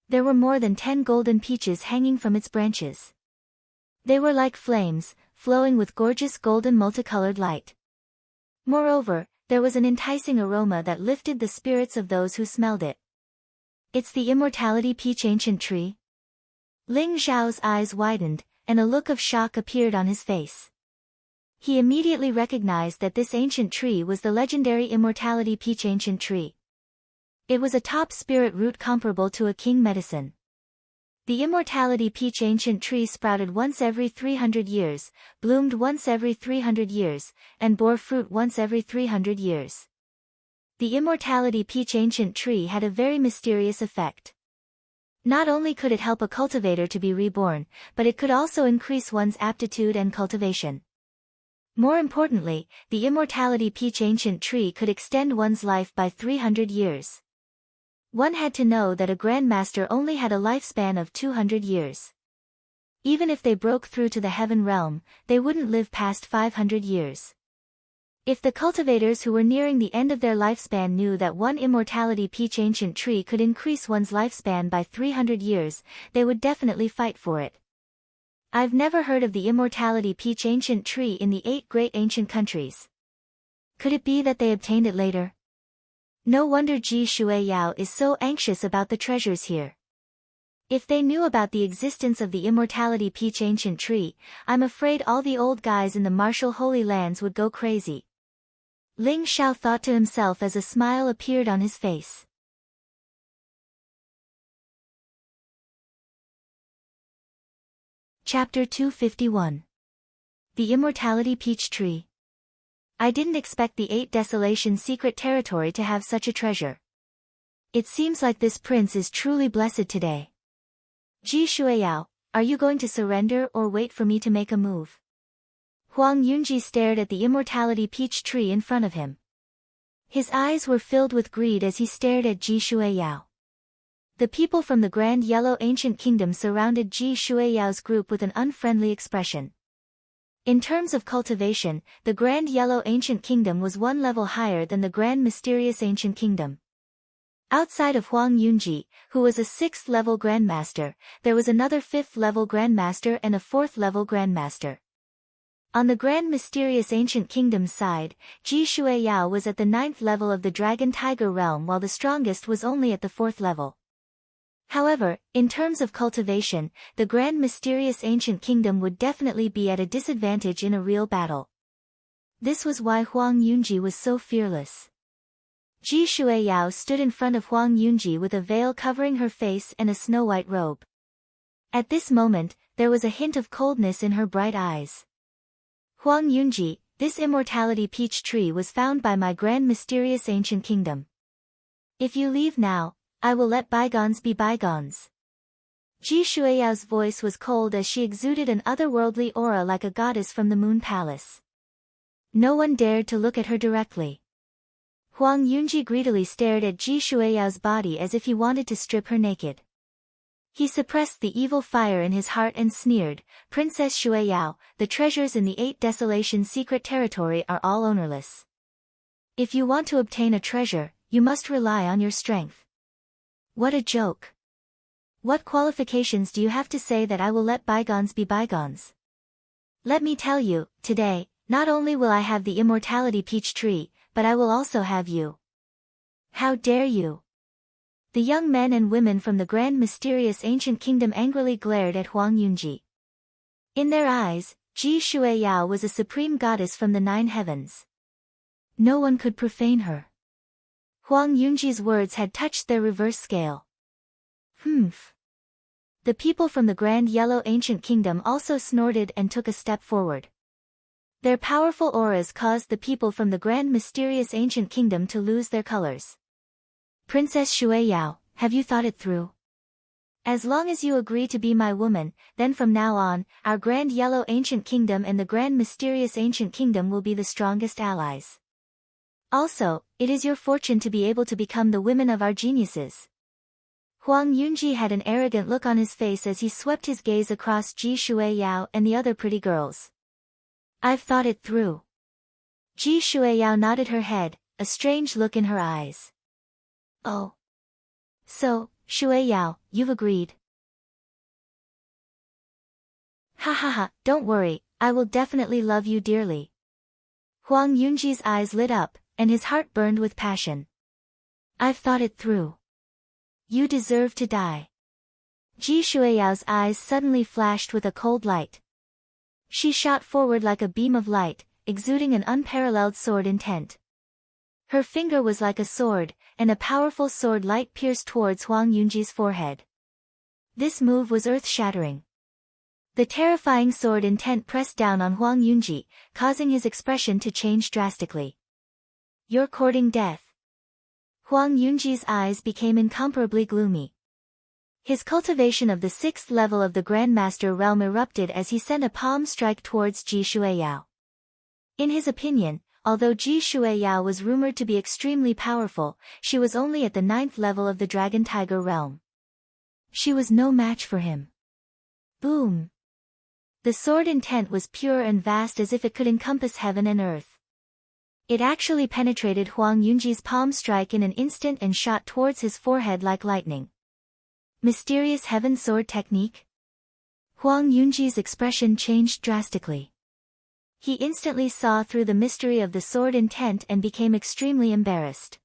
There were more than 10 golden peaches hanging from its branches. They were like flames, flowing with gorgeous golden multicolored light. Moreover, there was an enticing aroma that lifted the spirits of those who smelled it. It's the immortality peach ancient tree? Ling Zhao's eyes widened, and a look of shock appeared on his face. He immediately recognized that this ancient tree was the legendary immortality peach ancient tree. It was a top spirit root comparable to a king medicine. The immortality peach ancient tree sprouted once every 300 years, bloomed once every 300 years, and bore fruit once every 300 years. The immortality peach ancient tree had a very mysterious effect. Not only could it help a cultivator to be reborn, but it could also increase one's aptitude and cultivation. More importantly, the immortality peach ancient tree could extend one's life by 300 years. One had to know that a grandmaster only had a lifespan of 200 years. Even if they broke through to the heaven realm, they wouldn't live past 500 years. If the cultivators who were nearing the end of their lifespan knew that one immortality peach ancient tree could increase one's lifespan by 300 years, they would definitely fight for it. I've never heard of the immortality peach ancient tree in the 8 great ancient countries. Could it be that they obtained it later? No wonder Ji Shuiyao is so anxious about the treasures here. If they knew about the existence of the immortality peach ancient tree, I'm afraid all the old guys in the martial Holy Lands would go crazy. Ling Zhao thought to himself as a smile appeared on his face. Chapter 251. The Immortality Peach Tree. I didn't expect the 8 Desolation secret territory to have such a treasure. It seems like this prince is truly blessed today. Ji Shuiyao, are you going to surrender or wait for me to make a move? Huang Yunji stared at the immortality peach tree in front of him. His eyes were filled with greed as he stared at Ji Shuiyao. The people from the Grand Yellow Ancient Kingdom surrounded Ji Shuiyao's group with an unfriendly expression. In terms of cultivation, the Grand Yellow Ancient Kingdom was 1 level higher than the Grand Mysterious Ancient Kingdom. Outside of Huang Yunji, who was a 6th level Grandmaster, there was another 5th level Grandmaster and a 4th level Grandmaster. On the Grand Mysterious Ancient Kingdom's side, Ji Shuiyao was at the 9th level of the Dragon Tiger realm while the strongest was only at the 4th level. However, in terms of cultivation, the Grand Mysterious Ancient Kingdom would definitely be at a disadvantage in a real battle. This was why Huang Yunji was so fearless. Ji Shuiyao stood in front of Huang Yunji with a veil covering her face and a snow-white robe. At this moment, there was a hint of coldness in her bright eyes. Huang Yunji, this immortality peach tree was found by my Grand Mysterious Ancient Kingdom. If you leave now, I will let bygones be bygones. Ji Shuiyao's voice was cold as she exuded an otherworldly aura like a goddess from the Moon Palace. No one dared to look at her directly. Huang Yunji greedily stared at Ji Shuiyao's body as if he wanted to strip her naked. He suppressed the evil fire in his heart and sneered, "Princess Shuiyao, the treasures in the 8 Desolation secret territory are all ownerless. If you want to obtain a treasure, you must rely on your strength. What a joke. What qualifications do you have to say that I will let bygones be bygones? Let me tell you, today, not only will I have the immortality peach tree, but I will also have you. How dare you? The young men and women from the grand mysterious ancient kingdom angrily glared at Huang Yunji. In their eyes, Ji Shuiyao was a supreme goddess from the 9 heavens. No one could profane her. Huang Yunji's words had touched their reverse scale. Humph. The people from the grand yellow ancient kingdom also snorted and took a step forward. Their powerful auras caused the people from the grand mysterious ancient kingdom to lose their colors. Princess Shuiyao, have you thought it through? As long as you agree to be my woman, then from now on, our grand yellow ancient kingdom and the grand mysterious ancient kingdom will be the strongest allies. Also, it is your fortune to be able to become the women of our geniuses. Huang Yunji had an arrogant look on his face as he swept his gaze across Ji Shuiyao and the other pretty girls. I've thought it through. Ji Shuiyao nodded her head, a strange look in her eyes. Oh. So, Shuiyao, you've agreed. Ha ha ha, don't worry, I will definitely love you dearly. Huang Yunji's eyes lit up, and his heart burned with passion. I've thought it through. You deserve to die. Ji Shuiyao's eyes suddenly flashed with a cold light. She shot forward like a beam of light, exuding an unparalleled sword intent. Her finger was like a sword, and a powerful sword light pierced towards Huang Yunji's forehead. This move was earth-shattering. The terrifying sword intent pressed down on Huang Yunji, causing his expression to change drastically. You're courting death. Huang Yunji's eyes became incomparably gloomy. His cultivation of the 6th level of the Grandmaster realm erupted as he sent a palm strike towards Ji Shuiyao. In his opinion, although Ji Shuiyao was rumored to be extremely powerful, she was only at the 9th level of the Dragon Tiger realm. She was no match for him. Boom! The sword intent was pure and vast as if it could encompass heaven and earth. It actually penetrated Huang Yunji's palm strike in an instant and shot towards his forehead like lightning. Mysterious Heaven Sword Technique? Huang Yunji's expression changed drastically. He instantly saw through the mystery of the sword intent and became extremely embarrassed.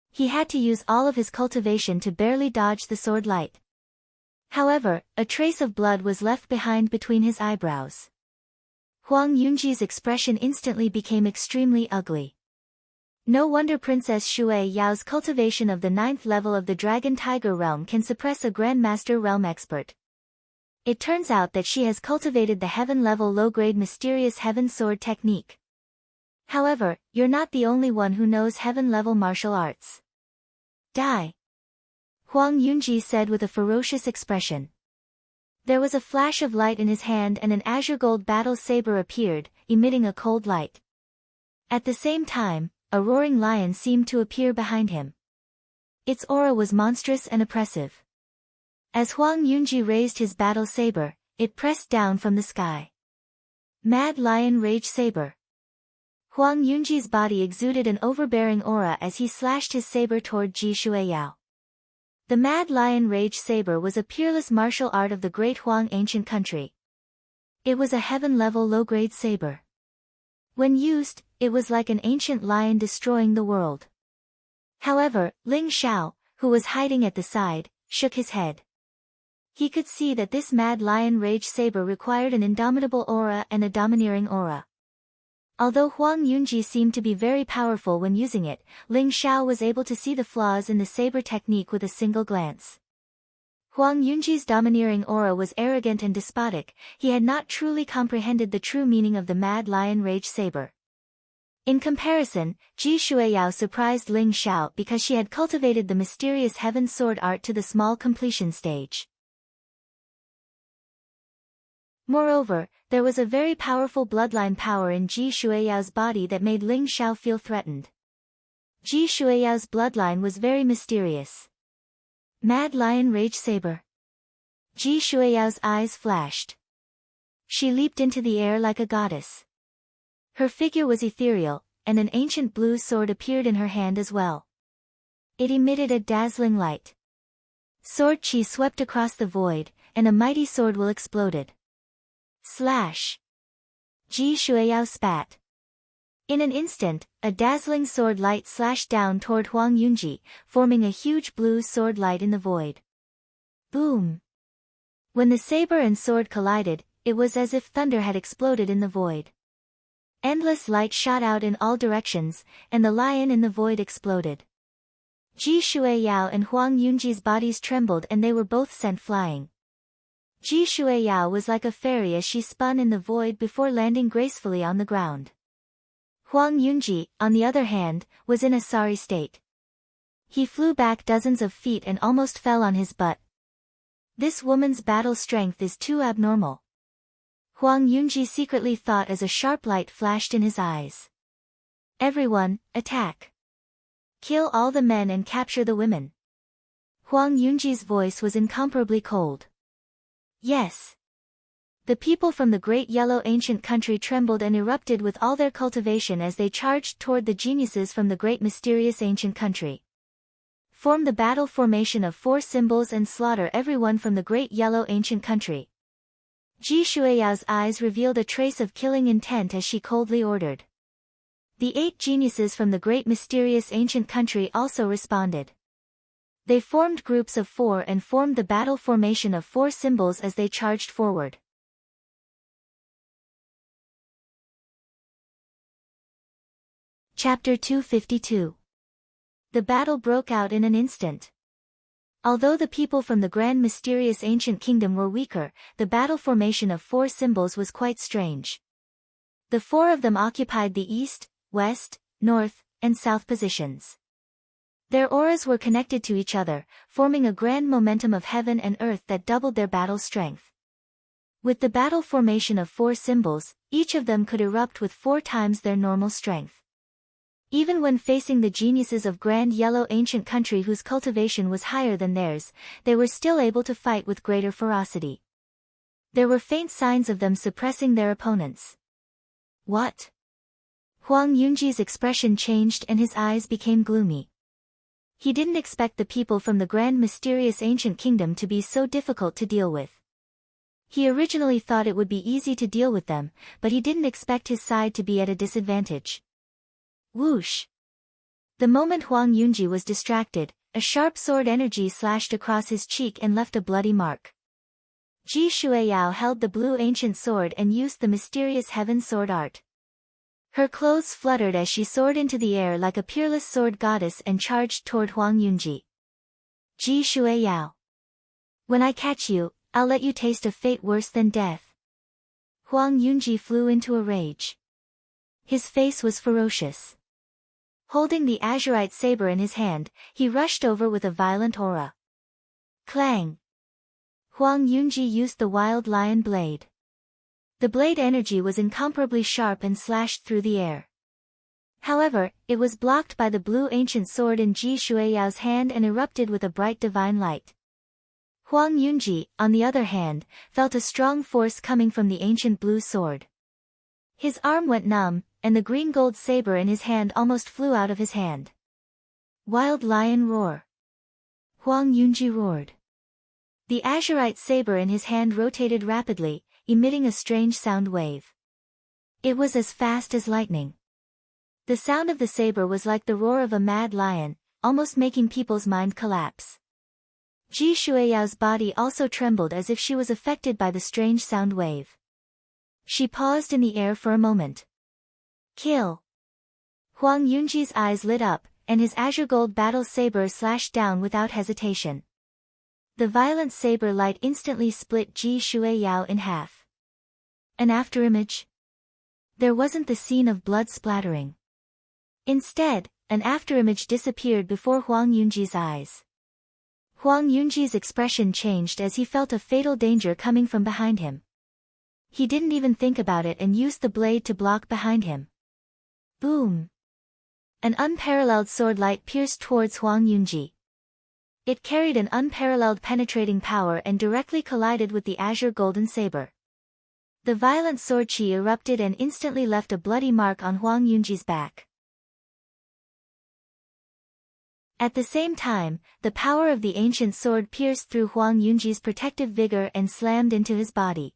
He had to use all of his cultivation to barely dodge the sword light. However, a trace of blood was left behind between his eyebrows. Huang Yunji's expression instantly became extremely ugly. No wonder Princess Shuiyao's cultivation of the 9th level of the Dragon Tiger realm can suppress a Grandmaster realm expert. It turns out that she has cultivated the heaven-level low-grade mysterious heaven sword technique. However, you're not the only one who knows heaven-level martial arts. Die! Huang Yunji said with a ferocious expression. There was a flash of light in his hand and an azure gold battle saber appeared, emitting a cold light. At the same time, a roaring lion seemed to appear behind him. Its aura was monstrous and oppressive. As Huang Yunji raised his battle saber, it pressed down from the sky. Mad Lion Rage Saber. Huang Yunji's body exuded an overbearing aura as he slashed his saber toward Ji Shuiyao. The Mad Lion Rage Saber was a peerless martial art of the Great Huang ancient country. It was a heaven-level low-grade saber. When used, it was like an ancient lion destroying the world. However, Ling Xiao, who was hiding at the side, shook his head. He could see that this Mad Lion Rage Saber required an indomitable aura and a domineering aura. Although Huang Yunji seemed to be very powerful when using it, Ling Xiao was able to see the flaws in the saber technique with a single glance. Huang Yunji's domineering aura was arrogant and despotic, he had not truly comprehended the true meaning of the Mad Lion Rage Saber. In comparison, Ji Shuiyao surprised Ling Xiao because she had cultivated the mysterious heaven sword art to the small completion stage. Moreover, there was a very powerful bloodline power in Ji Shuiyao's body that made Ling Xiao feel threatened. Ji Shuiyao's bloodline was very mysterious. Mad Lion Rage Saber. Ji Shuiyao's eyes flashed. She leaped into the air like a goddess. Her figure was ethereal, and an ancient blue sword appeared in her hand as well. It emitted a dazzling light. Sword chi swept across the void, and a mighty sword will exploded. Slash! Ji Shuiyao spat. In an instant, a dazzling sword light slashed down toward Huang Yunji, forming a huge blue sword light in the void. Boom! When the saber and sword collided, it was as if thunder had exploded in the void. Endless light shot out in all directions, and the lion in the void exploded. Ji Shuiyao and Huang Yunji's bodies trembled and they were both sent flying. Ji Shuiyao was like a fairy as she spun in the void before landing gracefully on the ground. Huang Yunji, on the other hand, was in a sorry state. He flew back dozens of feet and almost fell on his butt. This woman's battle strength is too abnormal. Huang Yunji secretly thought as a sharp light flashed in his eyes. Everyone, attack! Kill all the men and capture the women. Huang Yunji's voice was incomparably cold. Yes. The people from the great yellow ancient country trembled and erupted with all their cultivation as they charged toward the geniuses from the great mysterious ancient country. Form the battle formation of 4 symbols and slaughter everyone from the great yellow ancient country. Ji Shuiyao's eyes revealed a trace of killing intent as she coldly ordered. The 8 geniuses from the great mysterious ancient country also responded. They formed groups of 4 and formed the battle formation of 4 symbols as they charged forward. Chapter 252. The battle broke out in an instant. Although the people from the grand mysterious ancient kingdom were weaker, the battle formation of 4 symbols was quite strange. The 4 of them occupied the east, west, north, and south positions. Their auras were connected to each other, forming a grand momentum of heaven and earth that doubled their battle strength. With the battle formation of 4 symbols, each of them could erupt with 4 times their normal strength. Even when facing the geniuses of grand yellow ancient country whose cultivation was higher than theirs, they were still able to fight with greater ferocity. There were faint signs of them suppressing their opponents. What? Huang Yunji's expression changed and his eyes became gloomy. He didn't expect the people from the grand mysterious ancient kingdom to be so difficult to deal with. He originally thought it would be easy to deal with them, but he didn't expect his side to be at a disadvantage. Whoosh! The moment Huang Yunji was distracted, a sharp sword energy slashed across his cheek and left a bloody mark. Ji Shuiyao held the blue ancient sword and used the mysterious heaven sword art. Her clothes fluttered as she soared into the air like a peerless sword goddess and charged toward Huang Yunji. Ji Shuiyao. When I catch you, I'll let you taste a fate worse than death. Huang Yunji flew into a rage. His face was ferocious. Holding the azurite saber in his hand, he rushed over with a violent aura. Clang! Huang Yunji used the wild lion blade. The blade energy was incomparably sharp and slashed through the air. However, it was blocked by the blue ancient sword in Ji Shuiyao's hand and erupted with a bright divine light. Huang Yunji, on the other hand, felt a strong force coming from the ancient blue sword. His arm went numb, and the green-gold saber in his hand almost flew out of his hand. Wild lion roar. Huang Yunji roared. The azurite saber in his hand rotated rapidly, emitting a strange sound wave. It was as fast as lightning. The sound of the saber was like the roar of a mad lion, almost making people's mind collapse. Ji Shuiyao's body also trembled as if she was affected by the strange sound wave. She paused in the air for a moment. Kill! Huang Yunji's eyes lit up, and his azure gold battle saber slashed down without hesitation. The violent saber light instantly split Ji Shuiyao in half. An afterimage? There wasn't the scene of blood splattering. Instead, an afterimage disappeared before Huang Yunji's eyes. Huang Yunji's expression changed as he felt a fatal danger coming from behind him. He didn't even think about it and used the blade to block behind him. Boom! An unparalleled sword light pierced towards Huang Yunji. It carried an unparalleled penetrating power and directly collided with the azure golden saber. The violent sword chi erupted and instantly left a bloody mark on Huang Yunji's back. At the same time, the power of the ancient sword pierced through Huang Yunji's protective vigor and slammed into his body.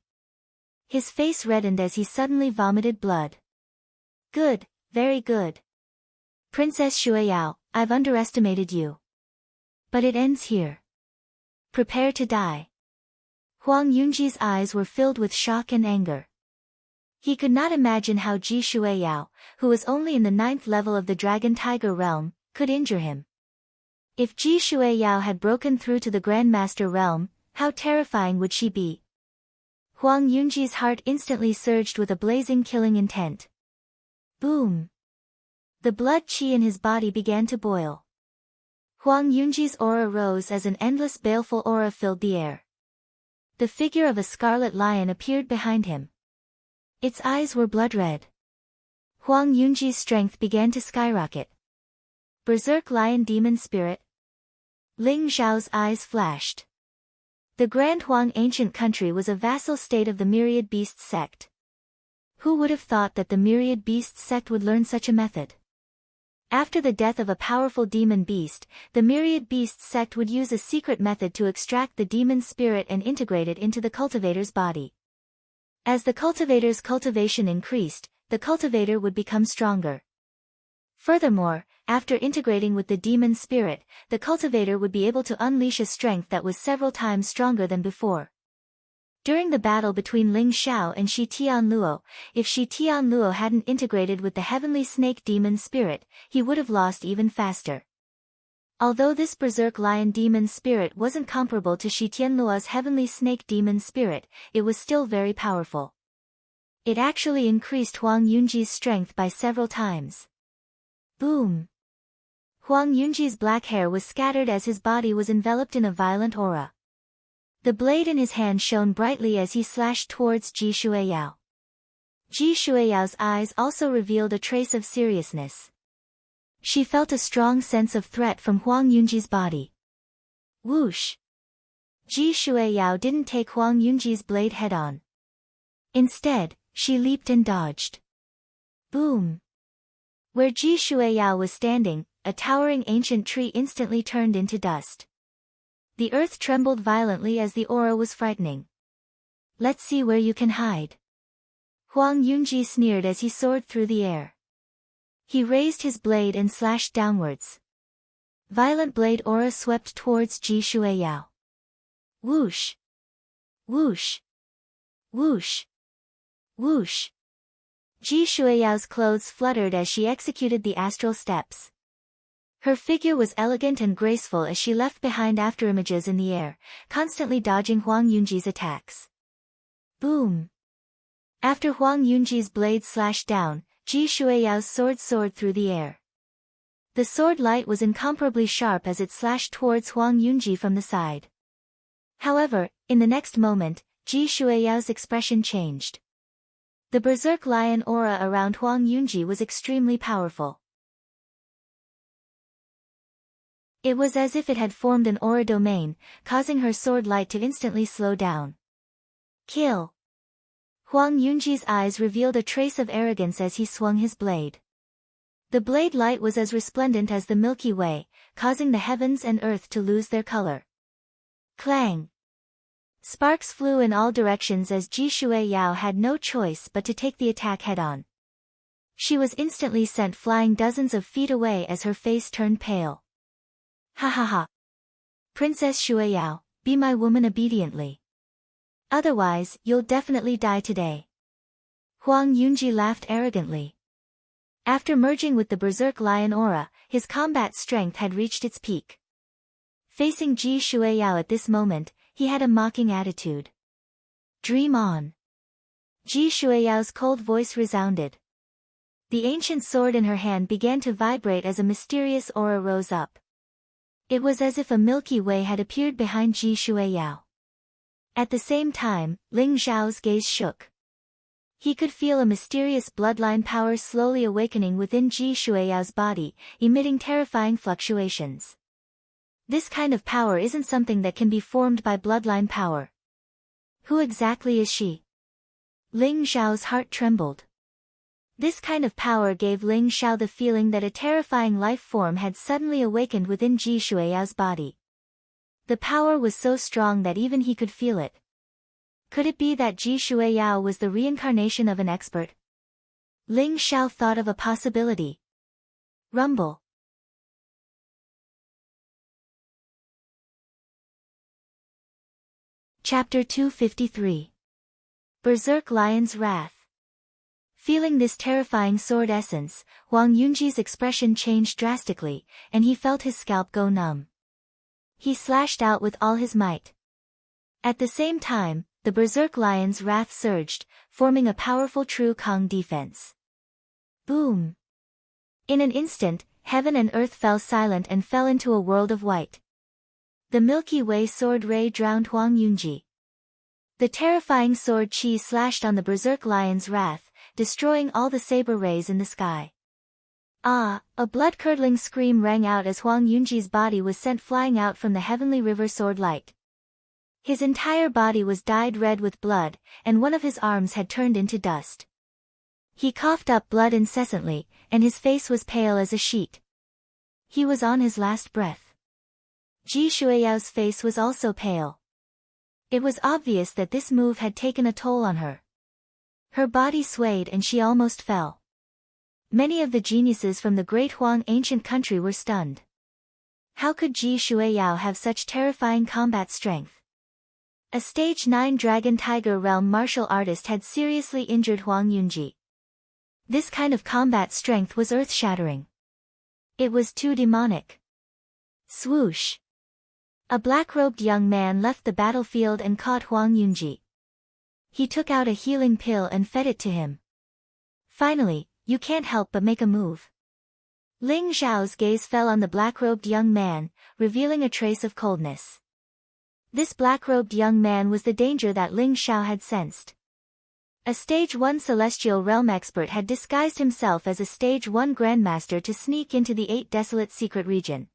His face reddened as he suddenly vomited blood. Good, very good. Princess Xueyao, I've underestimated you. But it ends here. Prepare to die. Huang Yunji's eyes were filled with shock and anger. He could not imagine how Ji Xueyao, who was only in the 9th level of the Dragon Tiger realm, could injure him. If Ji Xueyao had broken through to the Grandmaster realm, how terrifying would she be? Huang Yunji's heart instantly surged with a blazing killing intent. Boom! The blood qi in his body began to boil. Huang Yunji's aura rose as an endless baleful aura filled the air. The figure of a scarlet lion appeared behind him. Its eyes were blood red. Huang Yunji's strength began to skyrocket. Berserk Lion Demon Spirit. Ling Zhao's eyes flashed. The Grand Huang ancient country was a vassal state of the Myriad Beasts sect. Who would have thought that the Myriad Beasts sect would learn such a method? After the death of a powerful demon beast, the Myriad Beasts sect would use a secret method to extract the demon spirit and integrate it into the cultivator's body. As the cultivator's cultivation increased, the cultivator would become stronger. Furthermore, after integrating with the demon spirit, the cultivator would be able to unleash a strength that was several times stronger than before. During the battle between Ling Xiao and Shi Tianluo, if Shi Tianluo hadn't integrated with the heavenly snake demon spirit, he would have lost even faster. Although this berserk lion demon spirit wasn't comparable to Shi Tianluo's heavenly snake demon spirit, it was still very powerful. It actually increased Huang Yunji's strength by several times. Boom! Huang Yunji's black hair was scattered as his body was enveloped in a violent aura. The blade in his hand shone brightly as he slashed towards Ji Xueyao. Ji Xueyao's eyes also revealed a trace of seriousness. She felt a strong sense of threat from Huang Yunji's body. Whoosh! Ji Xueyao didn't take Huang Yunji's blade head-on. Instead, she leaped and dodged. Boom! Where Ji Xueyao was standing, a towering ancient tree instantly turned into dust. The earth trembled violently as the aura was frightening. Let's see where you can hide. Huang Yunji sneered as he soared through the air. He raised his blade and slashed downwards. Violent blade aura swept towards Ji Xueyao. Whoosh! Whoosh! Whoosh! Whoosh! Ji Xueyao's clothes fluttered as she executed the astral steps. Her figure was elegant and graceful as she left behind afterimages in the air, constantly dodging Huang Yunji's attacks. Boom! After Huang Yunji's blade slashed down, Ji Xueyao's sword soared through the air. The sword light was incomparably sharp as it slashed towards Huang Yunji from the side. However, in the next moment, Ji Xueyao's expression changed. The berserk lion aura around Huang Yunji was extremely powerful. It was as if it had formed an aura domain, causing her sword light to instantly slow down. Kill! Huang Yunji's eyes revealed a trace of arrogance as he swung his blade. The blade light was as resplendent as the Milky Way, causing the heavens and earth to lose their color. Clang! Sparks flew in all directions as Ji Xueyao had no choice but to take the attack head-on. She was instantly sent flying dozens of feet away as her face turned pale. Ha ha ha! Princess Xueyao, be my woman obediently. Otherwise, you'll definitely die today. Huang Yunji laughed arrogantly. After merging with the berserk lion aura, his combat strength had reached its peak. Facing Ji Xueyao at this moment, he had a mocking attitude. Dream on. Ji Xueyao's cold voice resounded. The ancient sword in her hand began to vibrate as a mysterious aura rose up. It was as if a Milky Way had appeared behind Ji Xueyao. At the same time, Ling Zhao's gaze shook. He could feel a mysterious bloodline power slowly awakening within Ji Xueyao's body, emitting terrifying fluctuations. This kind of power isn't something that can be formed by bloodline power. Who exactly is she? Ling Zhao's heart trembled. This kind of power gave Ling Xiao the feeling that a terrifying life form had suddenly awakened within Ji Shuiyao's body. The power was so strong that even he could feel it. Could it be that Ji Shuiyao was the reincarnation of an expert? Ling Xiao thought of a possibility. Rumble. Chapter 253. Berserk Lion's Wrath. Feeling this terrifying sword essence, Huang Yunji's expression changed drastically, and he felt his scalp go numb. He slashed out with all his might. At the same time, the Berserk Lion's wrath surged, forming a powerful True Kong defense. Boom! In an instant, heaven and earth fell silent and fell into a world of white. The Milky Way sword ray drowned Huang Yunji. The terrifying sword chi slashed on the Berserk Lion's wrath, destroying all the saber rays in the sky. Ah! A blood-curdling scream rang out as Huang Yunji's body was sent flying out from the heavenly river sword light. His entire body was dyed red with blood, and one of his arms had turned into dust. He coughed up blood incessantly, and his face was pale as a sheet. He was on his last breath. Ji Shuiyao's face was also pale. It was obvious that this move had taken a toll on her. Her body swayed and she almost fell. Many of the geniuses from the great Huang ancient country were stunned. How could Ji Shuiyao have such terrifying combat strength? A stage 9 Dragon Tiger Realm martial artist had seriously injured Huang Yunji. This kind of combat strength was earth-shattering. It was too demonic. Swoosh! A black-robed young man left the battlefield and caught Huang Yunji. He took out a healing pill and fed it to him. Finally, you can't help but make a move. Ling Xiao's gaze fell on the black-robed young man, revealing a trace of coldness. This black-robed young man was the danger that Ling Xiao had sensed. A Stage 1 Celestial Realm expert had disguised himself as a Stage 1 Grandmaster to sneak into the 8 desolate secret region.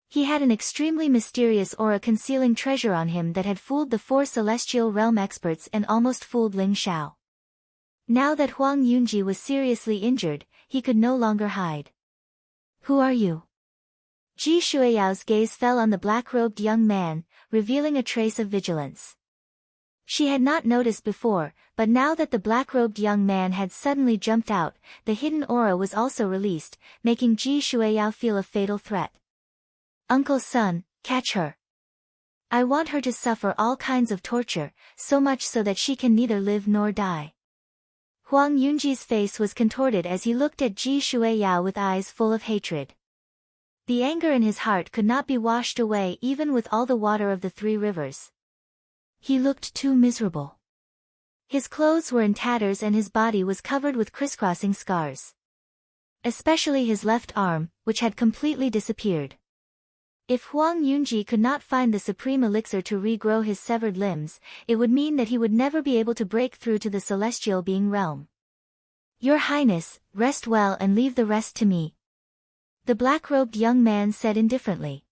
He had an extremely mysterious aura concealing treasure on him that had fooled the 4 Celestial Realm experts and almost fooled Ling Xiao. Now that Huang Yunji was seriously injured, he could no longer hide. Who are you? Ji Shuiyao's gaze fell on the black-robed young man, revealing a trace of vigilance. She had not noticed before, but now that the black-robed young man had suddenly jumped out, the hidden aura was also released, making Ji Shuiyao feel a fatal threat. Uncle's son, catch her. I want her to suffer all kinds of torture, so much so that she can neither live nor die. Huang Yunji's face was contorted as he looked at Ji Shuiyao with eyes full of hatred. The anger in his heart could not be washed away even with all the water of the 3 rivers. He looked too miserable. His clothes were in tatters and his body was covered with crisscrossing scars. Especially his left arm, which had completely disappeared. If Huang Yunji could not find the supreme elixir to regrow his severed limbs, it would mean that he would never be able to break through to the celestial being realm. Your Highness, rest well and leave the rest to me. The black-robed young man said indifferently.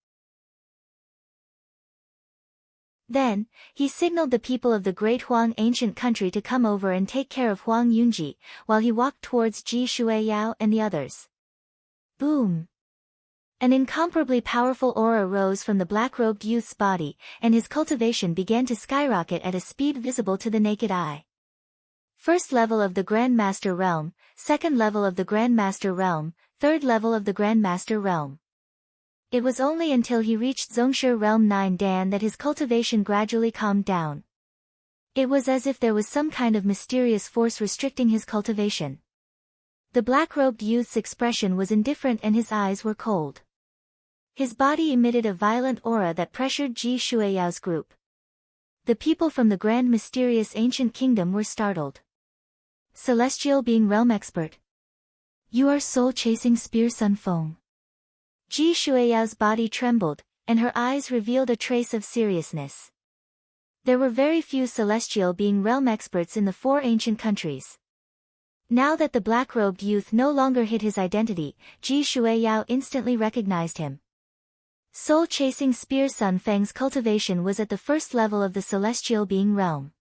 Then, he signaled the people of the great Huang ancient country to come over and take care of Huang Yunji, while he walked towards Ji Shuiyao and the others. Boom! An incomparably powerful aura rose from the black-robed youth's body, and his cultivation began to skyrocket at a speed visible to the naked eye. First level of the Grandmaster Realm, second level of the Grandmaster Realm, third level of the Grandmaster Realm. It was only until he reached Zhongshe Realm 9 Dan that his cultivation gradually calmed down. It was as if there was some kind of mysterious force restricting his cultivation. The black-robed youth's expression was indifferent and his eyes were cold. His body emitted a violent aura that pressured Ji Shuiyao's group. The people from the grand mysterious ancient kingdom were startled. Celestial being realm expert. You are soul-chasing Spear Sun Feng. Ji Shuiyao's body trembled, and her eyes revealed a trace of seriousness. There were very few celestial being realm experts in the 4 ancient countries. Now that the black-robed youth no longer hid his identity, Ji Shuiyao instantly recognized him. Soul-chasing Spear Sun Feng's cultivation was at the first level of the celestial being realm.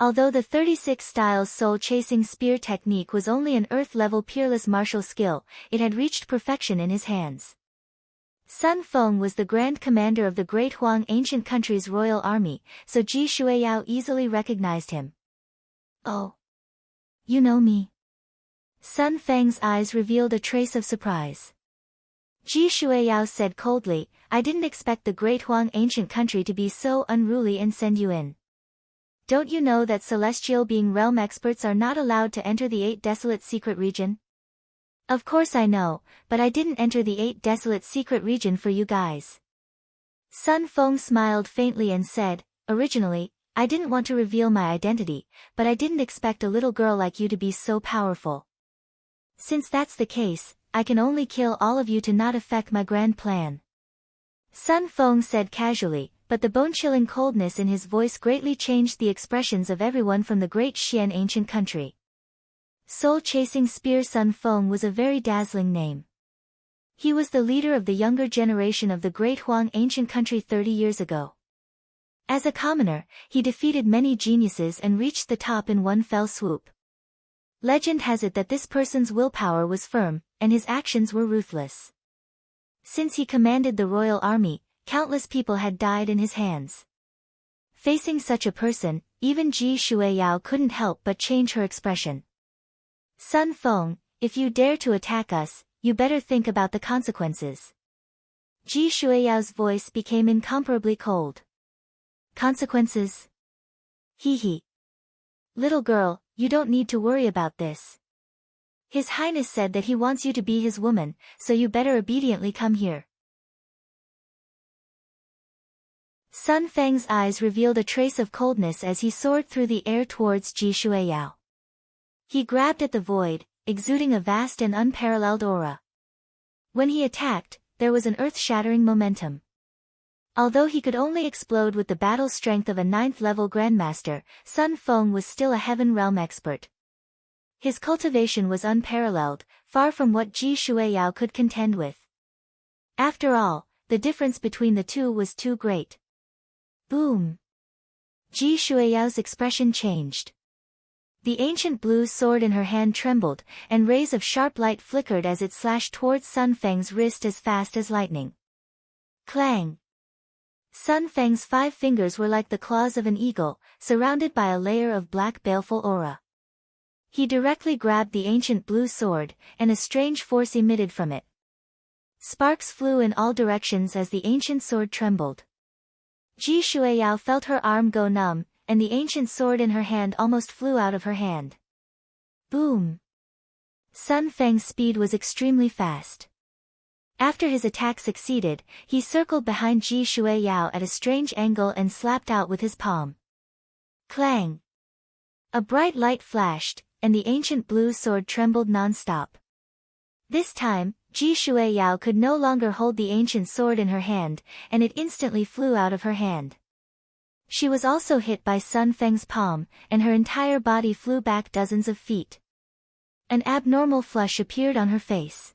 Although the 36 Styles soul-chasing spear technique was only an earth-level peerless martial skill, it had reached perfection in his hands. Sun Feng was the Grand Commander of the Great Huang ancient country's royal army, so Ji Shuiyao easily recognized him. "Oh. You know me?" Sun Feng's eyes revealed a trace of surprise. Ji Shuiyao said coldly, "I didn't expect the Great Huang ancient country to be so unruly and send you in. Don't you know that celestial being realm experts are not allowed to enter the 8 Desolate Secret Region?" "Of course I know, but I didn't enter the 8 Desolate Secret Region for you guys." Sun Feng smiled faintly and said, "Originally, I didn't want to reveal my identity, but I didn't expect a little girl like you to be so powerful. Since that's the case, I can only kill all of you to not affect my grand plan." Sun Feng said casually, but the bone-chilling coldness in his voice greatly changed the expressions of everyone from the great Xian ancient country. Soul-chasing spear Sun Feng was a very dazzling name. He was the leader of the younger generation of the Great Huang ancient country 30 years ago. As a commoner, he defeated many geniuses and reached the top in one fell swoop. Legend has it that this person's willpower was firm, and his actions were ruthless. Since he commanded the royal army, countless people had died in his hands. Facing such a person, even Ji Shuiyao couldn't help but change her expression. "Sun Feng, if you dare to attack us, you better think about the consequences." Ji Shuiyao's voice became incomparably cold. "Consequences? Hee. Little girl, you don't need to worry about this. His Highness said that he wants you to be his woman, so you better obediently come here." Sun Feng's eyes revealed a trace of coldness as he soared through the air towards Ji Shuiyao. He grabbed at the void, exuding a vast and unparalleled aura. When he attacked, there was an earth-shattering momentum. Although he could only explode with the battle strength of a 9th-level Grandmaster, Sun Feng was still a Heaven Realm expert. His cultivation was unparalleled, far from what Ji Shuiyao could contend with. After all, the difference between the two was too great. Boom! Ji Shuiyao's expression changed. The ancient blue sword in her hand trembled, and rays of sharp light flickered as it slashed towards Sun Feng's wrist as fast as lightning. Clang! Sun Feng's 5 fingers were like the claws of an eagle, surrounded by a layer of black baleful aura. He directly grabbed the ancient blue sword, and a strange force emitted from it. Sparks flew in all directions as the ancient sword trembled. Ji Shuiyao felt her arm go numb, and the ancient sword in her hand almost flew out of her hand. Boom! Sun Feng's speed was extremely fast. After his attack succeeded, he circled behind Ji Shuiyao at a strange angle and slapped out with his palm. Clang! A bright light flashed, and the ancient blue sword trembled non-stop. This time, Ji Shuiyao could no longer hold the ancient sword in her hand, and it instantly flew out of her hand. She was also hit by Sun Feng's palm, and her entire body flew back dozens of feet. An abnormal flush appeared on her face.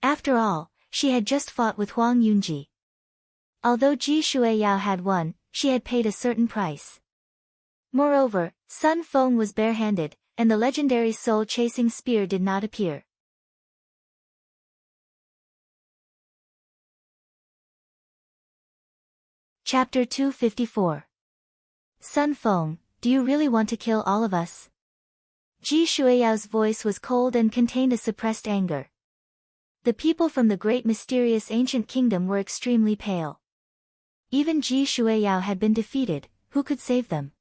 After all, she had just fought with Huang Yunji. Although Ji Shuiyao had won, she had paid a certain price. Moreover, Sun Feng was barehanded, and the legendary soul-chasing spear did not appear. Chapter 254. Sun Feng, do you really want to kill all of us? Ji Shuiyao's voice was cold and contained a suppressed anger. The people from the great mysterious ancient kingdom were extremely pale. Even Ji Shuiyao had been defeated, who could save them?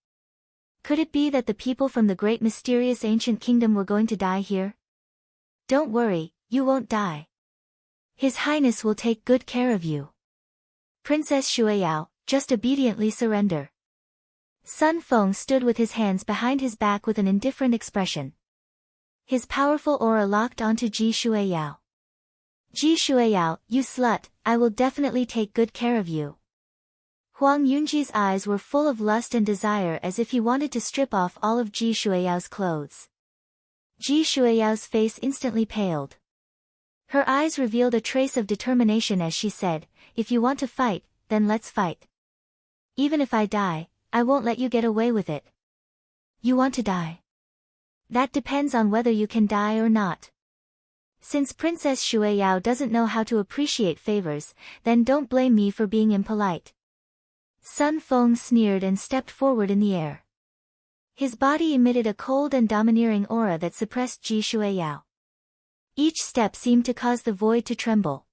Could it be that the people from the great mysterious ancient kingdom were going to die here? Don't worry, you won't die. His Highness will take good care of you. Princess Shuiyao, just obediently surrender. Sun Feng stood with his hands behind his back with an indifferent expression. His powerful aura locked onto Ji Shuiyao. Ji Shuiyao, you slut, I will definitely take good care of you. Huang Yunji's eyes were full of lust and desire as if he wanted to strip off all of Ji Shuiyao's clothes. Ji Shuiyao's face instantly paled. Her eyes revealed a trace of determination as she said, if you want to fight, then let's fight. Even if I die, I won't let you get away with it. You want to die? That depends on whether you can die or not. Since Princess Shueyao doesn't know how to appreciate favors, then don't blame me for being impolite. Sun Feng sneered and stepped forward in the air. His body emitted a cold and domineering aura that suppressed Ji Shueyao. Each step seemed to cause the void to tremble.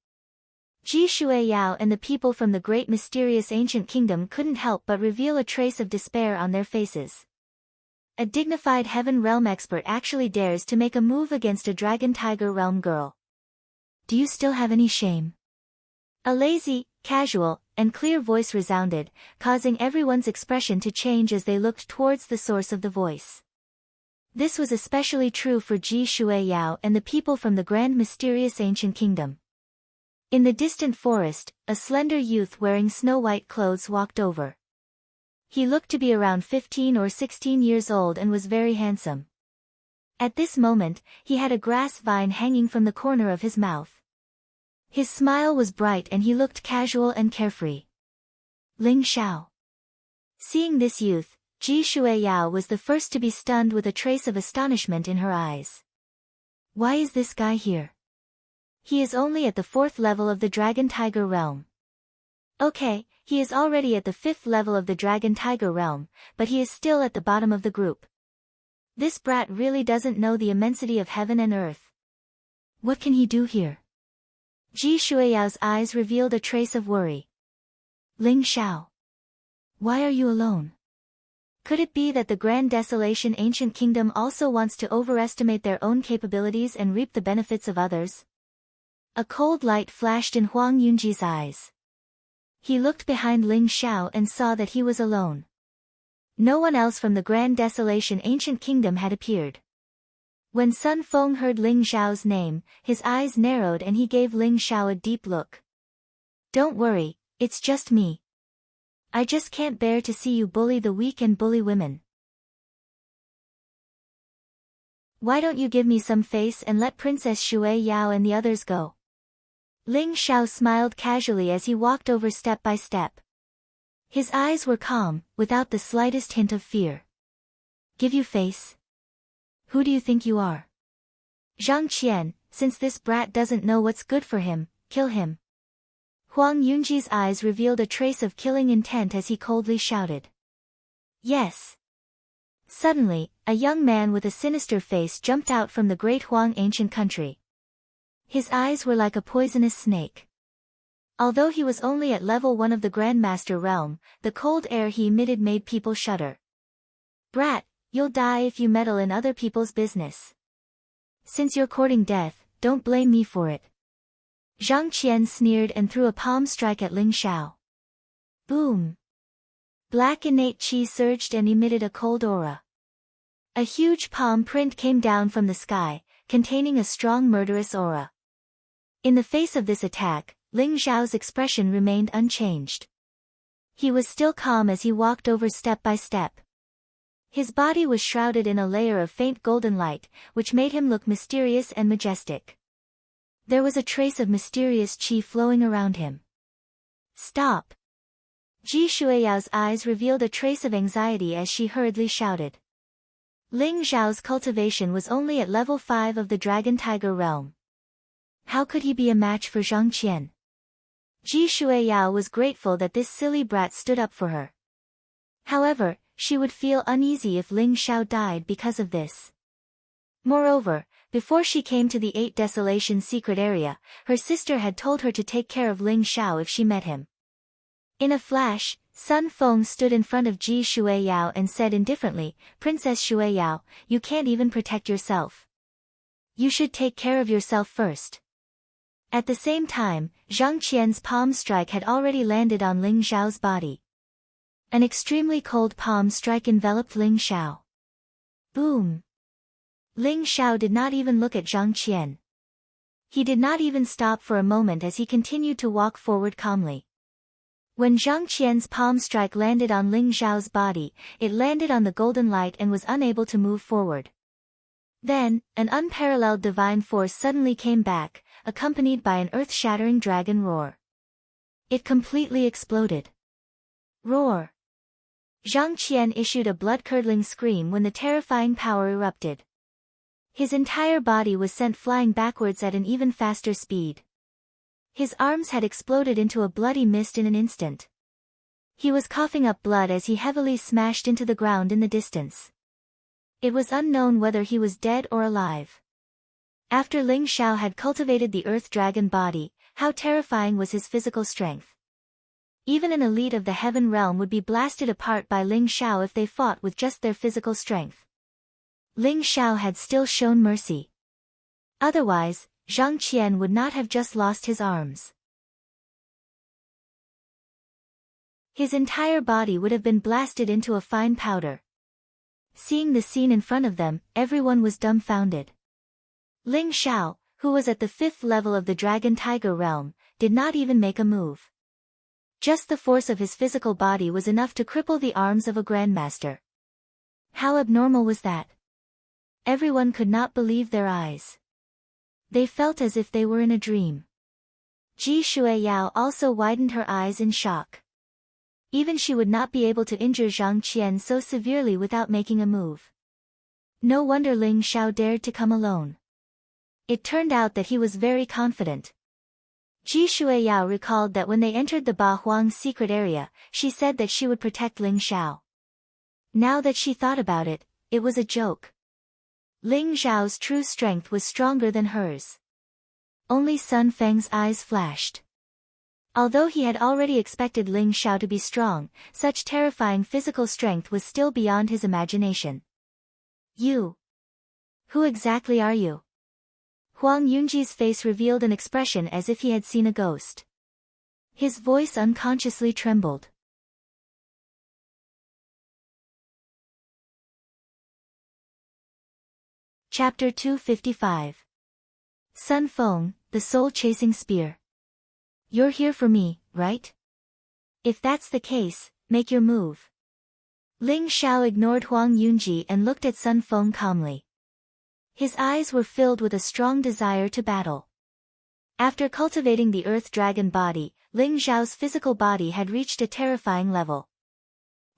Ji Shueyao and the people from the great mysterious ancient kingdom couldn't help but reveal a trace of despair on their faces. A dignified Heaven Realm expert actually dares to make a move against a Dragon Tiger Realm girl. Do you still have any shame? A lazy, casual, and clear voice resounded, causing everyone's expression to change as they looked towards the source of the voice. This was especially true for Ji Shueyao and the people from the grand mysterious ancient kingdom. In the distant forest, a slender youth wearing snow-white clothes walked over. He looked to be around 15 or 16 years old and was very handsome. At this moment, he had a grass vine hanging from the corner of his mouth. His smile was bright and he looked casual and carefree. Ling Xiao. Seeing this youth, Ji Shueyao was the first to be stunned with a trace of astonishment in her eyes. Why is this guy here? He is only at the 4th level of the Dragon Tiger Realm. Okay, he is already at the 5th level of the Dragon Tiger Realm, but he is still at the bottom of the group. This brat really doesn't know the immensity of heaven and earth. What can he do here? Ji Shueyao's eyes revealed a trace of worry. Ling Xiao. Why are you alone? Could it be that the Grand Desolation Ancient Kingdom also wants to overestimate their own capabilities and reap the benefits of others? A cold light flashed in Huang Yunji's eyes. He looked behind Ling Xiao and saw that he was alone. No one else from the Grand Desolation Ancient Kingdom had appeared. When Sun Feng heard Ling Xiao's name, his eyes narrowed and he gave Ling Xiao a deep look. Don't worry, it's just me. I just can't bear to see you bully the weak and bully women. Why don't you give me some face and let Princess Shueyao and the others go? Ling Xiao smiled casually as he walked over step by step. His eyes were calm, without the slightest hint of fear. Give you face? Who do you think you are? Zhang Qian, since this brat doesn't know what's good for him, kill him. Huang Yunji's eyes revealed a trace of killing intent as he coldly shouted. Yes. Suddenly, a young man with a sinister face jumped out from the great Huang ancient country. His eyes were like a poisonous snake. Although he was only at level 1 of the Grandmaster realm, the cold air he emitted made people shudder. Brat, you'll die if you meddle in other people's business. Since you're courting death, don't blame me for it. Zhang Qian sneered and threw a palm strike at Ling Xiao. Boom! Black innate chi surged and emitted a cold aura. A huge palm print came down from the sky, containing a strong murderous aura. In the face of this attack, Ling Xiao's expression remained unchanged. He was still calm as he walked over step by step. His body was shrouded in a layer of faint golden light, which made him look mysterious and majestic. There was a trace of mysterious qi flowing around him. Stop! Ji Shueyao's eyes revealed a trace of anxiety as she hurriedly shouted. Ling Xiao's cultivation was only at level 5 of the Dragon Tiger realm. How could he be a match for Zhang Qian? Ji Shueyao was grateful that this silly brat stood up for her. However, she would feel uneasy if Ling Xiao died because of this. Moreover, before she came to the 8 Desolation secret area, her sister had told her to take care of Ling Xiao if she met him. In a flash, Sun Feng stood in front of Ji Shueyao and said indifferently, Princess Shueyao, you can't even protect yourself. You should take care of yourself first. At the same time, Zhang Qian's palm strike had already landed on Ling Xiao's body. An extremely cold palm strike enveloped Ling Xiao. Boom! Ling Xiao did not even look at Zhang Qian. He did not even stop for a moment as he continued to walk forward calmly. When Zhang Qian's palm strike landed on Ling Xiao's body, it landed on the golden light and was unable to move forward. Then, an unparalleled divine force suddenly came back, accompanied by an earth-shattering dragon roar. It completely exploded. Roar! Zhang Qian issued a blood-curdling scream when the terrifying power erupted. His entire body was sent flying backwards at an even faster speed. His arms had exploded into a bloody mist in an instant. He was coughing up blood as he heavily smashed into the ground in the distance. It was unknown whether he was dead or alive. After Ling Xiao had cultivated the earth dragon body, how terrifying was his physical strength. Even an elite of the heaven realm would be blasted apart by Ling Xiao if they fought with just their physical strength. Ling Xiao had still shown mercy. Otherwise, Zhang Qian would not have just lost his arms. His entire body would have been blasted into a fine powder. Seeing the scene in front of them, everyone was dumbfounded. Ling Xiao, who was at the 5th level of the Dragon Tiger realm, did not even make a move. Just the force of his physical body was enough to cripple the arms of a grandmaster. How abnormal was that? Everyone could not believe their eyes. They felt as if they were in a dream. Ji Shuiyao also widened her eyes in shock. Even she would not be able to injure Zhang Qian so severely without making a move. No wonder Ling Xiao dared to come alone. It turned out that he was very confident. Ji Shuiyao recalled that when they entered the Ba Huang's secret area, she said that she would protect Ling Xiao. Now that she thought about it, it was a joke. Ling Xiao's true strength was stronger than hers. Only Sun Feng's eyes flashed. Although he had already expected Ling Xiao to be strong, such terrifying physical strength was still beyond his imagination. You? Who exactly are you? Huang Yunji's face revealed an expression as if he had seen a ghost. His voice unconsciously trembled. Chapter 255. Sun Feng, the soul-chasing spear. You're here for me, right? If that's the case, make your move. Ling Xiao ignored Huang Yunji and looked at Sun Feng calmly. His eyes were filled with a strong desire to battle. After cultivating the earth dragon body, Ling Xiao's physical body had reached a terrifying level.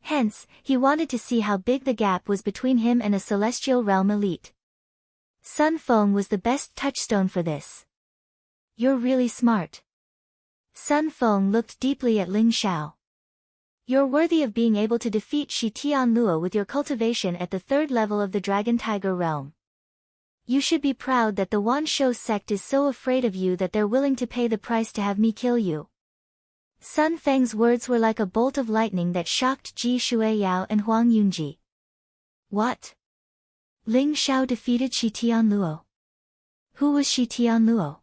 Hence, he wanted to see how big the gap was between him and a celestial realm elite. Sun Feng was the best touchstone for this. You're really smart. Sun Feng looked deeply at Ling Xiao. You're worthy of being able to defeat Shi Tianluo with your cultivation at the 3rd level of the Dragon Tiger realm. You should be proud that the Wanshou sect is so afraid of you that they're willing to pay the price to have me kill you. Sun Feng's words were like a bolt of lightning that shocked Ji Shuiyao and Huang Yunji. What? Ling Xiao defeated Shi Tianluo. Who was Shi Tianluo?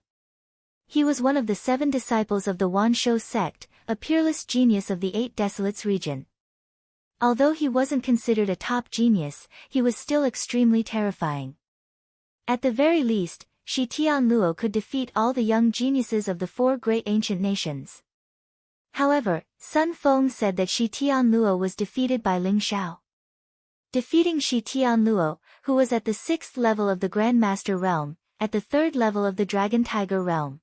He was one of the 7 disciples of the Wanshou sect, a peerless genius of the 8 Desolates region. Although he wasn't considered a top genius, he was still extremely terrifying. At the very least, Shi Tianluo could defeat all the young geniuses of the 4 great ancient nations. However, Sun Feng said that Shi Tianluo was defeated by Ling Xiao. Defeating Shi Tianluo, who was at the 6th level of the Grandmaster realm, at the 3rd level of the Dragon Tiger realm.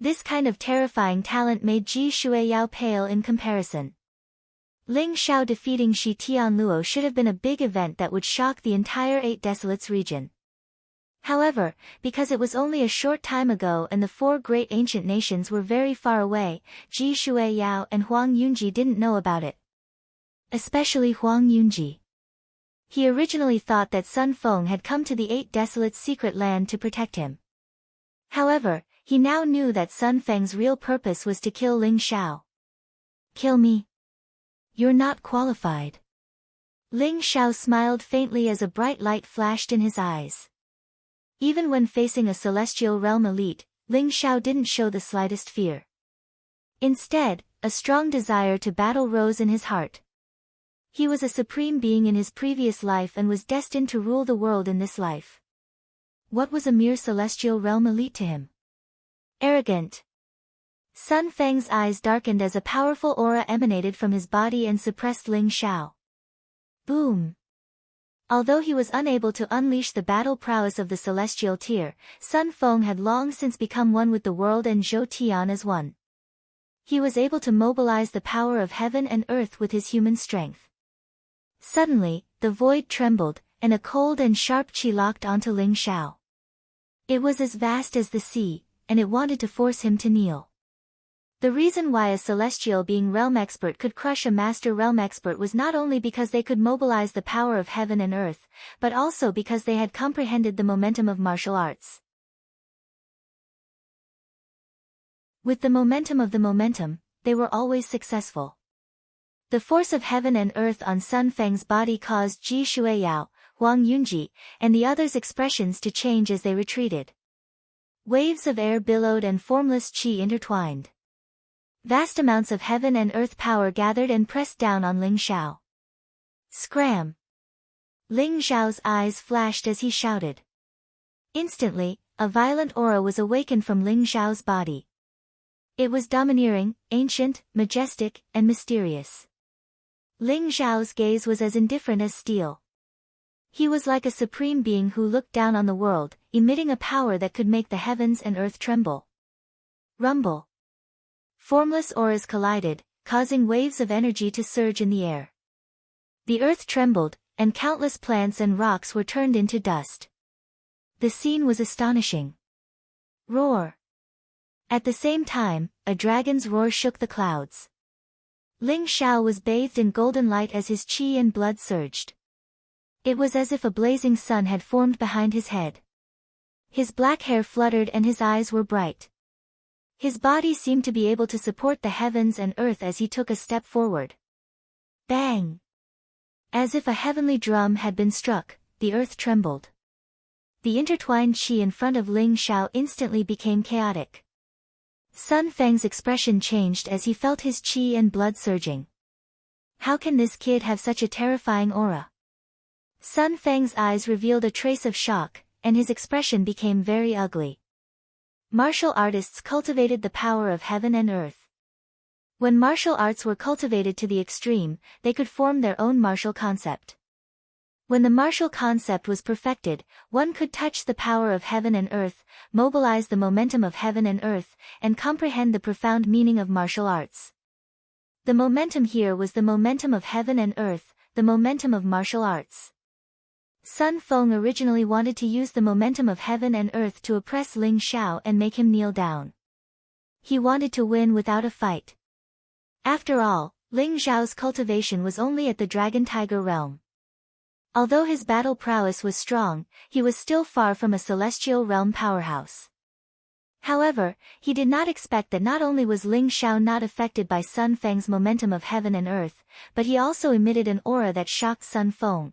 This kind of terrifying talent made Ji Shuiyao pale in comparison. Ling Xiao defeating Shi Tianluo should have been a big event that would shock the entire 8 Desolates region. However, because it was only a short time ago and the 4 great ancient nations were very far away, Ji Shuiyao and Huang Yunji didn't know about it. Especially Huang Yunji. He originally thought that Sun Feng had come to the 8 Desolates' secret land to protect him. However, he now knew that Sun Feng's real purpose was to kill Ling Xiao. Kill me? You're not qualified. Ling Xiao smiled faintly as a bright light flashed in his eyes. Even when facing a celestial realm elite, Ling Xiao didn't show the slightest fear. Instead, a strong desire to battle rose in his heart. He was a supreme being in his previous life and was destined to rule the world in this life. What was a mere celestial realm elite to him? Arrogant. Sun Feng's eyes darkened as a powerful aura emanated from his body and suppressed Ling Xiao. Boom. Although he was unable to unleash the battle prowess of the celestial tier, Sun Feng had long since become one with the world and Zhou Tian as one. He was able to mobilize the power of heaven and earth with his human strength. Suddenly, the void trembled, and a cold and sharp chi locked onto Ling Xiao. It was as vast as the sea, and it wanted to force him to kneel. The reason why a celestial being realm expert could crush a master realm expert was not only because they could mobilize the power of heaven and earth, but also because they had comprehended the momentum of martial arts. With the momentum of the momentum, they were always successful. The force of heaven and earth on Sun Feng's body caused Ji Shuiyao, Huang Yunji, and the others' expressions to change as they retreated. Waves of air billowed and formless qi intertwined. Vast amounts of heaven and earth power gathered and pressed down on Ling Xiao. Scram! Ling Xiao's eyes flashed as he shouted. Instantly, a violent aura was awakened from Ling Xiao's body. It was domineering, ancient, majestic, and mysterious. Ling Xiao's gaze was as indifferent as steel. He was like a supreme being who looked down on the world, emitting a power that could make the heavens and earth tremble. Rumble. Formless auras collided, causing waves of energy to surge in the air. The earth trembled, and countless plants and rocks were turned into dust. The scene was astonishing. Roar. At the same time, a dragon's roar shook the clouds. Ling Xiao was bathed in golden light as his qi and blood surged. It was as if a blazing sun had formed behind his head. His black hair fluttered and his eyes were bright. His body seemed to be able to support the heavens and earth as he took a step forward. Bang! As if a heavenly drum had been struck, the earth trembled. The intertwined qi in front of Ling Xiao instantly became chaotic. Sun Feng's expression changed as he felt his qi and blood surging. How can this kid have such a terrifying aura? Sun Feng's eyes revealed a trace of shock, and his expression became very ugly. Martial artists cultivated the power of heaven and earth. When martial arts were cultivated to the extreme, they could form their own martial concept. When the martial concept was perfected, one could touch the power of heaven and earth, mobilize the momentum of heaven and earth, and comprehend the profound meaning of martial arts. The momentum here was the momentum of heaven and earth, the momentum of martial arts. Sun Feng originally wanted to use the momentum of heaven and earth to oppress Ling Xiao and make him kneel down. He wanted to win without a fight. After all, Ling Xiao's cultivation was only at the Dragon-Tiger realm. Although his battle prowess was strong, he was still far from a celestial realm powerhouse. However, he did not expect that not only was Ling Xiao not affected by Sun Feng's momentum of heaven and earth, but he also emitted an aura that shocked Sun Feng.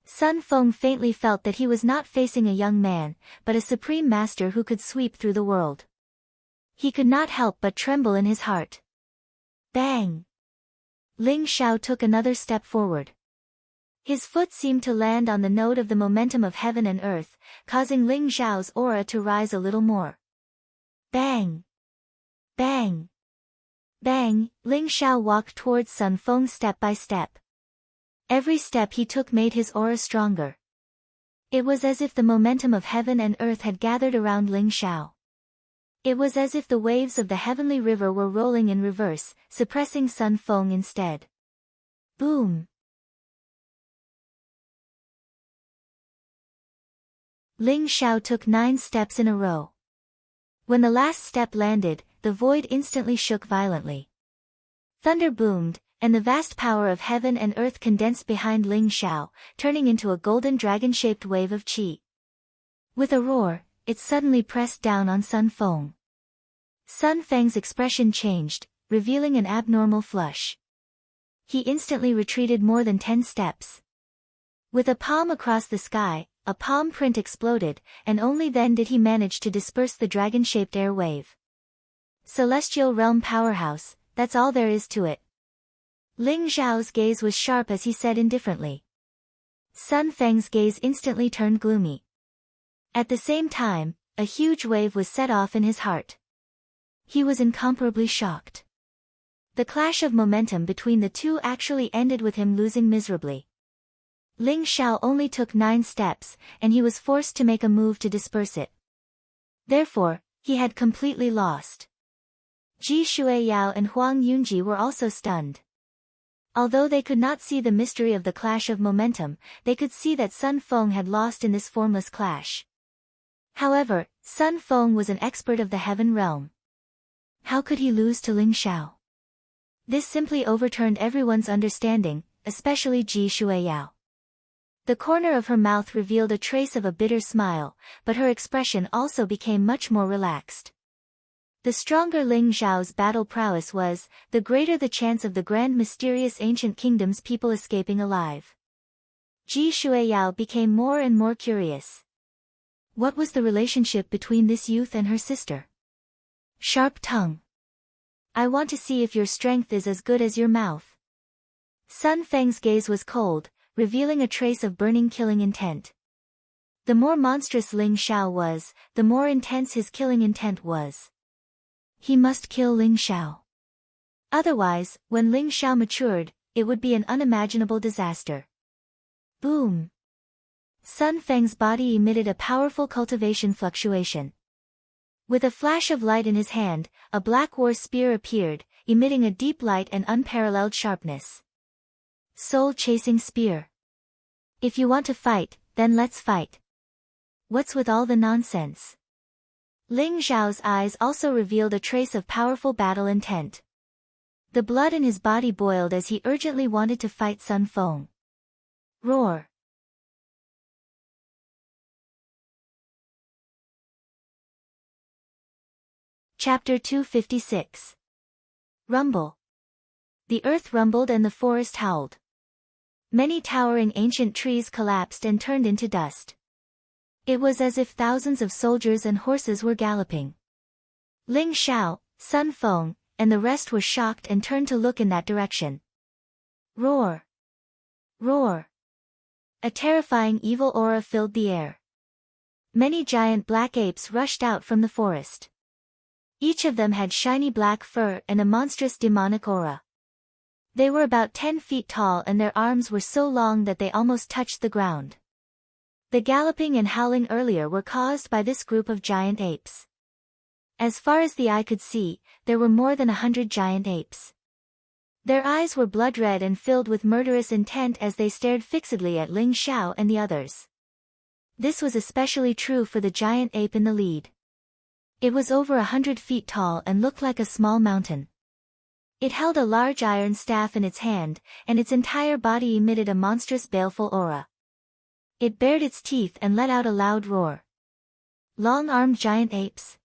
Sun Feng faintly felt that he was not facing a young man, but a supreme master who could sweep through the world. He could not help but tremble in his heart. Bang! Ling Xiao took another step forward. His foot seemed to land on the node of the momentum of heaven and earth, causing Ling Xiao's aura to rise a little more. Bang! Bang! Bang! Ling Xiao walked towards Sun Feng step by step. Every step he took made his aura stronger. It was as if the momentum of heaven and earth had gathered around Ling Xiao. It was as if the waves of the heavenly river were rolling in reverse, suppressing Sun Feng instead. Boom! Ling Xiao took 9 steps in a row. When the last step landed, the void instantly shook violently. Thunder boomed, and the vast power of heaven and earth condensed behind Ling Xiao, turning into a golden dragon-shaped wave of qi. With a roar, it suddenly pressed down on Sun Feng. Sun Feng's expression changed, revealing an abnormal flush. He instantly retreated more than 10 steps. With a palm across the sky, a palm print exploded, and only then did he manage to disperse the dragon-shaped air wave. Celestial Realm Powerhouse, that's all there is to it. Ling Xiao's gaze was sharp as he said indifferently. Sun Feng's gaze instantly turned gloomy. At the same time, a huge wave was set off in his heart. He was incomparably shocked. The clash of momentum between the two actually ended with him losing miserably. Ling Xiao only took 9 steps, and he was forced to make a move to disperse it. Therefore, he had completely lost. Ji Shuiyao and Huang Yunji were also stunned. Although they could not see the mystery of the clash of momentum, they could see that Sun Feng had lost in this formless clash. However, Sun Feng was an expert of the heaven realm. How could he lose to Ling Xiao? This simply overturned everyone's understanding, especially Ji Shuiyao. The corner of her mouth revealed a trace of a bitter smile, but her expression also became much more relaxed. The stronger Ling Xiao's battle prowess was, the greater the chance of the grand mysterious ancient kingdom's people escaping alive. Ji Shuiyao became more and more curious. What was the relationship between this youth and her sister? Sharp tongue. I want to see if your strength is as good as your mouth. Sun Feng's gaze was cold, revealing a trace of burning killing intent. The more monstrous Ling Xiao was, the more intense his killing intent was. He must kill Ling Xiao. Otherwise, when Ling Xiao matured, it would be an unimaginable disaster. Boom! Sun Feng's body emitted a powerful cultivation fluctuation. With a flash of light in his hand, a black war spear appeared, emitting a deep light and unparalleled sharpness. Soul-chasing spear. If you want to fight, then let's fight. What's with all the nonsense? Ling Xiao's eyes also revealed a trace of powerful battle intent. The blood in his body boiled as he urgently wanted to fight Sun Feng. Roar! Chapter 256. Rumble. The earth rumbled and the forest howled. Many towering ancient trees collapsed and turned into dust. It was as if thousands of soldiers and horses were galloping. Ling Xiao, Sun Feng, and the rest were shocked and turned to look in that direction. Roar! Roar! A terrifying evil aura filled the air. Many giant black apes rushed out from the forest. Each of them had shiny black fur and a monstrous demonic aura. They were about 10 feet tall and their arms were so long that they almost touched the ground. The galloping and howling earlier were caused by this group of giant apes. As far as the eye could see, there were more than 100 giant apes. Their eyes were blood red and filled with murderous intent as they stared fixedly at Ling Xiao and the others. This was especially true for the giant ape in the lead. It was over 100 feet tall and looked like a small mountain. It held a large iron staff in its hand, and its entire body emitted a monstrous baleful aura. It bared its teeth and let out a loud roar. Long-armed giant apes.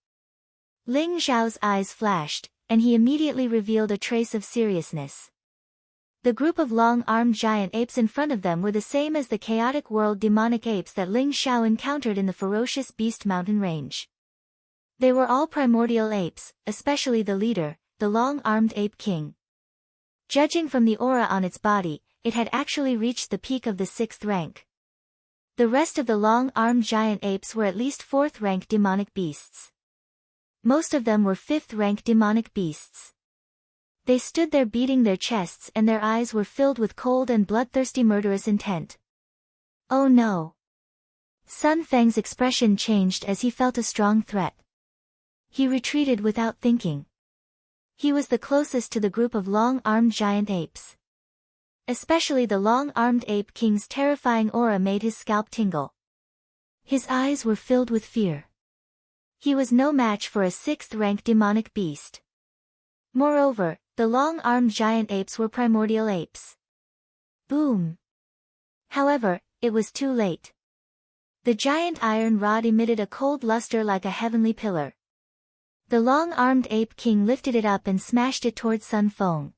Ling Xiao's eyes flashed, and he immediately revealed a trace of seriousness. The group of long-armed giant apes in front of them were the same as the chaotic world demonic apes that Ling Xiao encountered in the ferocious Beast Mountain range. They were all primordial apes, especially the leader, the long-armed ape king. Judging from the aura on its body, it had actually reached the peak of the 6th rank. The rest of the long-armed giant apes were at least 4th-rank demonic beasts. Most of them were 5th-rank demonic beasts. They stood there beating their chests and their eyes were filled with cold and bloodthirsty murderous intent. Oh no! Sun Feng's expression changed as he felt a strong threat. He retreated without thinking. He was the closest to the group of long-armed giant apes. Especially the long-armed ape king's terrifying aura made his scalp tingle. His eyes were filled with fear. He was no match for a 6th-rank demonic beast. Moreover, the long-armed giant apes were primordial apes. Boom! However, it was too late. The giant iron rod emitted a cold luster like a heavenly pillar. The long-armed ape king lifted it up and smashed it towards Sun Feng.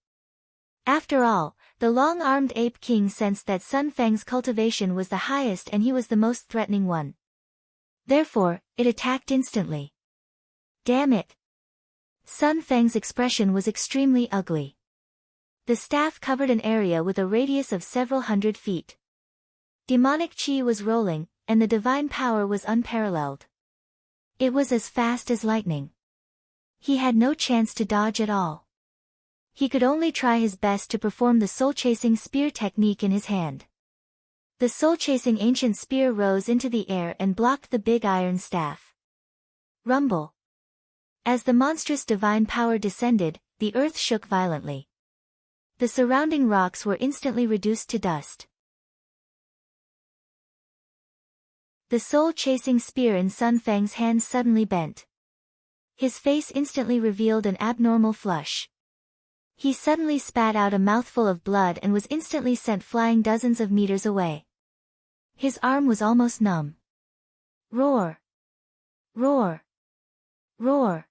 After all, the long-armed ape king sensed that Sun Feng's cultivation was the highest and he was the most threatening one. Therefore, it attacked instantly. Damn it! Sun Feng's expression was extremely ugly. The staff covered an area with a radius of several hundred feet. Demonic chi was rolling, and the divine power was unparalleled. It was as fast as lightning. He had no chance to dodge at all. He could only try his best to perform the soul-chasing spear technique in his hand. The soul-chasing ancient spear rose into the air and blocked the big iron staff. Rumble. As the monstrous divine power descended, the earth shook violently. The surrounding rocks were instantly reduced to dust. The soul-chasing spear in Sun Fang's hand suddenly bent. His face instantly revealed an abnormal flush. He suddenly spat out a mouthful of blood and was instantly sent flying dozens of meters away. His arm was almost numb. Roar! Roar! Roar!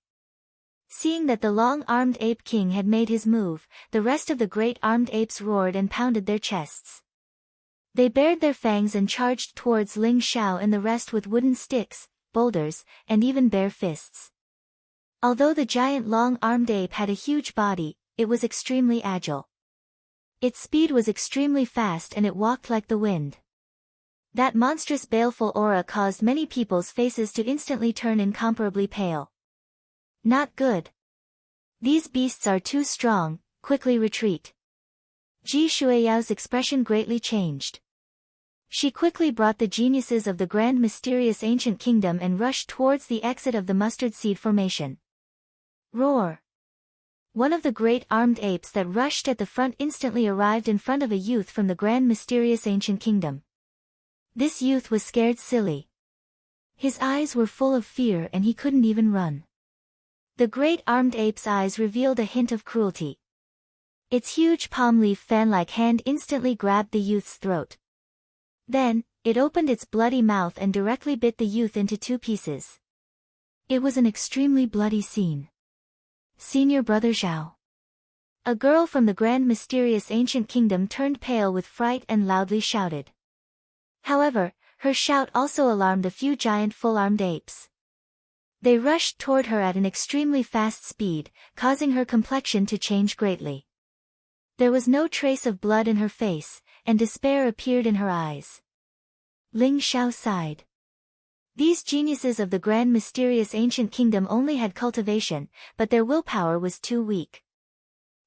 Seeing that the long-armed ape king had made his move, the rest of the great armed apes roared and pounded their chests. They bared their fangs and charged towards Ling Xiao and the rest with wooden sticks, boulders, and even bare fists. Although the giant long-armed ape had a huge body, it was extremely agile. Its speed was extremely fast and it walked like the wind. That monstrous baleful aura caused many people's faces to instantly turn incomparably pale. Not good. These beasts are too strong, quickly retreat. Ji Shuiyao's expression greatly changed. She quickly brought the geniuses of the grand mysterious ancient kingdom and rushed towards the exit of the mustard seed formation. Roar! One of the great armed apes that rushed at the front instantly arrived in front of a youth from the grand mysterious ancient kingdom. This youth was scared silly. His eyes were full of fear and he couldn't even run. The great armed ape's eyes revealed a hint of cruelty. Its huge palm leaf fan-like hand instantly grabbed the youth's throat. Then, it opened its bloody mouth and directly bit the youth into two pieces. It was an extremely bloody scene. Senior Brother Zhao. A girl from the grand mysterious ancient kingdom turned pale with fright and loudly shouted. However, her shout also alarmed a few giant full-armed apes. They rushed toward her at an extremely fast speed, causing her complexion to change greatly. There was no trace of blood in her face, and despair appeared in her eyes. Ling Xiao sighed. These geniuses of the grand mysterious ancient kingdom only had cultivation, but their willpower was too weak.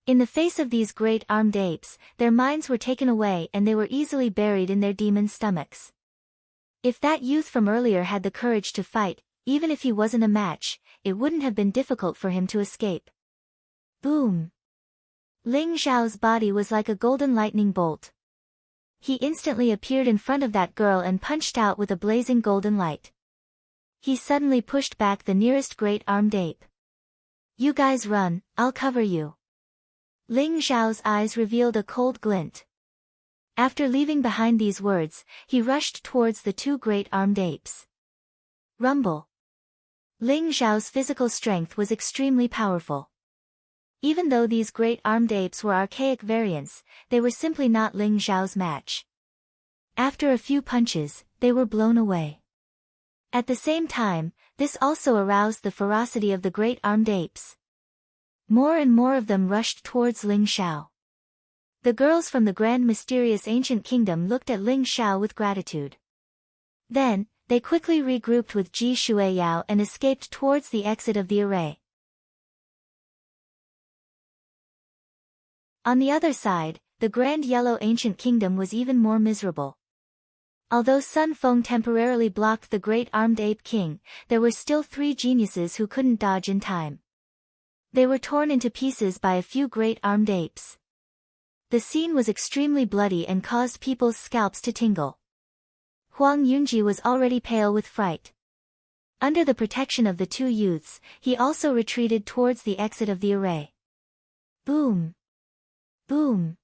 In the face of these great armed apes, their minds were taken away and they were easily buried in their demon stomachs. If that youth from earlier had the courage to fight, even if he wasn't a match, it wouldn't have been difficult for him to escape. Boom! Ling Xiao's body was like a golden lightning bolt. He instantly appeared in front of that girl and punched out with a blazing golden light. He suddenly pushed back the nearest great armed ape. You guys run, I'll cover you. Ling Xiao's eyes revealed a cold glint. After leaving behind these words, he rushed towards the two great armed apes. Rumble. Ling Xiao's physical strength was extremely powerful. Even though these great armed apes were archaic variants, they were simply not Ling Xiao's match. After a few punches, they were blown away. At the same time, this also aroused the ferocity of the great armed apes. More and more of them rushed towards Ling Xiao. The girls from the grand mysterious ancient kingdom looked at Ling Xiao with gratitude. Then, they quickly regrouped with Ji Shuiyao and escaped towards the exit of the array. On the other side, the grand yellow ancient kingdom was even more miserable. Although Sun Feng temporarily blocked the great armed ape king, there were still 3 geniuses who couldn't dodge in time. They were torn into pieces by a few great armed apes. The scene was extremely bloody and caused people's scalps to tingle. Huang Yunji was already pale with fright. Under the protection of the 2 youths, he also retreated towards the exit of the array. Boom! Boom!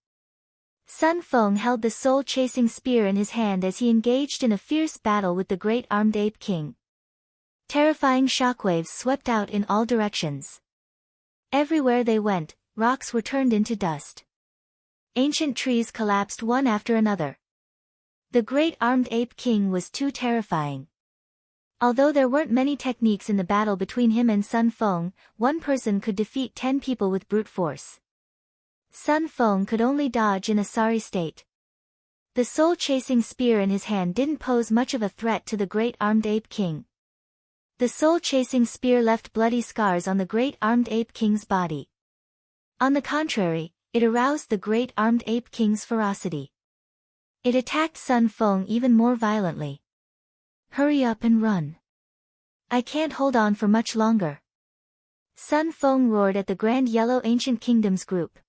Sun Feng held the soul-chasing spear in his hand as he engaged in a fierce battle with the great armed ape king. Terrifying shockwaves swept out in all directions. Everywhere they went, rocks were turned into dust. Ancient trees collapsed one after another. The great armed ape king was too terrifying. Although there weren't many techniques in the battle between him and Sun Feng, one person could defeat 10 people with brute force. Sun Feng could only dodge in a sorry state. The soul-chasing spear in his hand didn't pose much of a threat to the great armed ape king. The soul-chasing spear left bloody scars on the great armed ape king's body. On the contrary, it aroused the great armed ape king's ferocity. It attacked Sun Feng even more violently. Hurry up and run. I can't hold on for much longer. Sun Feng roared at the Grand Yellow Ancient Kingdoms group.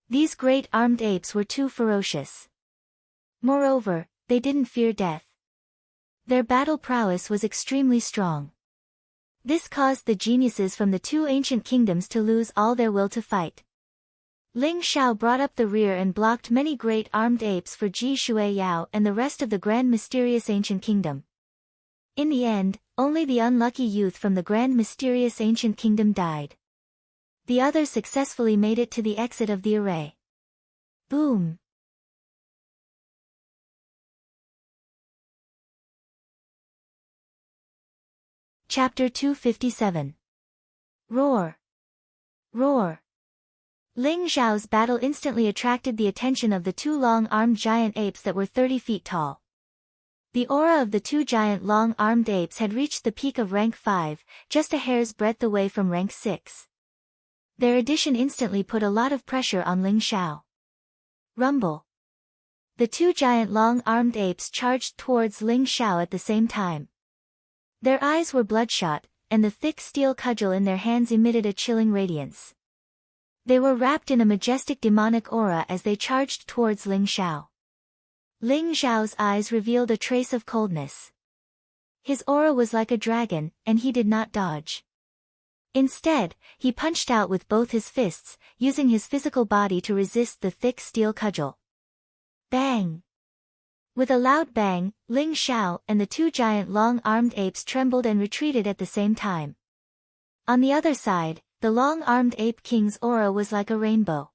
These great armed apes were too ferocious. Moreover, they didn't fear death. Their battle prowess was extremely strong. This caused the geniuses from the two ancient kingdoms to lose all their will to fight. Ling Xiao brought up the rear and blocked many great armed apes for Ji Shuiyao and the rest of the grand mysterious ancient kingdom. In the end, only the unlucky youth from the grand mysterious ancient kingdom died. The others successfully made it to the exit of the array. Boom! Chapter 257. Roar! Roar! Ling Xiao's battle instantly attracted the attention of the two long-armed giant apes that were 30 feet tall. The aura of the two giant long-armed apes had reached the peak of rank 5, just a hair's breadth away from rank 6. Their addition instantly put a lot of pressure on Ling Xiao. Rumble! The two giant long-armed apes charged towards Ling Xiao at the same time. Their eyes were bloodshot, and the thick steel cudgel in their hands emitted a chilling radiance. They were wrapped in a majestic demonic aura as they charged towards Ling Xiao. Ling Xiao's eyes revealed a trace of coldness. His aura was like a dragon, and he did not dodge. Instead, he punched out with both his fists, using his physical body to resist the thick steel cudgel. Bang! With a loud bang, Ling Xiao and the two giant long-armed apes trembled and retreated at the same time. On the other side, the long-armed ape king's aura was like a rainbow.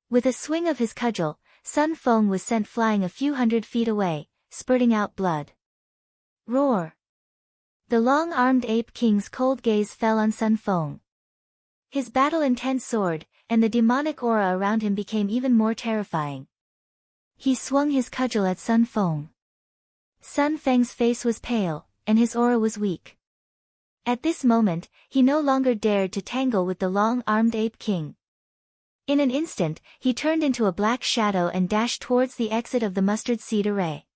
With a swing of his cudgel, Sun Feng was sent flying a few hundred feet away, spurting out blood. Roar! The long-armed ape king's cold gaze fell on Sun Feng. His battle-intent soared, and the demonic aura around him became even more terrifying. He swung his cudgel at Sun Feng. Sun Feng's face was pale, and his aura was weak. At this moment, he no longer dared to tangle with the long-armed ape king. In an instant, he turned into a black shadow and dashed towards the exit of the mustard seed array.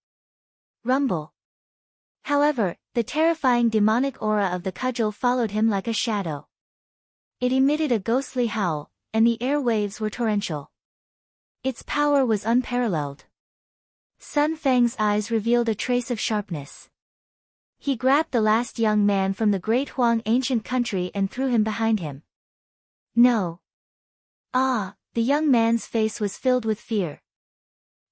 Rumble! However, the terrifying demonic aura of the cudgel followed him like a shadow. It emitted a ghostly howl, and the air waves were torrential. Its power was unparalleled. Sun Feng's eyes revealed a trace of sharpness. He grabbed the last young man from the great Huang ancient country and threw him behind him. No! Ah! The young man's face was filled with fear.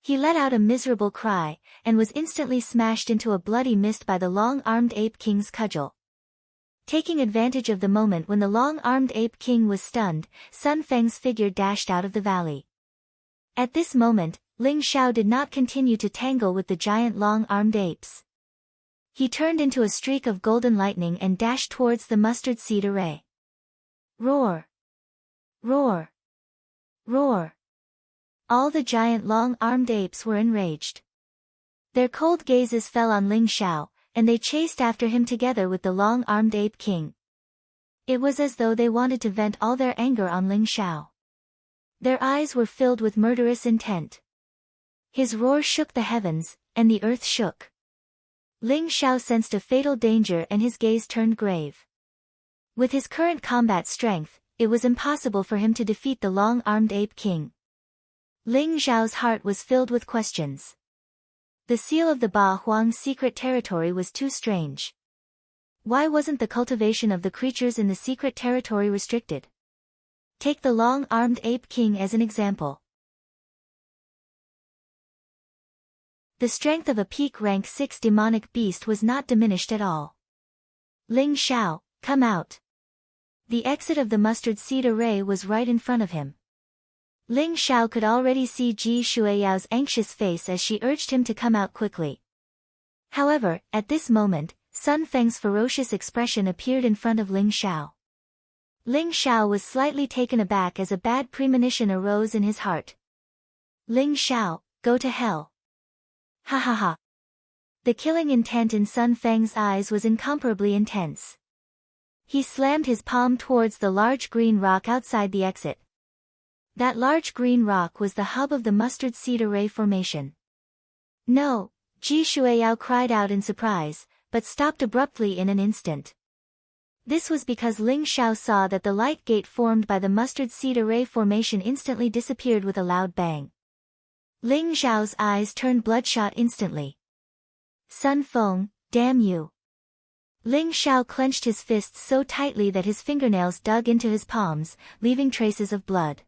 He let out a miserable cry, and was instantly smashed into a bloody mist by the long-armed ape king's cudgel. Taking advantage of the moment when the long-armed ape king was stunned, Sun Feng's figure dashed out of the valley. At this moment, Ling Xiao did not continue to tangle with the giant long-armed apes. He turned into a streak of golden lightning and dashed towards the mustard seed array. Roar! Roar! Roar! All the giant long-armed apes were enraged. Their cold gazes fell on Ling Xiao, and they chased after him together with the long-armed ape king. It was as though they wanted to vent all their anger on Ling Xiao. Their eyes were filled with murderous intent. His roar shook the heavens, and the earth shook. Ling Xiao sensed a fatal danger and his gaze turned grave. With his current combat strength, it was impossible for him to defeat the long-armed ape king. Ling Xiao's heart was filled with questions. The seal of the Ba Huang's secret territory was too strange. Why wasn't the cultivation of the creatures in the secret territory restricted? Take the long-armed ape king as an example. The strength of a peak rank 6 demonic beast was not diminished at all. Ling Xiao, come out. The exit of the mustard seed array was right in front of him. Ling Xiao could already see Ji Shuiyao's anxious face as she urged him to come out quickly. However, at this moment, Sun Feng's ferocious expression appeared in front of Ling Xiao. Ling Xiao was slightly taken aback as a bad premonition arose in his heart. Ling Xiao, go to hell. Ha ha ha. The killing intent in Sun Feng's eyes was incomparably intense. He slammed his palm towards the large green rock outside the exit. That large green rock was the hub of the mustard seed array formation. No, Ji Shuiyao cried out in surprise, but stopped abruptly in an instant. This was because Ling Xiao saw that the light gate formed by the mustard seed array formation instantly disappeared with a loud bang. Ling Xiao's eyes turned bloodshot instantly. Sun Feng, damn you! Ling Xiao clenched his fists so tightly that his fingernails dug into his palms, leaving traces of blood.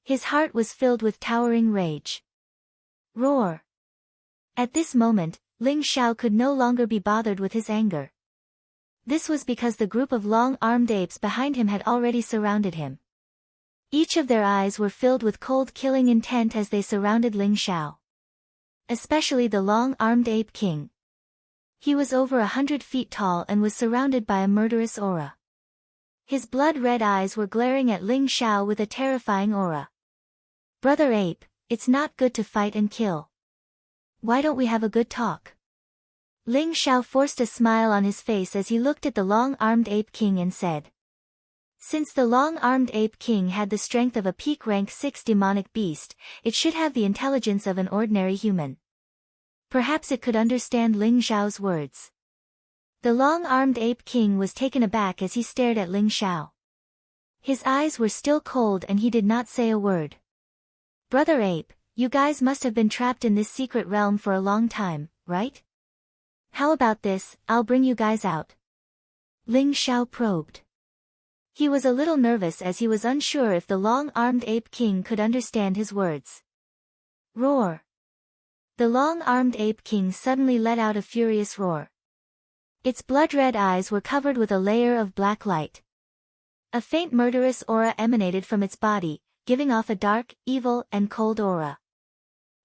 His heart was filled with towering rage. Roar! At this moment, Ling Xiao could no longer be bothered with his anger. This was because the group of long-armed apes behind him had already surrounded him. Each of their eyes were filled with cold killing intent as they surrounded Ling Xiao. Especially the long-armed ape king. He was over 100 feet tall and was surrounded by a murderous aura. His blood-red eyes were glaring at Ling Xiao with a terrifying aura. Brother ape, it's not good to fight and kill. Why don't we have a good talk? Ling Xiao forced a smile on his face as he looked at the long-armed ape king and said. Since the long-armed ape king had the strength of a peak rank 6 demonic beast, it should have the intelligence of an ordinary human. Perhaps it could understand Ling Xiao's words. The long-armed ape king was taken aback as he stared at Ling Xiao. His eyes were still cold and he did not say a word. Brother ape, you guys must have been trapped in this secret realm for a long time, right? How about this, I'll bring you guys out. Ling Xiao probed. He was a little nervous as he was unsure if the long-armed ape king could understand his words. Roar! The long-armed ape king suddenly let out a furious roar. Its blood-red eyes were covered with a layer of black light. A faint murderous aura emanated from its body, giving off a dark, evil, and cold aura.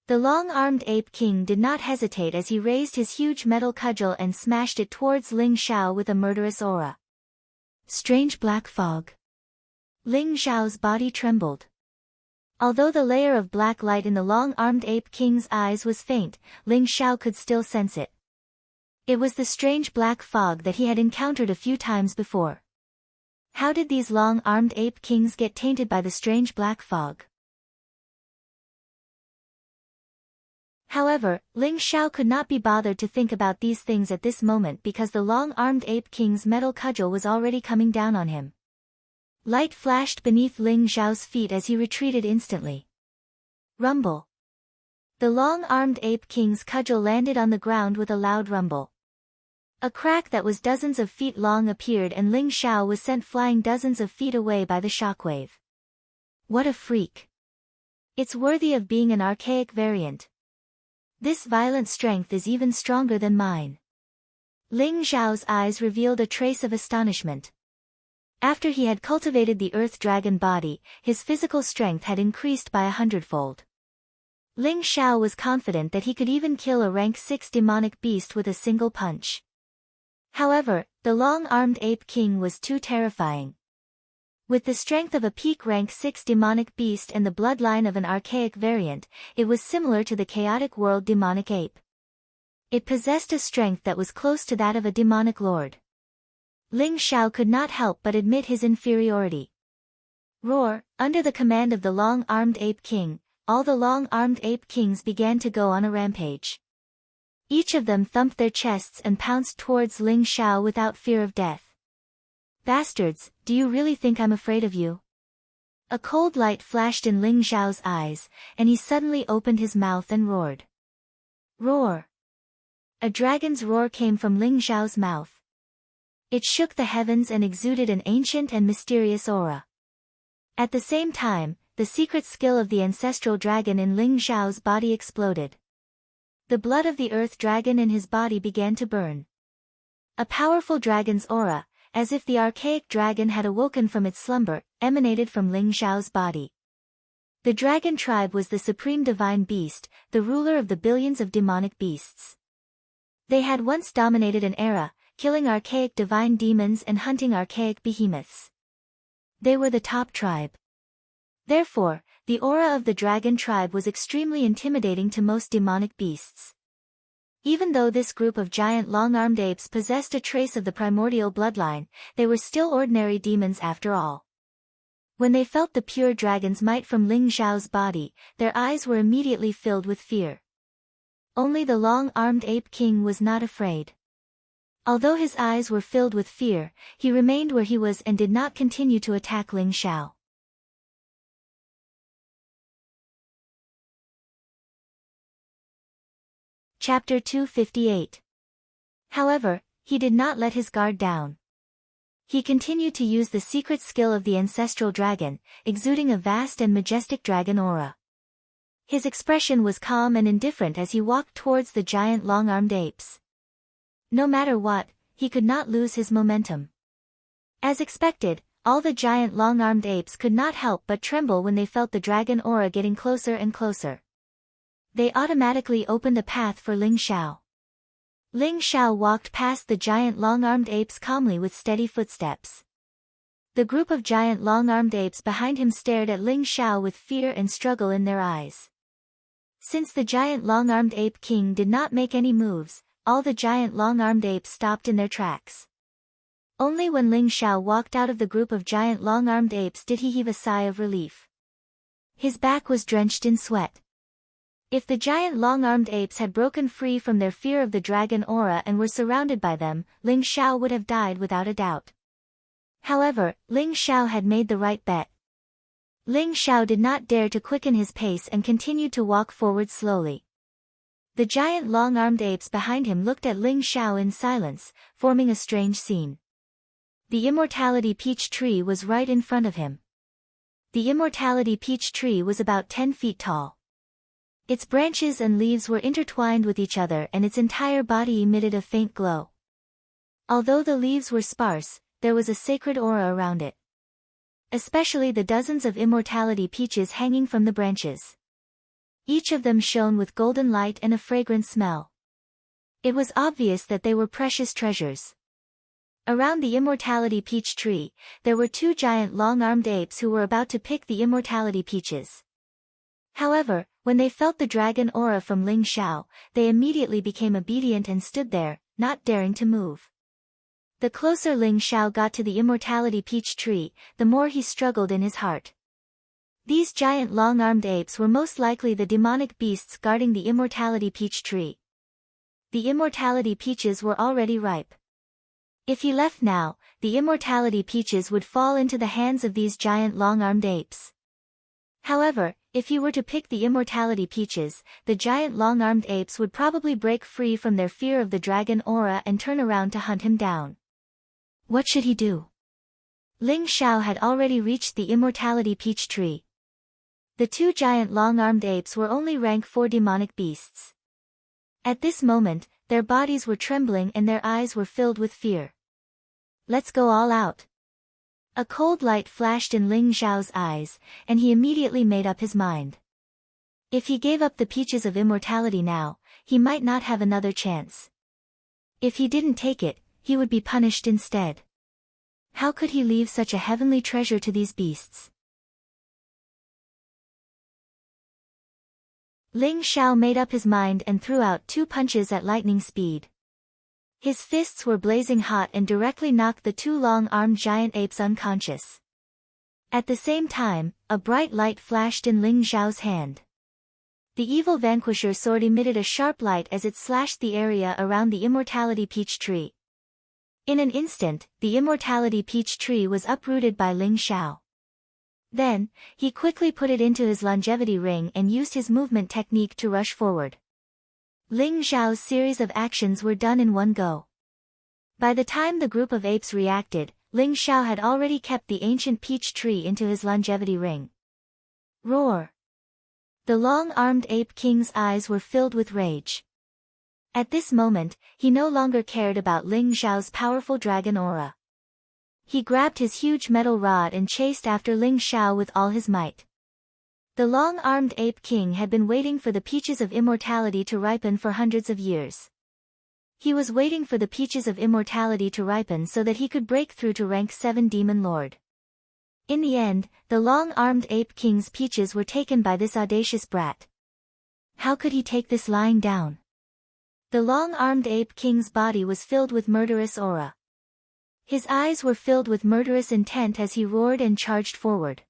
The long-armed ape king did not hesitate as he raised his huge metal cudgel and smashed it towards Ling Xiao with a murderous aura. Strange black fog. Ling Xiao's body trembled. Although the layer of black light in the long-armed ape king's eyes was faint, Ling Xiao could still sense it. It was the strange black fog that he had encountered a few times before. How did these long-armed ape kings get tainted by the strange black fog? However, Ling Xiao could not be bothered to think about these things at this moment because the long-armed ape king's metal cudgel was already coming down on him. Light flashed beneath Ling Xiao's feet as he retreated instantly. Rumble. The long-armed ape king's cudgel landed on the ground with a loud rumble. A crack that was dozens of feet long appeared and Ling Xiao was sent flying dozens of feet away by the shockwave. What a freak. It's worthy of being an archaic variant. This violent strength is even stronger than mine. Ling Xiao's eyes revealed a trace of astonishment. After he had cultivated the earth dragon body, his physical strength had increased by 100-fold. Ling Xiao was confident that he could even kill a rank 6 demonic beast with a single punch. However, the long-armed ape king was too terrifying. With the strength of a peak rank 6 demonic beast and the bloodline of an archaic variant, it was similar to the chaotic world demonic ape. It possessed a strength that was close to that of a demonic lord. Ling Xiao could not help but admit his inferiority. Roar! Under the command of the long-armed ape king, all the long-armed ape kings began to go on a rampage. Each of them thumped their chests and pounced towards Ling Xiao without fear of death. Bastards, do you really think I'm afraid of you? A cold light flashed in Ling Xiao's eyes, and he suddenly opened his mouth and roared. Roar! A dragon's roar came from Ling Xiao's mouth. It shook the heavens and exuded an ancient and mysterious aura. At the same time, the secret skill of the ancestral dragon in Ling Xiao's body exploded. The blood of the earth dragon in his body began to burn. A powerful dragon's aura, as if the archaic dragon had awoken from its slumber, emanated from Ling Xiao's body. The dragon tribe was the supreme divine beast, the ruler of the billions of demonic beasts. They had once dominated an era, killing archaic divine demons and hunting archaic behemoths. They were the top tribe. Therefore, the aura of the dragon tribe was extremely intimidating to most demonic beasts. Even though this group of giant long-armed apes possessed a trace of the primordial bloodline, they were still ordinary demons after all. When they felt the pure dragon's might from Ling Xiao's body, their eyes were immediately filled with fear. Only the long-armed ape king was not afraid. Although his eyes were filled with fear, he remained where he was and did not continue to attack Ling Xiao. Chapter 258. However, he did not let his guard down. He continued to use the secret skill of the ancestral dragon, exuding a vast and majestic dragon aura. His expression was calm and indifferent as he walked towards the giant long-armed apes. No matter what, he could not lose his momentum. As expected, all the giant long-armed apes could not help but tremble when they felt the dragon aura getting closer and closer. They automatically opened a path for Ling Xiao. Ling Xiao walked past the giant long-armed apes calmly with steady footsteps. The group of giant long-armed apes behind him stared at Ling Xiao with fear and struggle in their eyes. Since the giant long-armed ape king did not make any moves, all the giant long-armed apes stopped in their tracks. Only when Ling Xiao walked out of the group of giant long-armed apes did he heave a sigh of relief. His back was drenched in sweat. If the giant long-armed apes had broken free from their fear of the dragon aura and were surrounded by them, Ling Xiao would have died without a doubt. However, Ling Xiao had made the right bet. Ling Xiao did not dare to quicken his pace and continued to walk forward slowly. The giant long-armed apes behind him looked at Ling Xiao in silence, forming a strange scene. The immortality peach tree was right in front of him. The immortality peach tree was about 10 feet tall. Its branches and leaves were intertwined with each other and its entire body emitted a faint glow. Although the leaves were sparse, there was a sacred aura around it. Especially the dozens of immortality peaches hanging from the branches. Each of them shone with golden light and a fragrant smell. It was obvious that they were precious treasures. Around the immortality peach tree, there were 2 giant long-armed apes who were about to pick the immortality peaches. However, when they felt the dragon aura from Ling Xiao, they immediately became obedient and stood there, not daring to move. The closer Ling Xiao got to the immortality peach tree, the more he struggled in his heart. These giant long-armed apes were most likely the demonic beasts guarding the immortality peach tree. The immortality peaches were already ripe. If he left now, the immortality peaches would fall into the hands of these giant long-armed apes. However, if he were to pick the immortality peaches, the giant long-armed apes would probably break free from their fear of the dragon aura and turn around to hunt him down. What should he do? Ling Xiao had already reached the immortality peach tree. The 2 giant long-armed apes were only rank 4 demonic beasts. At this moment, their bodies were trembling and their eyes were filled with fear. Let's go all out. A cold light flashed in Ling Xiao's eyes, and he immediately made up his mind. If he gave up the peaches of immortality now, he might not have another chance. If he didn't take it, he would be punished instead. How could he leave such a heavenly treasure to these beasts? Ling Xiao made up his mind and threw out 2 punches at lightning speed. His fists were blazing hot and directly knocked the 2 long-armed giant apes unconscious. At the same time, a bright light flashed in Ling Xiao's hand. The evil vanquisher sword emitted a sharp light as it slashed the area around the immortality peach tree. In an instant, the immortality peach tree was uprooted by Ling Xiao. Then, he quickly put it into his longevity ring and used his movement technique to rush forward. Ling Xiao's series of actions were done in one go. By the time the group of apes reacted, Ling Xiao had already kept the ancient peach tree into his longevity ring. Roar! The long-armed ape king's eyes were filled with rage. At this moment, he no longer cared about Ling Xiao's powerful dragon aura. He grabbed his huge metal rod and chased after Ling Xiao with all his might. The long-armed ape king had been waiting for the peaches of immortality to ripen for hundreds of years. He was waiting for the peaches of immortality to ripen so that he could break through to rank 7 demon lord. In the end, the long-armed ape king's peaches were taken by this audacious brat. How could he take this lying down? The long-armed ape king's body was filled with murderous aura. His eyes were filled with murderous intent as he roared and charged forward.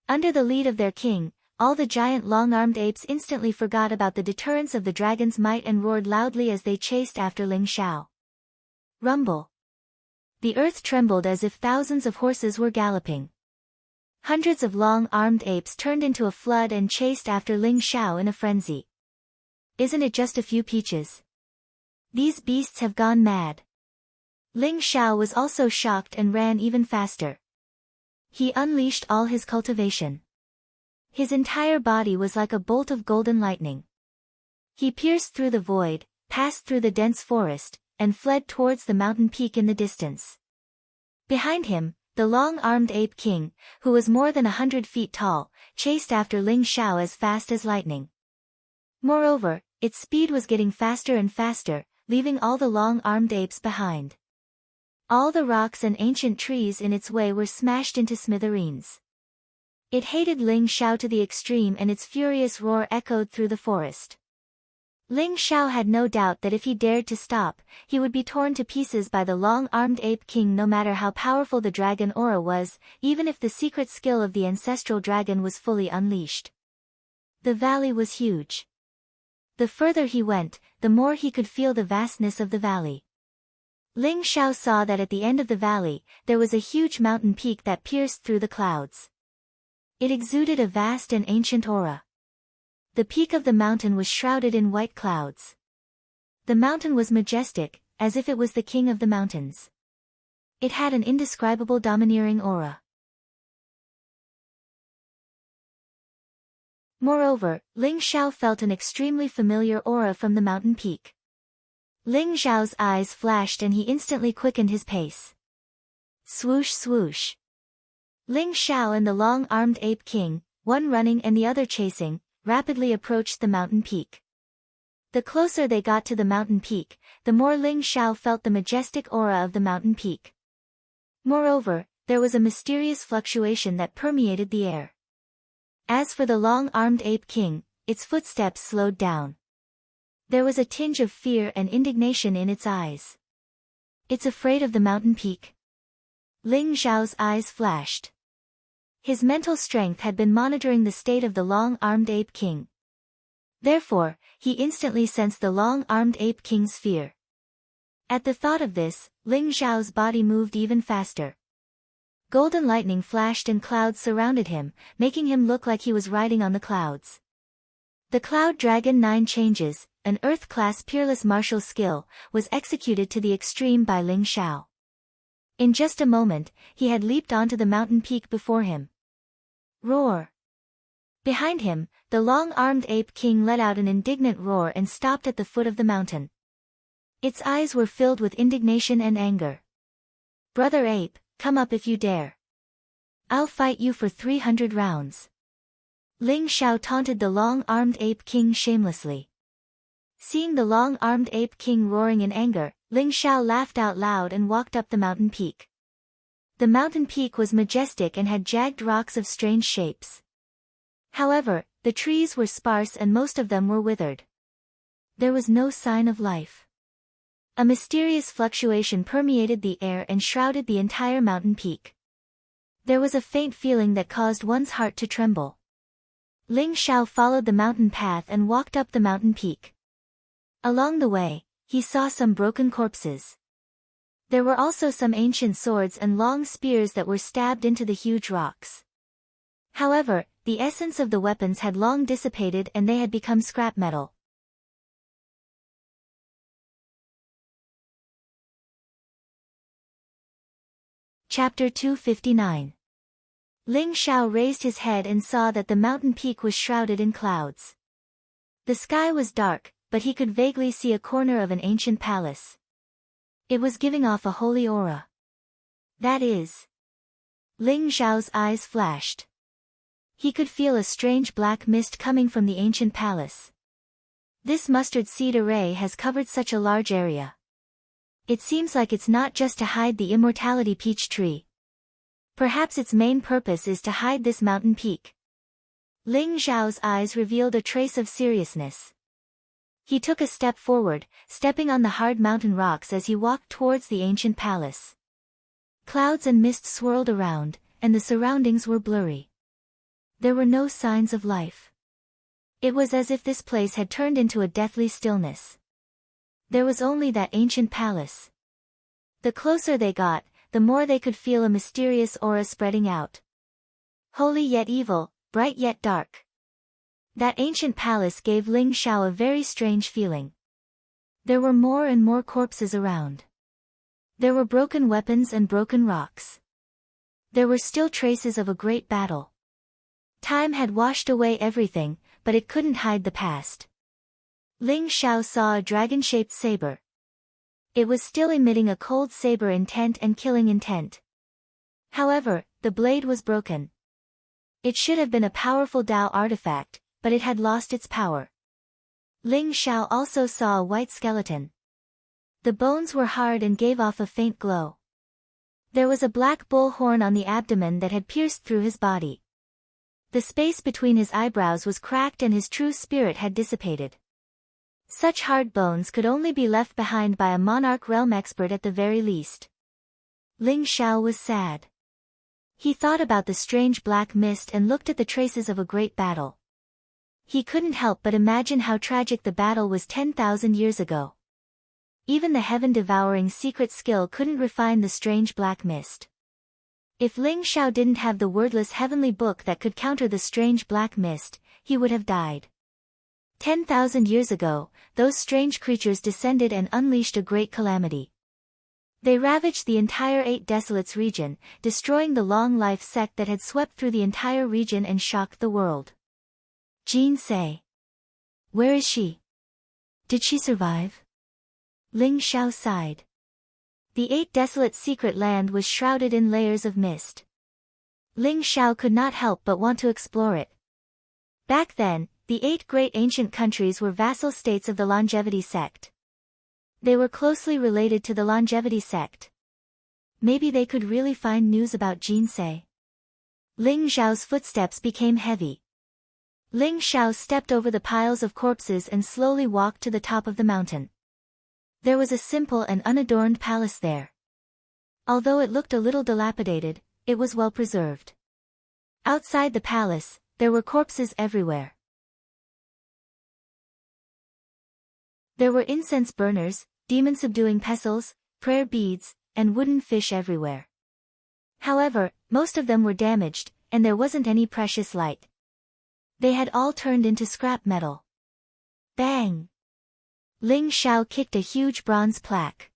Under the lead of their king, all the giant long-armed apes instantly forgot about the deterrence of the dragon's might and roared loudly as they chased after Ling Xiao. Rumble. The earth trembled as if thousands of horses were galloping. Hundreds of long-armed apes turned into a flood and chased after Ling Xiao in a frenzy. Isn't it just a few peaches? These beasts have gone mad. Ling Xiao was also shocked and ran even faster. He unleashed all his cultivation. His entire body was like a bolt of golden lightning. He pierced through the void, passed through the dense forest, and fled towards the mountain peak in the distance. Behind him, the long-armed ape king, who was more than 100 feet tall, chased after Ling Xiao as fast as lightning. Moreover, its speed was getting faster and faster, leaving all the long-armed apes behind. All the rocks and ancient trees in its way were smashed into smithereens. It hated Ling Xiao to the extreme and its furious roar echoed through the forest. Ling Xiao had no doubt that if he dared to stop, he would be torn to pieces by the long-armed ape king no matter how powerful the dragon aura was, even if the secret skill of the ancestral dragon was fully unleashed. The valley was huge. The further he went, the more he could feel the vastness of the valley. Ling Xiao saw that at the end of the valley, there was a huge mountain peak that pierced through the clouds. It exuded a vast and ancient aura. The peak of the mountain was shrouded in white clouds. The mountain was majestic, as if it was the king of the mountains. It had an indescribable domineering aura. Moreover, Ling Xiao felt an extremely familiar aura from the mountain peak. Ling Xiao's eyes flashed and he instantly quickened his pace. Swoosh swoosh. Ling Xiao and the long-armed ape king, one running and the other chasing, rapidly approached the mountain peak. The closer they got to the mountain peak, the more Ling Xiao felt the majestic aura of the mountain peak. Moreover, there was a mysterious fluctuation that permeated the air. As for the long-armed ape king, its footsteps slowed down. There was a tinge of fear and indignation in its eyes. It's afraid of the mountain peak? Ling Xiao's eyes flashed. His mental strength had been monitoring the state of the long-armed ape king. Therefore, he instantly sensed the long-armed ape king's fear. At the thought of this, Ling Xiao's body moved even faster. Golden lightning flashed and clouds surrounded him, making him look like he was riding on the clouds. The Cloud Dragon 9 Changes, an Earth-class peerless martial skill, was executed to the extreme by Ling Xiao. In just a moment, he had leaped onto the mountain peak before him. Roar! Behind him, the long-armed ape king let out an indignant roar and stopped at the foot of the mountain. Its eyes were filled with indignation and anger. Brother ape, come up if you dare. I'll fight you for 300 rounds. Ling Xiao taunted the long-armed ape king shamelessly. Seeing the long-armed ape king roaring in anger, Ling Xiao laughed out loud and walked up the mountain peak. The mountain peak was majestic and had jagged rocks of strange shapes. However, the trees were sparse and most of them were withered. There was no sign of life. A mysterious fluctuation permeated the air and shrouded the entire mountain peak. There was a faint feeling that caused one's heart to tremble. Ling Xiao followed the mountain path and walked up the mountain peak. Along the way, he saw some broken corpses. There were also some ancient swords and long spears that were stabbed into the huge rocks. However, the essence of the weapons had long dissipated and they had become scrap metal. Chapter 259. Ling Xiao raised his head and saw that the mountain peak was shrouded in clouds. The sky was dark, but he could vaguely see a corner of an ancient palace. It was giving off a holy aura. That is. Ling Xiao's eyes flashed. He could feel a strange black mist coming from the ancient palace. This mustard seed array has covered such a large area. It seems like it's not just to hide the immortality peach tree. Perhaps its main purpose is to hide this mountain peak. Ling Xiao's eyes revealed a trace of seriousness. He took a step forward, stepping on the hard mountain rocks as he walked towards the ancient palace. Clouds and mist swirled around, and the surroundings were blurry. There were no signs of life. It was as if this place had turned into a deathly stillness. There was only that ancient palace. The closer they got, the more they could feel a mysterious aura spreading out. Holy yet evil, bright yet dark. That ancient palace gave Ling Xiao a very strange feeling. There were more and more corpses around. There were broken weapons and broken rocks. There were still traces of a great battle. Time had washed away everything, but it couldn't hide the past. Ling Xiao saw a dragon-shaped saber. It was still emitting a cold saber intent and killing intent. However, the blade was broken. It should have been a powerful Dao artifact, but it had lost its power. Ling Xiao also saw a white skeleton. The bones were hard and gave off a faint glow. There was a black bull horn on the abdomen that had pierced through his body. The space between his eyebrows was cracked and his true spirit had dissipated. Such hard bones could only be left behind by a monarch realm expert at the very least. Ling Xiao was sad. He thought about the strange black mist and looked at the traces of a great battle. He couldn't help but imagine how tragic the battle was 10,000 years ago. Even the heaven-devouring secret skill couldn't refine the strange black mist. If Ling Xiao didn't have the wordless heavenly book that could counter the strange black mist, he would have died. 10,000 years ago, those strange creatures descended and unleashed a great calamity. They ravaged the entire Eight Desolates region, destroying the long-life sect that had swept through the entire region and shocked the world. Jin Sei. Where is she? Did she survive? Ling Xiao sighed. The Eight Desolate secret land was shrouded in layers of mist. Ling Xiao could not help but want to explore it. Back then, the 8 great ancient countries were vassal states of the Longevity sect. They were closely related to the Longevity sect. Maybe they could really find news about Jin Sei. Ling Xiao's footsteps became heavy. Ling Xiao stepped over the piles of corpses and slowly walked to the top of the mountain. There was a simple and unadorned palace there. Although it looked a little dilapidated, it was well preserved. Outside the palace, there were corpses everywhere. There were incense burners, demon-subduing pestles, prayer beads, and wooden fish everywhere. However, most of them were damaged, and there wasn't any precious light. They had all turned into scrap metal. Bang! Ling Xiao kicked a huge bronze plaque.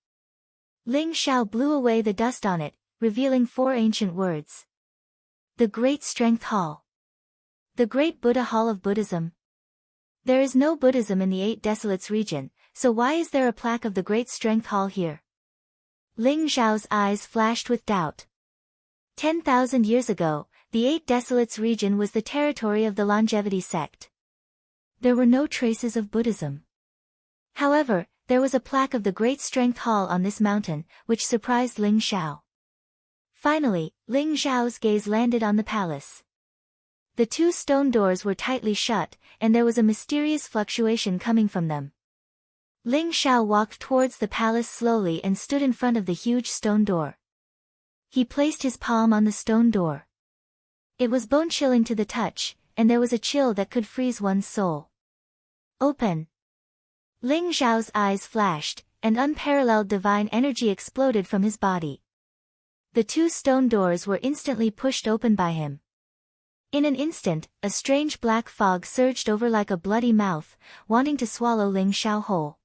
Ling Xiao blew away the dust on it, revealing 4 ancient words. The Great Strength Hall. The Great Buddha Hall of Buddhism. There is no Buddhism in the 8 Desolates region, so why is there a plaque of the Great Strength Hall here? Ling Xiao's eyes flashed with doubt. 10,000 years ago, the 8 Desolates region was the territory of the Longevity sect. There were no traces of Buddhism. However, there was a plaque of the Great Strength Hall on this mountain, which surprised Ling Xiao. Finally, Ling Xiao's gaze landed on the palace. The 2 stone doors were tightly shut, and there was a mysterious fluctuation coming from them. Ling Xiao walked towards the palace slowly and stood in front of the huge stone door. He placed his palm on the stone door. It was bone-chilling to the touch, and there was a chill that could freeze one's soul. Open! Ling Xiao's eyes flashed, and unparalleled divine energy exploded from his body. The 2 stone doors were instantly pushed open by him. In an instant, a strange black fog surged over like a bloody mouth, wanting to swallow Ling Xiao whole.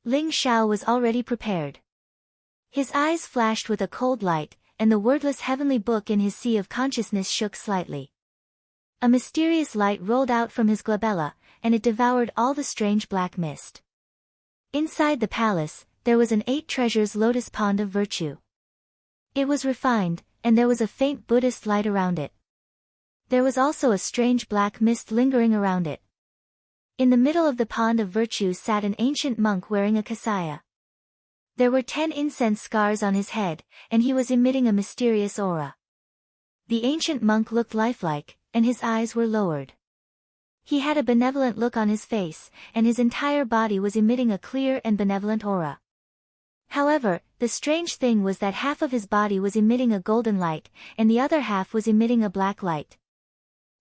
Ling Xiao was already prepared. His eyes flashed with a cold light, and the wordless heavenly book in his sea of consciousness shook slightly. A mysterious light rolled out from his glabella, and it devoured all the strange black mist. Inside the palace, there was an 8 treasures lotus pond of virtue. It was refined, and there was a faint Buddhist light around it. There was also a strange black mist lingering around it. In the middle of the pond of virtue sat an ancient monk wearing a kasaya. There were 10 incense scars on his head, and he was emitting a mysterious aura. The ancient monk looked lifelike, and his eyes were lowered. He had a benevolent look on his face, and his entire body was emitting a clear and benevolent aura. However, the strange thing was that half of his body was emitting a golden light, and the other half was emitting a black light.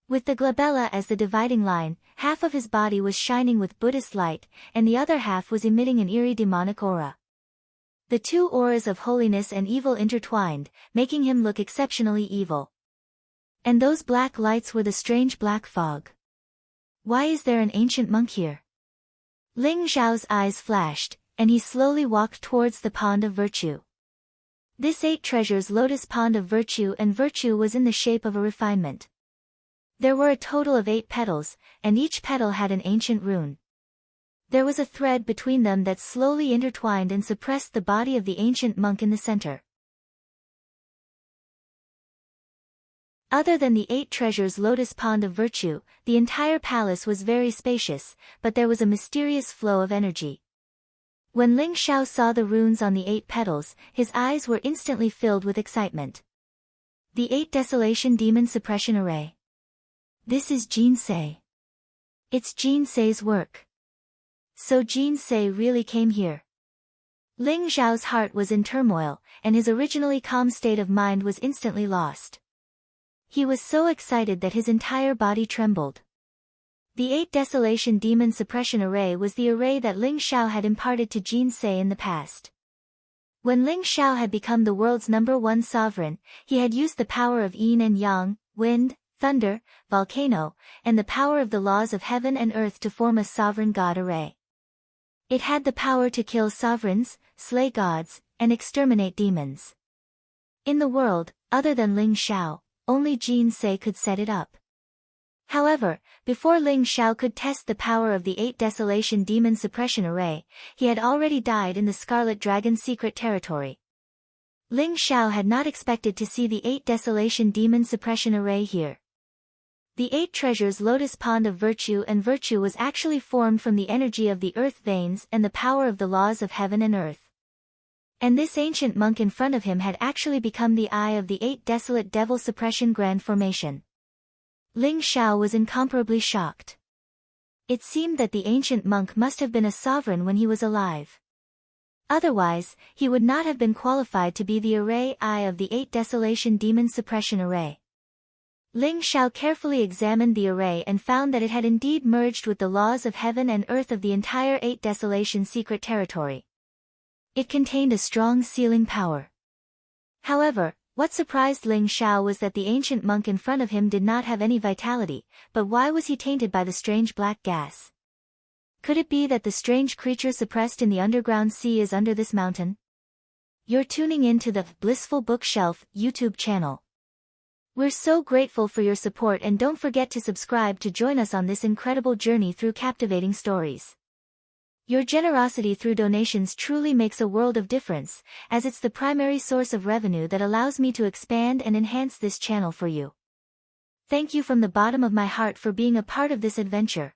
With the glabella as the dividing line, half of his body was shining with Buddhist light, and the other half was emitting an eerie demonic aura. The two auras of holiness and evil intertwined, making him look exceptionally evil. And those black lights were the strange black fog. Why is there an ancient monk here? Ling Xiao's eyes flashed, and he slowly walked towards the pond of virtue. This 8 treasures lotus pond of virtue, and virtue was in the shape of a refinement. There were a total of 8 petals, and each petal had an ancient rune. There was a thread between them that slowly intertwined and suppressed the body of the ancient monk in the center. Other than the 8 treasures lotus pond of virtue, the entire palace was very spacious, but there was a mysterious flow of energy. When Ling Xiao saw the runes on the 8 petals, his eyes were instantly filled with excitement. The 8 Desolation Demon Suppression Array. This is Jin Sei. It's Jin Sei's work. So Jin Sei really came here. Ling Xiao's heart was in turmoil, and his originally calm state of mind was instantly lost. He was so excited that his entire body trembled. The 8 Desolation Demon Suppression Array was the array that Ling Xiao had imparted to Jin Sei in the past. When Ling Xiao had become the world's #1 sovereign, he had used the power of yin and yang, wind, thunder, volcano, and the power of the laws of heaven and earth to form a sovereign god array. It had the power to kill sovereigns, slay gods, and exterminate demons. In the world, other than Ling Xiao, only Jin Sei could set it up. However, before Ling Xiao could test the power of the 8 Desolation Demon Suppression Array, he had already died in the Scarlet Dragon's secret territory. Ling Xiao had not expected to see the 8 Desolation Demon Suppression Array here. The 8 treasures lotus pond of virtue, and virtue was actually formed from the energy of the earth veins and the power of the laws of heaven and earth. And this ancient monk in front of him had actually become the eye of the 8 desolate devil suppression grand formation. Ling Xiao was incomparably shocked. It seemed that the ancient monk must have been a sovereign when he was alive. Otherwise, he would not have been qualified to be the array eye of the 8 Desolation Demon Suppression Array. Ling Xiao carefully examined the array and found that it had indeed merged with the laws of heaven and earth of the entire 8 Desolation secret territory. It contained a strong sealing power. However, what surprised Ling Xiao was that the ancient monk in front of him did not have any vitality, but why was he tainted by the strange black gas? Could it be that the strange creature suppressed in the underground sea is under this mountain? You're tuning in to the Blissful Bookshelf YouTube channel. We're so grateful for your support, and don't forget to subscribe to join us on this incredible journey through captivating stories. Your generosity through donations truly makes a world of difference, as it's the primary source of revenue that allows me to expand and enhance this channel for you. Thank you from the bottom of my heart for being a part of this adventure.